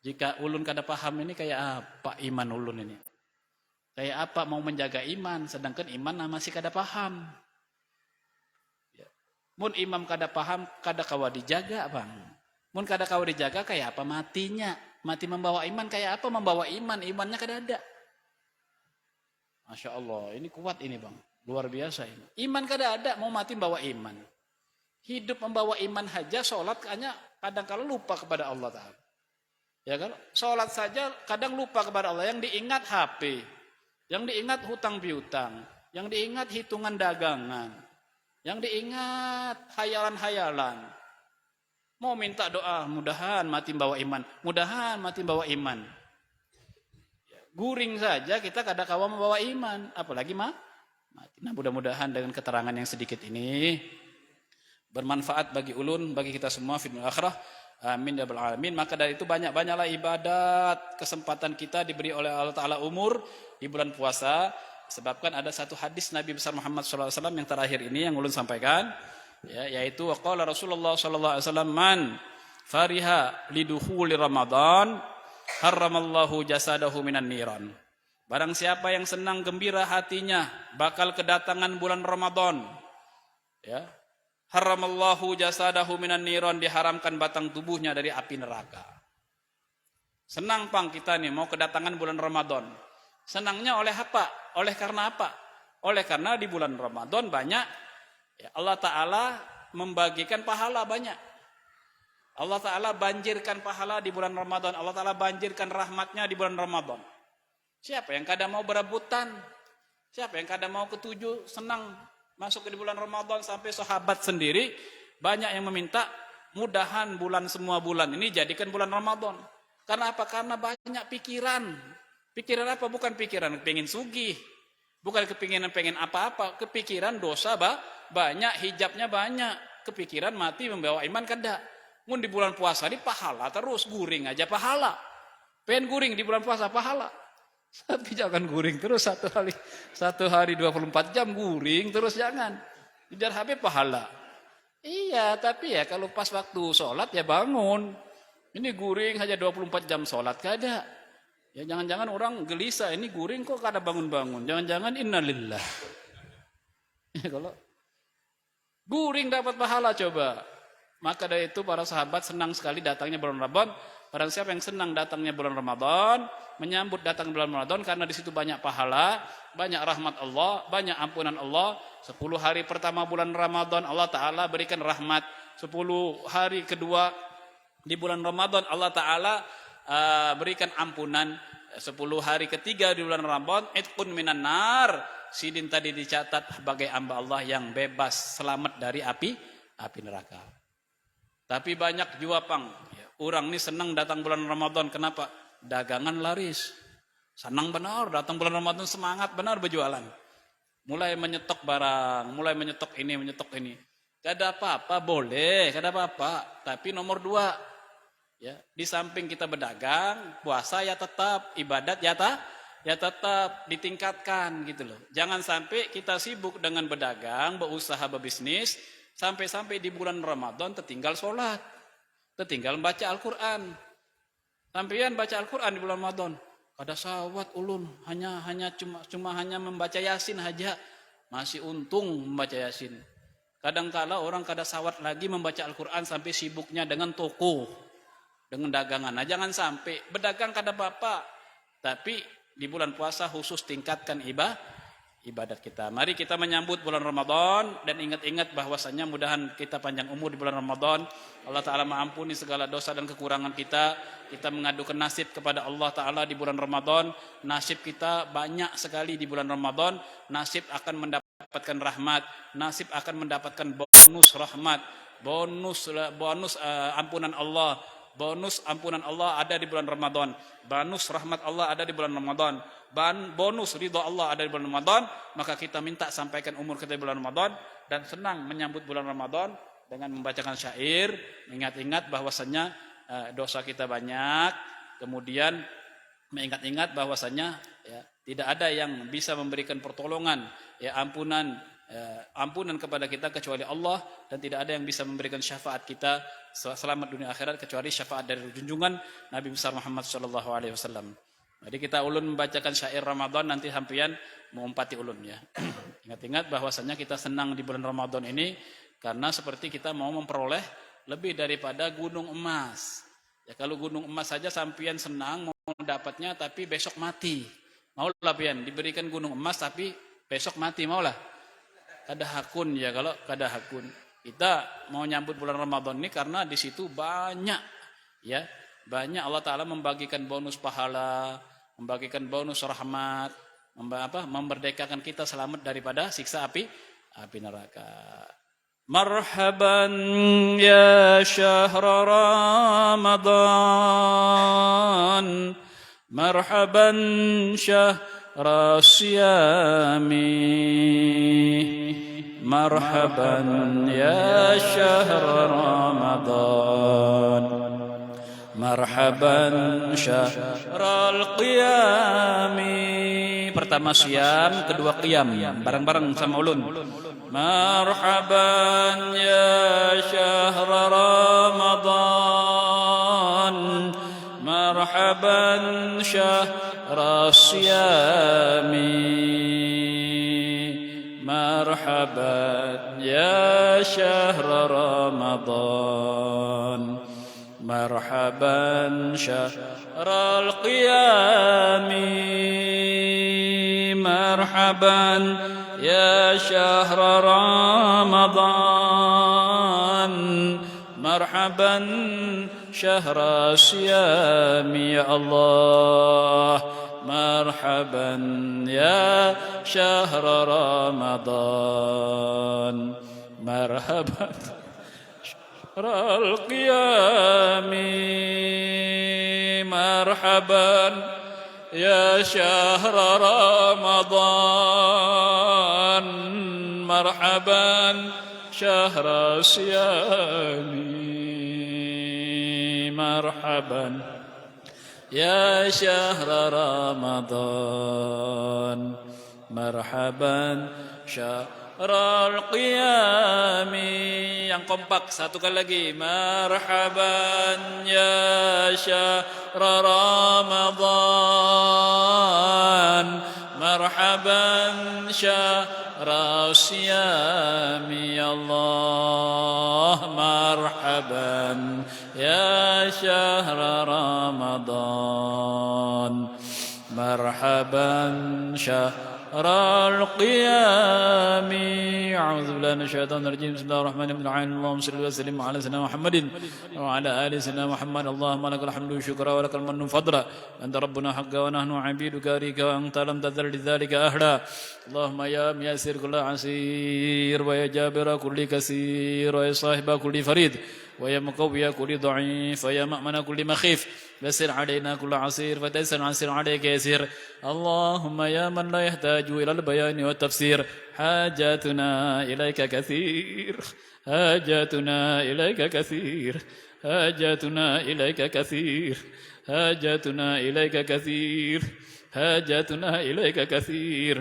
jika ulun kada paham ini kayak apa iman ulun ini. Kayak apa mau menjaga iman, sedangkan iman masih kada paham. Ya. Mun imam kada paham, kada kawa dijaga bang. Mun kada kawa dijaga kayak apa matinya. Mati membawa iman kayak apa membawa iman, imannya kada ada. Masya Allah, ini kuat ini bang. Luar biasa ini. Iman kada ada, mau mati membawa iman. Hidup membawa iman saja, sholat hanya kadang-kadang lupa kepada Allah Ta'ala. Ya kan? Sholat saja kadang lupa kepada Allah. Yang diingat HP, yang diingat hutang piutang, yang diingat hitungan dagangan, yang diingat hayalan-hayalan. Mau minta doa, mudahan mati bawa iman, mudahan mati bawa iman. Guring saja kita kadang kawa membawa iman, apalagi mati. Nah, mudah-mudahan dengan keterangan yang sedikit ini bermanfaat bagi ulun, bagi kita semua fid dunya akhirah. Amin ya rabbal alamin. Maka dari itu banyak-banyaklah ibadat. Kesempatan kita diberi oleh Allah Ta'ala umur di bulan puasa. Sebabkan ada satu hadis Nabi besar Muhammad SAW yang terakhir ini yang ulun sampaikan, ya, yaitu waqala Rasulullah SAW, man fariha lidukhuli Ramadan haramallahu jasadahu minan niran. Barang siapa yang senang gembira hatinya bakal kedatangan bulan Ramadan, ya, haramallahu jasadahu minan niran, diharamkan batang tubuhnya dari api neraka. Senang pang kita nih mau kedatangan bulan Ramadan. Senangnya oleh apa? Oleh karena apa? Oleh karena di bulan Ramadan banyak, ya, Allah Ta'ala membagikan pahala banyak. Allah Ta'ala banjirkan pahala di bulan Ramadan. Allah Ta'ala banjirkan rahmatnya di bulan Ramadan. Siapa yang kadang mau berebutan? Siapa yang kadang mau ketujuh senang masuk ke bulan Ramadan, sampai sahabat sendiri banyak yang meminta mudahan semua bulan ini jadikan bulan Ramadan. Karena apa? Karena banyak pikiran. Pikiran apa? Bukan pikiran pengen sugih, bukan kepinginan pengen apa-apa, kepikiran dosa banyak, hijabnya banyak, kepikiran mati membawa iman kada. Mun di bulan puasa ini pahala terus, guring aja pahala. Pengen guring di bulan puasa pahala. Tapi jangan guring terus satu hari 24 jam guring terus, jangan. Biar HP pahala. Iya, tapi ya kalau pas waktu sholat ya bangun. Ini guring hanya 24 jam sholat kada. Ya jangan-jangan orang gelisah, ini guring kok kada bangun-bangun. Jangan-jangan innalillah. Ya, kalau guring dapat pahala coba. Maka dari itu para sahabat senang sekali datangnya bulan Ramadan. Barang siapa yang senang datangnya bulan Ramadan, menyambut datang bulan Ramadan, karena di situ banyak pahala, banyak rahmat Allah, banyak ampunan Allah. 10 hari pertama bulan Ramadan Allah Ta'ala berikan rahmat. 10 hari kedua di bulan Ramadan Allah Ta'ala berikan ampunan. 10 hari ketiga di bulan Ramadan itqun minan nar, sidin tadi dicatat sebagai hamba Allah yang bebas, selamat dari api neraka. Tapi banyak juga pang, ya, orang ini senang datang bulan Ramadan. Kenapa? Dagangan laris. Senang benar datang bulan Ramadan, semangat benar berjualan. Mulai menyetok barang, mulai menyetok ini. Kada apa-apa, boleh, kada apa-apa. Tapi nomor 2, ya, di samping kita berdagang, puasa ya tetap, ibadat ya tetap ditingkatkan gitu loh. Jangan sampai kita sibuk dengan berdagang, berusaha, berbisnis, sampai-sampai di bulan Ramadan tertinggal sholat, tertinggal baca Al-Quran. Sampean baca Al-Quran di bulan Ramadan, kada sawat ulun, hanya membaca Yasin aja, masih untung membaca Yasin. Kadang-kala orang kada sawat lagi membaca Al-Quran sampai sibuknya dengan toko, dengan dagangan. Nah, jangan sampai berdagang kada apa-apa, tapi di bulan puasa khusus tingkatkan ibadat kita. Mari kita menyambut bulan Ramadan dan ingat-ingat bahwasanya mudahan kita panjang umur di bulan Ramadan. Allah Ta'ala mengampuni segala dosa dan kekurangan kita. Kita mengadukan nasib kepada Allah Ta'ala di bulan Ramadan. Nasib kita banyak sekali di bulan Ramadan. Nasib akan mendapatkan rahmat, nasib akan mendapatkan bonus rahmat, bonus ampunan Allah. Bonus ampunan Allah ada di bulan Ramadan. Bonus rahmat Allah ada di bulan Ramadan. Bonus ridha Allah ada di bulan Ramadan. Maka kita minta sampaikan umur kita di bulan Ramadan dan senang menyambut bulan Ramadan dengan membacakan syair, mengingat-ingat bahwasanya dosa kita banyak. Kemudian mengingat-ingat bahwasanya, ya, tidak ada yang bisa memberikan pertolongan, ya, ampunan kepada kita kecuali Allah, dan tidak ada yang bisa memberikan syafaat kita selamat dunia akhirat kecuali syafaat dari junjungan Nabi besar Muhammad sallallahu alaihi wasallam. Jadi kita ulun membacakan syair Ramadan, nanti sampean mengumpati ulun, ya. Ingat-ingat bahwasanya kita senang di bulan Ramadan ini karena seperti kita mau memperoleh lebih daripada gunung emas. Ya, kalau gunung emas saja sampean senang mau mendapatnya tapi besok mati. Maulah pian diberikan gunung emas tapi besok mati, maulah. Kada hakun, ya, kalau kada hakun. Kita mau nyambut bulan Ramadan ini karena di situ banyak, ya, banyak Allah Ta'ala membagikan bonus pahala, membagikan bonus rahmat, memerdekakan kita selamat daripada siksa api neraka. Marhaban ya syahr Ramadan, marhaban syahr siyami, marhaban ya syahr Ramadan, marhaban syahrul qiyami. Pertama siam, kedua qiyam, bareng-bareng sama ulun. Marhaban ya syahr Ramadan, marhaban syahrul siyami, marhaban ya syahr Ramadan, marhaban syahrul qiyami, marhaban ya syahr Ramadan, marhaban syahr siyami ya Allah, marhaban ya syahr Ramadan, marhaban syahrul qiyami, marhaban ya syahr Ramadan, marhaban syahr siyami, marhaban ya syahr Ramadan, marhaban syahrul qiyami. Yang kompak satu kali lagi, marhaban ya syahr Ramadan, marhaban syahr siyami ya Allah, marhaban ya syahr Ramadan, marhaban syahrul qiyami. A'udzu billahi minasyaitonir rajim. Bismillahirrahmanirrahim. Allahumma shalli wa sallim ala sayyidina Muhammadin wa ala ali sayyidina Muhammad. Allahumma lakal hamdu syukra wa lakal mannu fadla. Anta rabbuna haqqa wa nahnu 'abiduka rika wa anta lam tazal lidzalika ahla. Allahumma ya muyassir kulli asir wa ya jabira kulli kasir wa ya sahiba kulli farid wa ya muqawwiya kulli dha'if wa ya ma'mana kulli makhif. يسر علينا كل عسير فتيسر عسير عليك يسير. اللهم يا من لا يحتاج إلى البيان والتفسير حاجاتنا إليك كثير، حاجاتنا إليك كثير، حاجاتنا إليك كثير، حاجاتنا إليك كثير، حاجاتنا إليك كثير،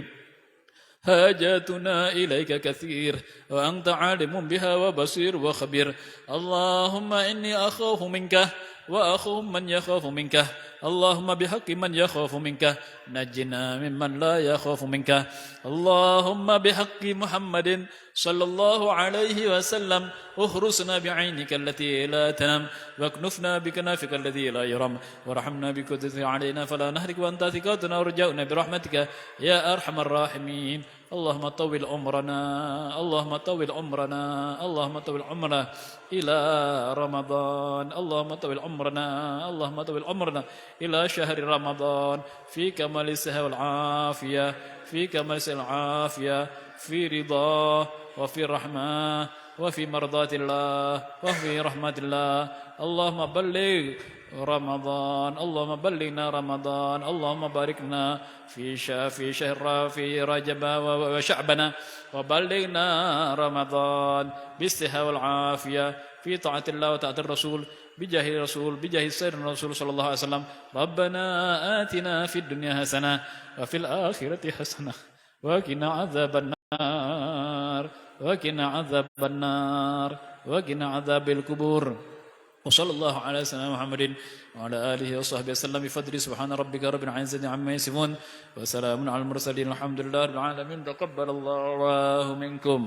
حاجاتنا إليك كثير وأنت عالم بها وبصير وخبير. اللهم إني أخاف منك وأخاف من يخاف منك. اللهم بحق من يخاف منك نجنا ممن لا يخاف منك. اللهم بحق محمد صلى الله عليه وسلم اخرسنا بعينك التي لا تنام واكنفنا بكنافك الذي لا يرم وارحمنا بقدرتك علينا فلا نهلك وأنت ثقتنا ورجاؤنا برحمتك يا أرحم الراحمين. اللهم طول عمرنا، اللهم طول عمرنا، اللهم طول عمرنا إلى رمضان، اللهم طول عمرنا، اللهم طول عمرنا إلى شهر رمضان في كمال الصحة والعافية، في كمال الصحة والعافية، في رضاه وفي رحمة وفي مرضاة الله وفي رحمة الله. اللهم بلغ رمضان، اللهم بلغنا رمضان، اللهم باركنا في شهر في رجب وشعبنا وبلغنا رمضان بالصحة والعافية في طاعة الله وطاعة الرسول بجاه الرسول بجاه سيدنا الرسول صلى الله عليه وسلم. ربنا آتنا في الدنيا حسنة وفي الآخرة حسنة وقنا عذاب النار، وقنا عذاب النار، وقنا عذاب القبور. وصلى الله على سيدنا محمد وعلى آله وصحبه وسلم بفضل سبحان ربك رب العزة عما يصفون وسلام على المرسلين الحمد لله رب العالمين. تقبل الله منكم.